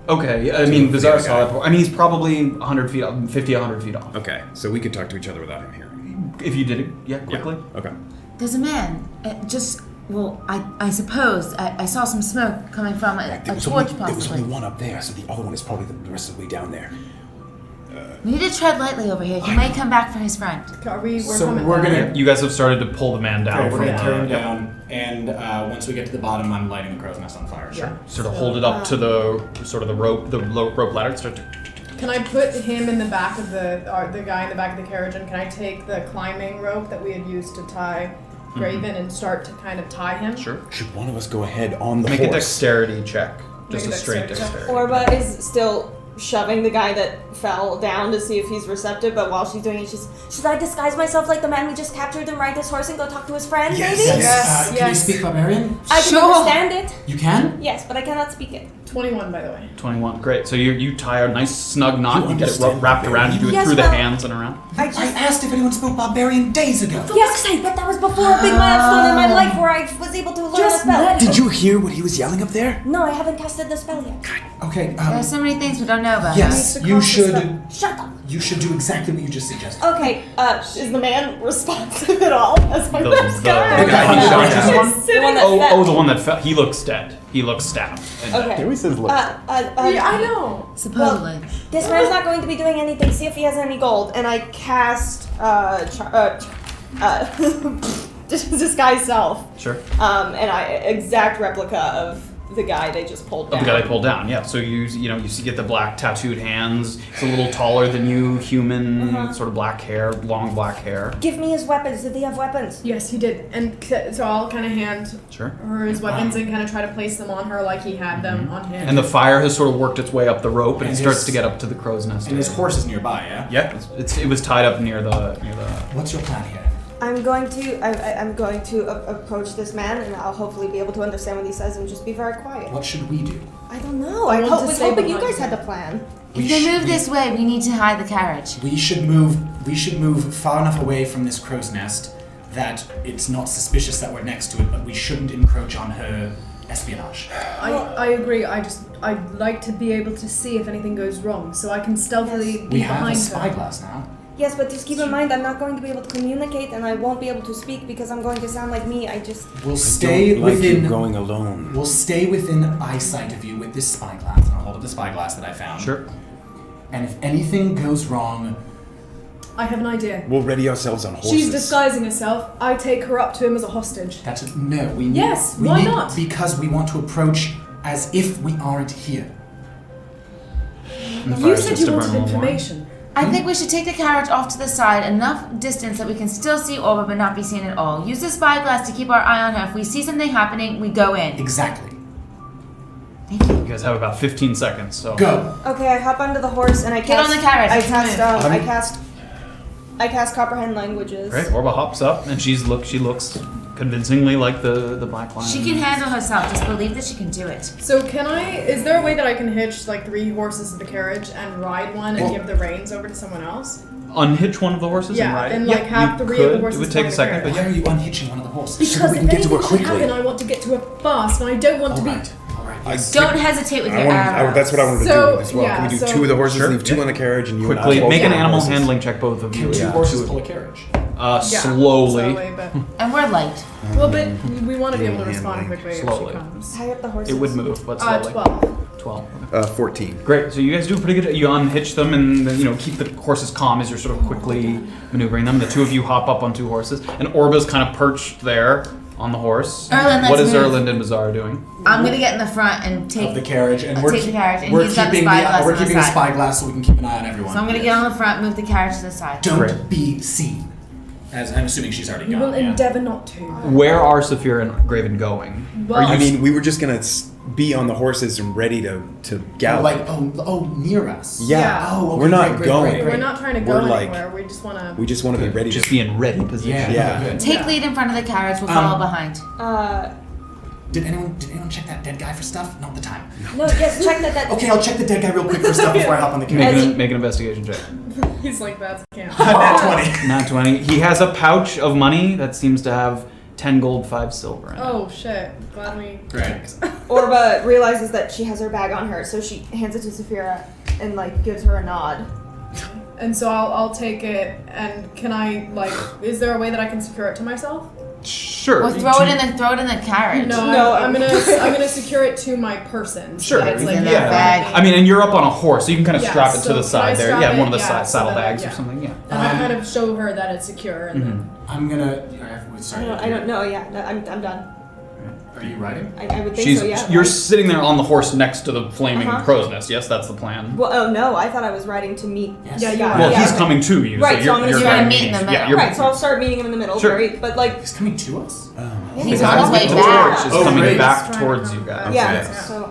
S1: Okay. I mean, Beezaura saw it. I mean, he's probably 100 feet up, 50, 100 feet off.
S6: Okay, so we could talk to each other without him hearing.
S1: If you did it, yeah, quickly.
S6: Yeah. Okay.
S2: There's a man. I suppose I saw some smoke coming from a torch,
S6: There was
S2: possibly.
S6: only one up there, so the other one is probably the rest of the way down there.
S2: We need to tread lightly over here. He may come back for his friend.
S5: We're
S3: So
S5: coming
S3: we're
S5: down.
S3: gonna-
S1: You guys have started to pull the man down.
S3: Okay, we're
S1: from
S3: going to carry him
S1: yep.
S3: down, and once we get to the bottom, I'm lighting the crow's nest on fire.
S5: Yeah.
S1: Sort of hold it up to the rope ladder. And start to.
S5: Can I put him in the back of the guy in the back of the carriage, and can I take the climbing rope that we had used to tie Graven and start to kind of tie him?
S1: Sure.
S6: Should one of us go ahead on the
S1: Make
S6: horse?
S1: a dexterity check. Just
S5: Make
S1: a
S5: a
S1: straight
S5: dexterity check.
S1: dexterity.
S4: Orba is still shoving the guy that fell down to see if he's receptive, but while she's doing it, should I disguise myself like the man we just captured and ride this horse and go talk to his friend, maybe?
S5: Yes.
S3: Can you speak barbarian?
S4: I can
S2: Sure.
S4: understand it.
S3: You can?
S4: Yes, but I cannot speak it.
S5: 21, by the way.
S1: 21. Great. So you tie a nice snug knot. You get it
S3: understand
S1: wrapped around. You do it
S4: Yes,
S1: through the
S4: well-
S1: hands and around.
S4: I
S3: I
S4: just...
S3: asked if anyone spoke barbarian days ago.
S4: Yes, but that was before a big milestone in my life where I was able to learn a
S5: Just
S4: spell.
S5: let
S6: Did you hear what he was yelling up there?
S4: No, I haven't casted the spell yet.
S3: Okay,
S2: There are so many things we don't know about.
S3: yes,
S5: to
S3: you
S5: cast the
S3: should.
S5: spell.
S4: Shut up.
S3: You should do exactly what you just suggested.
S4: Okay, is the man responsive at all? As my
S1: The
S4: first guy?
S1: guy who shot
S4: Yes.
S1: you?
S4: The one that fell.
S1: Oh, the one that fell. He looks dead. He looks stabbed. And
S4: Okay.
S6: He always says look.
S5: Yeah, I know.
S2: Supposedly.
S4: This man's not going to be doing anything. See if he has any gold. And I cast disguise self.
S1: Sure.
S4: And I exact replica of the guy they just pulled
S1: Of
S4: down.
S1: the guy they pulled down, yeah. So you get the black tattooed hands. He's a little taller than you, human, sort of black hair, long black hair.
S4: Give me his weapons. Did he have weapons?
S5: Yes, he did. And so I'll kind of hand
S1: Sure.
S5: her his weapons and kind of try to place them on her like he had them on him.
S1: And the fire has sort of worked its way up the rope, and it
S3: And
S1: starts
S3: his-
S1: to get up to the crow's nest.
S3: And his horse is nearby, yeah?
S1: Yeah, it was tied up near the.
S3: What's your plan here?
S4: I'm going to approach this man, and I'll hopefully be able to understand what he says and just be very quiet.
S3: What should we do?
S4: I don't know.
S5: I
S4: I
S5: want to
S4: was
S5: stay
S4: hoping you
S5: behind
S4: guys had
S5: him.
S4: a plan.
S2: If they move this way, we need to hide the carriage.
S3: We should move far enough away from this crow's nest that it's not suspicious that we're next to it, but we shouldn't encroach on her espionage.
S5: I agree. I'd like to be able to see if anything goes wrong, so I can stealthily
S3: We
S5: be
S3: have a
S5: behind her.
S3: spyglass now.
S4: Yes, but just keep in mind, I'm not going to be able to communicate, and I won't be able to speak because I'm going to sound like me.
S3: We'll
S6: I
S3: stay
S6: don't like
S3: within.
S6: you going alone.
S3: We'll stay within eyesight of you with this spyglass. And I'll hold up the spyglass that I found.
S1: Sure.
S3: And if anything goes wrong,
S5: I have an idea.
S6: We'll ready ourselves on horses.
S5: She's disguising herself. I take her up to him as a hostage.
S3: we need.
S5: Yes,
S3: we
S5: why
S3: need,
S5: not?
S3: Because we want to approach as if we aren't here.
S1: And the
S5: You
S1: fire
S5: said
S1: starts
S5: you
S1: to burn
S5: wanted
S1: a little more.
S5: information.
S2: I think we should take the carriage off to the side, enough distance that we can still see Orba but not be seen at all. Use the spyglass to keep our eye on her. If we see something happening, we go in.
S3: Exactly.
S2: Thank you.
S1: You guys have about 15 seconds, so.
S3: Go.
S4: Okay, I hop onto the horse and I cast.
S2: Get on the carriage,
S4: I
S2: let's
S4: cast.
S2: move.
S4: I cast comprehend languages.
S1: Great. Orba hops up, and she looks convincingly like the Black Lion.
S2: She can handle herself. Just believe that she can do it.
S5: So is there a way that I can hitch like 3 horses to the carriage and ride one and give the reins over to someone else?
S1: Unhitch one of the horses and
S5: Yeah,
S1: ride it?
S5: and, like,
S1: Yep,
S5: have
S1: you
S5: 3 of the
S1: could.
S5: horses
S1: It would take
S5: pull
S1: a
S5: the
S1: second, but
S3: Why
S1: yeah.
S3: are you unhitching one of the horses?
S5: Because
S6: so we
S5: if
S6: can get to her
S5: anything should
S6: quickly.
S5: happen, I want to get to her fast, and I don't want to be.
S3: All right.
S2: Don't hesitate with your arrows.
S6: That's what I wanted to
S5: So,
S6: do as well.
S5: yeah,
S6: Can we do
S5: so-
S6: 2 of the horses,
S1: Sure.
S6: leave 2 in the carriage, and you
S1: Quickly,
S6: and I
S1: make
S6: both
S1: an
S6: on
S1: animal
S6: horses?
S1: handling check, both of you.
S3: Can 2 horses pull a carriage?
S1: Slowly.
S5: but
S2: And we're light.
S5: well, but we want to be able to respond
S6: Handling.
S5: quickly
S1: Slowly.
S5: if she comes.
S4: Tie up the horses.
S1: It would move, but slowly.
S5: 12.
S1: 12.
S6: 14.
S1: Great. So you guys do pretty good. You unhitch them and keep the horses calm as you're sort of quickly maneuvering them. The 2 of you hop up on 2 horses, and Orba's kind of perched there on the horse.
S2: Erland,
S1: what
S2: let's
S1: is
S2: move.
S1: Erland and Beezaura doing?
S2: I'm gonna get in the front and take
S3: Of the carriage, and
S2: I'll
S3: we're
S2: take the carriage, and
S3: we're
S2: he's got the
S3: keeping
S2: spyglass
S3: we're
S2: on the
S3: keeping a
S2: side.
S3: spyglass so we can keep an eye on everyone.
S2: So I'm gonna get on the front, move the carriage to the side.
S3: Don't
S1: Great.
S3: be seen. As I'm assuming she's already
S5: We
S3: gone.
S5: will
S3: yeah.
S5: endeavor not to.
S1: Where are Safira and Graven going?
S5: Well,
S6: I mean, we were just gonna be on the horses and ready to gallop.
S3: Near us.
S6: Yeah.
S3: Oh, okay,
S6: We're not
S3: great,
S6: going.
S3: great,
S5: we're not trying to go
S6: We're like-
S5: anywhere. We just want to.
S6: We just want to be ready
S1: Just
S6: to.
S1: be in ready position.
S3: Yeah.
S6: Yeah.
S2: Take lead in front of the carriage, we'll follow behind.
S3: Did anyone check that dead guy for stuff? Not the time.
S4: No, yes, check that.
S3: Okay, I'll check the dead guy real quick for stuff before I hop on the carriage.
S1: Make an investigation check.
S5: He's like, that's camp.
S3: Nat 20.
S1: Not 20. He has a pouch of money that seems to have 10 gold, 5 silver in it.
S5: Oh shit! Glad we.
S3: Great.
S4: Orba realizes that she has her bag on her, so she hands it to Safira and gives her a nod.
S5: And so I'll take it. And can I Is there a way that I can secure it to myself?
S1: Sure.
S2: Or throw it in the carriage.
S5: No, I'm gonna secure it to my person. So
S1: Sure.
S5: that it's
S2: In
S5: like
S2: that bag.
S1: I mean, and you're up on a horse, so you can kind of
S5: Yeah,
S1: strap it
S5: so
S1: to the
S5: can I
S1: side there.
S5: strap
S1: Yeah,
S5: it?
S1: one of the
S5: Yeah, so
S1: saddlebags
S5: that
S1: or something. Yeah.
S5: And I kind of show her that it's secure, and then
S3: I'm gonna. Sorry.
S4: I don't know. Yeah, no, I'm done.
S3: Are you riding?
S4: I would think so. Yeah.
S1: You're sitting there on the horse next to the flaming
S4: Uh-huh.
S1: crow's nest. Yes, that's the plan.
S4: Well, oh no, I thought I was riding to meet.
S3: Yes.
S5: Yeah, you
S4: guy.
S5: are.
S1: Well,
S4: Yeah,
S1: he's
S4: okay.
S1: coming to you,
S4: Right,
S1: so
S4: so I'm gonna
S1: you're
S4: you're
S1: kind
S4: gonna
S1: of
S2: meet in the
S1: Yeah,
S2: middle.
S1: you're
S4: Right, so I'll start meeting him in the middle.
S1: Sure.
S4: Very, but
S3: He's coming to us.
S2: He's on his way
S1: the
S2: back.
S1: torch is
S3: Oh,
S1: coming
S3: great.
S1: back
S5: He's
S1: towards
S5: trying
S1: you
S5: to
S1: guys.
S5: come
S4: yeah.
S5: Yeah.
S4: So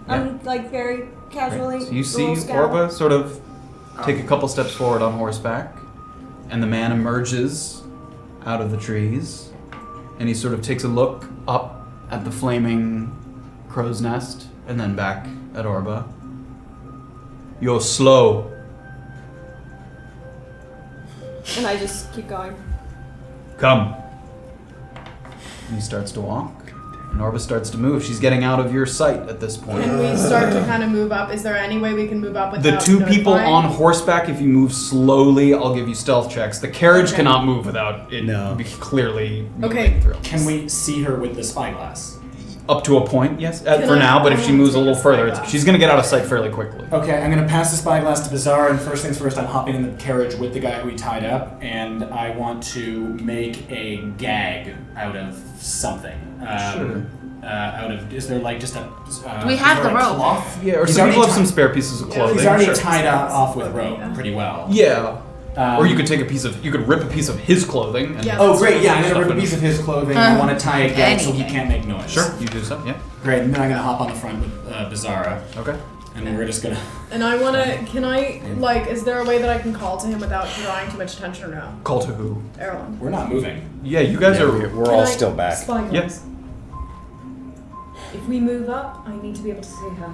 S4: I'm very casually.
S1: So you see
S4: little scout.
S1: Orba sort of take a couple steps forward on horseback, and the man emerges out of the trees, and he sort of takes a look up at the flaming crow's nest, and then back at Orba. You're slow.
S4: And I just keep going.
S1: Come. And he starts to walk, and Orba starts to move. She's getting out of your sight at this point.
S5: can we start to kind of move up? Is there any way we can move up
S1: The
S5: without
S1: 2 people
S5: notifying?
S1: on horseback, if you move slowly, I'll give you stealth checks. The carriage
S5: Okay.
S1: cannot move without it
S6: No.
S1: be clearly moving
S5: Okay.
S1: through.
S3: Can we see her with the spyglass?
S1: Up to a point, yes,
S5: Can
S1: for
S5: I-
S1: now, but
S5: I
S1: if she
S5: wanna
S1: moves a
S5: take
S1: little
S5: the
S1: further,
S5: spyglass.
S1: she's going to get out of sight fairly quickly.
S3: Okay, I'm gonna pass the spyglass to Beezaura, and first things first, I'm hopping in the carriage with the guy who we tied up, and I want to make a gag out of something.
S1: Sure.
S3: Out of is there just a?
S2: We
S3: is
S2: have
S3: there
S2: the
S3: a
S2: rope.
S3: cloth?
S1: Yeah, or
S3: He's
S1: some
S3: already
S1: people have
S3: ti-
S1: some spare pieces of
S5: Yeah,
S1: clothing.
S3: He's already
S1: sure.
S3: tied off with
S5: Clothing,
S3: rope
S5: yeah.
S3: pretty well.
S1: Yeah. Or you
S3: Um,
S1: could take a piece of, you could rip a piece of his clothing. And
S5: Yeah.
S3: Oh great, yeah, I'm
S1: Stuff
S3: gonna rip a
S1: in-
S3: piece of his clothing. I want to tie a gag so he
S2: anything.
S3: can't make noise.
S1: Sure, you do so, yeah.
S3: Great, and then I'm gonna hop on the front with Beezaura,
S1: Okay.
S3: and we're just gonna.
S5: And I want to. Can I is there a way that I can call to him without drawing too much attention or no?
S1: Call to who?
S5: Erland.
S3: We're not moving.
S1: Yeah, you guys
S6: Yeah,
S1: are.
S6: we're
S5: Can
S6: all
S5: I
S6: still back.
S5: spyglass?
S1: Yes.
S5: If we move up, I need to be able to see her.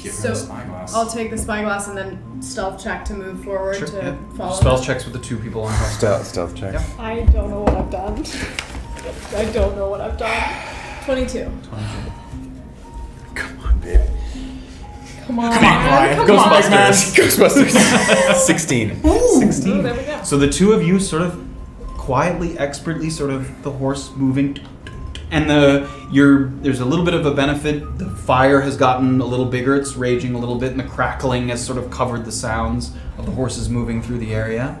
S3: Give
S5: So,
S3: her the spyglass.
S5: I'll take the spyglass and then stealth check to move forward
S1: Sure,
S5: to
S1: yeah.
S5: follow.
S1: Spell
S5: him.
S1: checks with the 2 people on horseback.
S6: Stealth check.
S1: Yeah.
S5: I don't know what I've done. I don't know what I've done. 22.
S6: Come on, babe.
S5: Come on,
S3: Come on,
S5: man.
S3: Goliath.
S5: Come on.
S6: Ghostbusters. 16.
S1: 16.
S5: Oh, there we go.
S1: So the 2 of you sort of quietly, expertly, sort of the horse moving, and there's a little bit of a benefit. The fire has gotten a little bigger; it's raging a little bit, and the crackling has sort of covered the sounds of the horses moving through the area.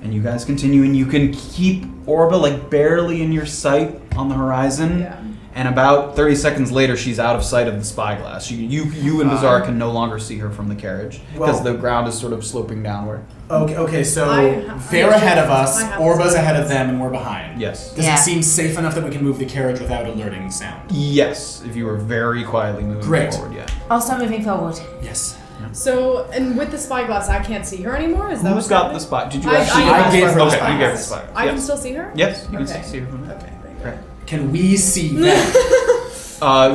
S1: And you guys continue, and you can keep Orba barely in your sight on the horizon.
S5: Yeah.
S1: And about 30 seconds later, she's out of sight of the spyglass. You and Beezaura can no longer see her from the carriage because
S3: Well-
S1: the ground is sort of sloping downward.
S3: Okay, so
S5: I
S3: they're ahead of us,
S5: I have
S3: Orba's
S5: to-
S3: ahead of them, and we're behind.
S1: Yes.
S3: Does
S2: Yeah.
S3: it seem safe enough that we can move the carriage without alerting sound?
S1: Yes, if you were very quietly moving
S3: Great.
S1: forward, yeah.
S2: I'll start moving forward.
S3: Yes.
S5: So, and with the spyglass, I can't see her anymore. Is that
S1: Who's
S5: what's
S1: got
S5: happening?
S1: the spy? Did you
S5: I
S1: actually?
S3: I gave her the
S1: Okay, you
S3: spyglass.
S1: gave her the spyglass.
S5: I can
S1: Yes.
S5: still see her.
S1: Yes, you can
S5: Okay.
S1: still see her from there.
S5: Okay. Great.
S1: Great.
S3: Can we see them?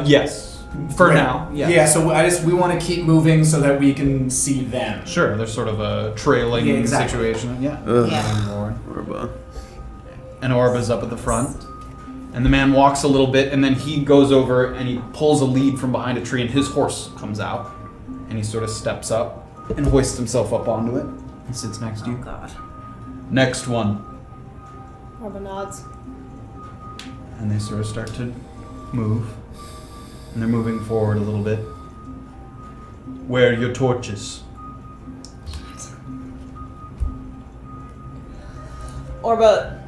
S1: Yes. For
S3: Right.
S1: now, yeah.
S3: Yeah. So we want to keep moving so that we can see them.
S1: Sure, there's sort of a trailing
S3: Yeah, exactly.
S1: situation. Yeah.
S6: Ugh.
S2: Yeah.
S1: Moving forward.
S6: Orba.
S1: And Orba's up at the front. And the man walks a little bit, and then he goes over and he pulls a lead from behind a tree, and his horse comes out. And he sort of steps up and hoists himself up onto it and sits next to you.
S2: Oh God.
S1: Next one.
S4: Orba nods.
S1: And they sort of start to move. And they're moving forward a little bit. Where are your torches?
S4: Orba,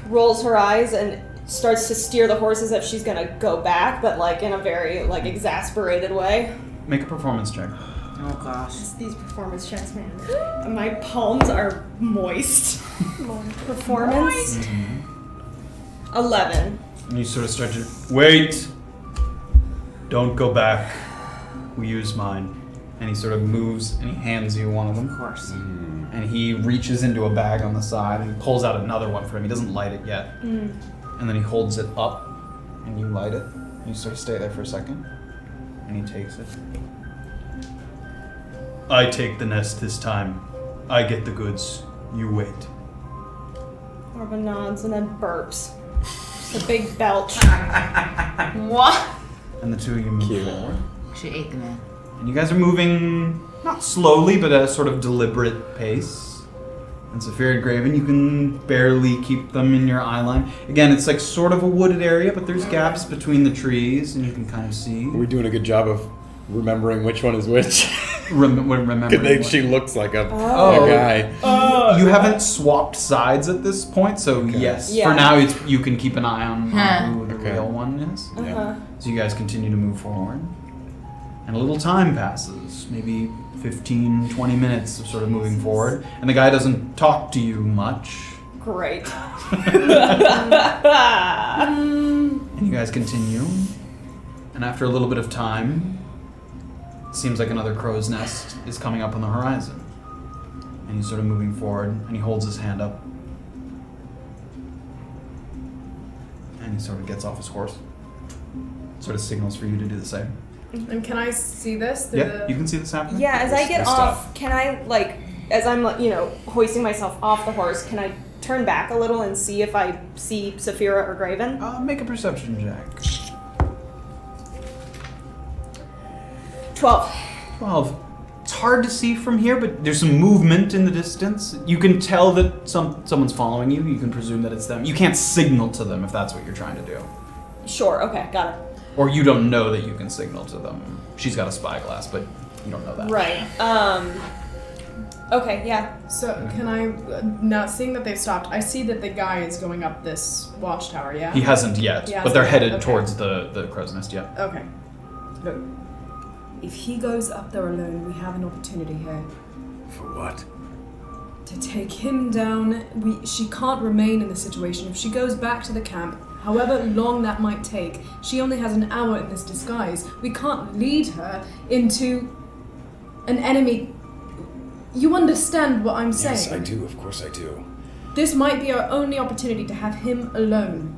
S4: rolls her eyes and starts to steer the horse as if she's gonna go back, but, in a very, exasperated way.
S1: Make a performance check.
S2: Oh gosh.
S4: It's these performance checks, man. My palms are moist. Performance? 11.
S1: And you sort of start to... Wait! Don't go back. We use mine. And he sort of moves and he hands you one of them.
S2: Of course.
S1: And he reaches into a bag on the side and he pulls out another one for him. He doesn't light it yet. And then he holds it up and you light it. And you sort of stay there for a second. And he takes it. I take the nest this time. I get the goods. You wait.
S4: Orba nods and then burps. Just a big belch.
S2: What?
S1: And the two of you move forward.
S2: She ate the man.
S1: And you guys are moving, not slowly, but at a sort of deliberate pace. And Safira and Graven, you can barely keep them in your eye line. Again, it's sort of a wooded area, but there's gaps between the trees, and you can kind of see.
S6: Are we doing a good job of remembering which one is which?
S1: Remember.
S6: She looks like a
S1: Oh.
S6: guy.
S1: You haven't swapped sides at this point, so yes.
S4: Yeah.
S1: For now, you can keep an eye on who the
S6: Okay.
S1: real one is.
S4: Uh-huh.
S1: So you guys continue to move forward. And a little time passes, maybe 15, 20 minutes of sort of moving forward. And the guy doesn't talk to you much.
S4: Great.
S1: And you guys continue. And after a little bit of time, it seems like another crow's nest is coming up on the horizon. And he's sort of moving forward, and he holds his hand up. And he sort of gets off his horse. Sort of signals for you to do the same.
S5: And can I see this? Through
S1: Yeah, you can see this happening.
S4: Yeah, as I get
S6: Good
S4: off,
S6: stuff.
S4: can I, as I'm, hoisting myself off the horse, can I turn back a little and see if I see Safira or Graven?
S1: Make a perception check.
S4: 12.
S1: 12. It's hard to see from here, but there's some movement in the distance. You can tell that someone's following you. You can presume that it's them. You can't signal to them if that's what you're trying to do.
S4: Sure, okay, got it.
S1: Or you don't know that you can signal to them. She's got a spyglass, but you don't know that.
S4: Right. Okay, yeah.
S5: So can I, now seeing that they've stopped, I see that the guy is going up this watchtower, yeah?
S1: He hasn't yet,
S5: He
S1: but they're
S5: hasn't
S1: headed
S5: yet, okay.
S1: towards the crow's nest, yeah.
S5: Okay. Look, if he goes up there alone, we have an opportunity here.
S6: For what?
S5: To take him down, she can't remain in this situation. If she goes back to the camp, however long that might take, she only has an hour in this disguise. We can't lead her into an enemy. You understand what I'm saying?
S6: Yes, I do. Of course I do.
S5: This might be our only opportunity to have him alone.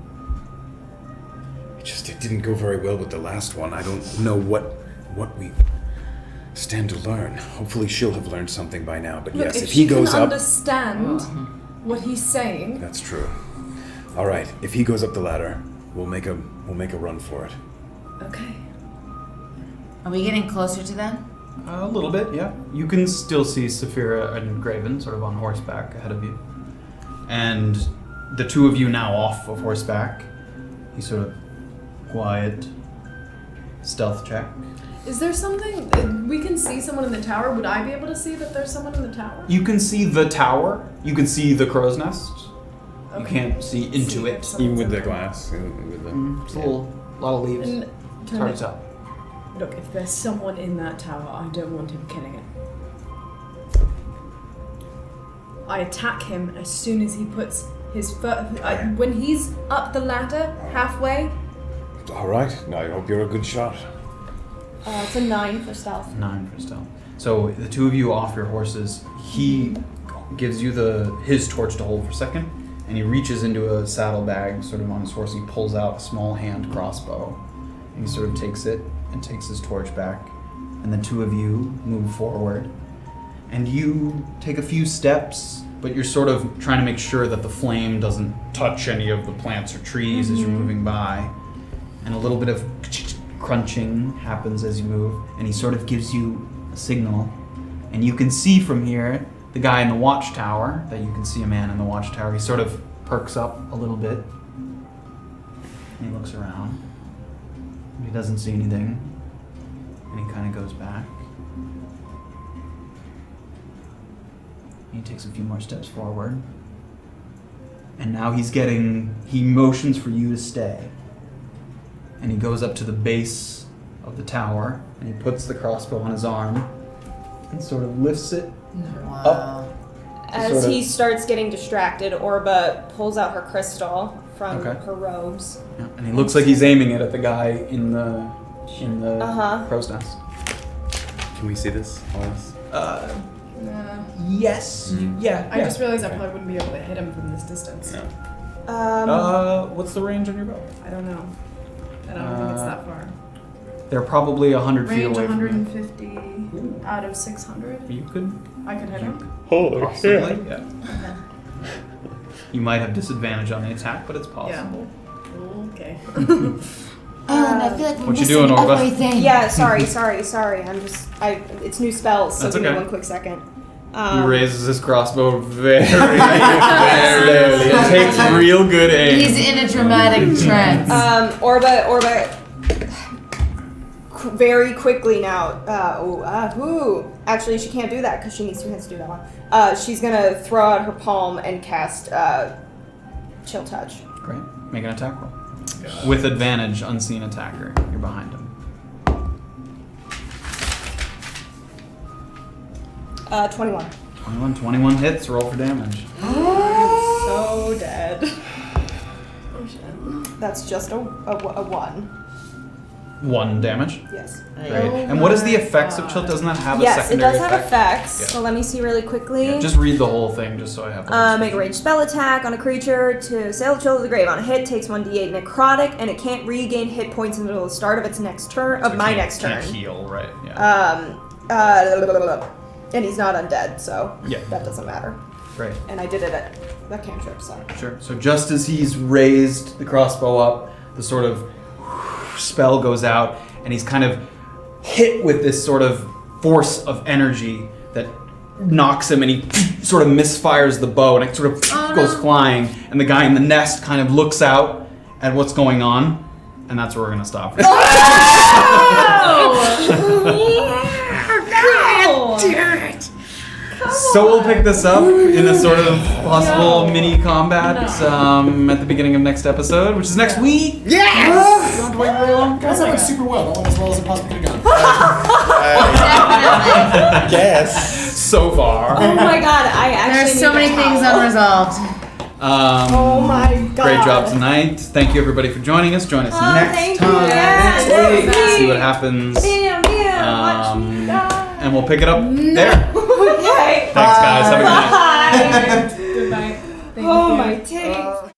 S6: It didn't go very well with the last one. I don't know what we stand to learn. Hopefully she'll have learned something by now. But
S5: Look,
S6: yes,
S5: if
S6: if he goes
S5: can
S6: up,
S5: understand what he's saying.
S6: that's true. All right, if he goes up the ladder, we'll make a run for it.
S5: Okay.
S2: Are we getting closer to them?
S1: A little bit, yeah. You can still see Safira and Graven sort of on horseback ahead of you. And the two of you now off of horseback. He's sort of quiet. Stealth check.
S5: Is there something, we can see someone in the tower? Would I be able to see that there's someone in the tower?
S1: You can see the tower. You can see the crow's nest. You
S5: Okay.
S1: can't see into
S5: if
S1: it.
S5: someone's
S6: Even with
S5: in
S6: the
S5: there.
S6: glass.
S1: It's a lot of leaves.
S5: And
S1: It's
S5: can
S1: hard
S5: I-
S1: to tell.
S5: Look, if there's someone in that tower, I don't want him killing it. I attack him as soon as he puts his foot. When he's up the ladder halfway.
S6: All right. Now I hope you're a good shot.
S4: It's a 9 for stealth.
S1: 9 for stealth. So the two of you off your horses, he gives you his torch to hold for a second, and he reaches into a saddlebag sort of on his horse, and he pulls out a small hand crossbow, and he sort of takes it and takes his torch back, and the two of you move forward, and you take a few steps, but you're sort of trying to make sure that the flame doesn't touch any of the plants or trees as you're moving by. And a little bit of crunching happens as you move, and he sort of gives you a signal. And you can see from here the guy in the watchtower, that you can see a man in the watchtower. He sort of perks up a little bit. And he looks around. He doesn't see anything. And he kind of goes back. He takes a few more steps forward. And now he motions for you to stay. And he goes up to the base of the tower, and he puts the crossbow on his arm, and sort of lifts it up.
S4: As he starts getting distracted, Orba pulls out her crystal from her robes.
S1: Yeah, and he looks like he's aiming it at the guy in the crow's nest.
S6: Can we see this? All this?
S1: Yes. Yeah.
S5: I just realized I probably wouldn't be able to hit him from this distance.
S6: No.
S1: What's the range on your bow?
S5: I don't know. I don't think it's that far.
S1: They're probably 100 feet
S5: Range
S1: away from
S5: 150 out of 600.
S1: you. You could
S5: I could hit him.
S1: possibly. Yeah. You might have disadvantage on the attack, but it's possible.
S5: Yeah. Okay.
S2: I feel like we're
S1: What you
S2: missing
S1: doing, Orba?
S2: everything.
S4: Yeah, sorry. It's new spells, so
S1: That's
S4: give me
S1: okay.
S4: 1 quick second.
S1: He raises his crossbow very slowly. It takes real good aim.
S2: He's in a dramatic trance.
S4: Orba very quickly now. Actually, she can't do that because she needs 2 hands to do that one. She's gonna throw out her palm and cast Chill Touch.
S1: Great. Make an attack roll. With advantage, unseen attacker. You're behind him.
S4: 21.
S1: 21 hits. Roll for damage.
S4: So dead.
S5: Oh shit.
S4: That's just a 1.
S1: 1 damage.
S4: Yes.
S1: Great. And what is the effects of chill? Doesn't that have a
S4: Yes, it
S1: secondary
S4: does have
S1: effect?
S4: effects.
S1: Yeah.
S4: So let me see really quickly.
S1: Yeah, just read the whole thing, just so I have.
S4: Make a ranged spell attack on a creature to sail the chill to the grave. On a hit, takes 1d8 necrotic, and it can't regain hit points until the start of its next turn. Of my next turn.
S1: Can't heal, right? Yeah.
S4: And he's not undead, so
S1: Yeah.
S4: that doesn't matter.
S1: Great.
S4: And I did it at the cantrip, so.
S1: Sure. So just as he's raised the crossbow up, the sort of spell goes out, and he's kind of hit with this sort of force of energy that knocks him, and he sort of misfires the bow, and it sort of goes flying, and the guy in the nest kind of looks out at what's going on, and that's where we're gonna stop. So we'll pick this up in a sort of possible mini combat at the beginning of next episode, which is next week.
S3: Yes! Don't wait very long. Guys, that went super well. That went as well as it possibly could have gone.
S2: Definitely.
S6: Yes.
S1: So far.
S4: Oh my god, I actually
S2: There's so many things unresolved.
S4: Oh my god.
S1: Great job tonight. Thank you everybody for joining us. Join us next
S4: thank
S1: time.
S4: you. Yeah,
S1: next
S4: next
S1: week.
S4: week.
S1: See what happens.
S4: Damn, watch me die.
S1: And we'll pick it up there.
S4: Okay.
S1: Thanks guys. Have a good night.
S4: Bye.
S5: Good night. Thank
S4: Oh
S5: you.
S4: my titties.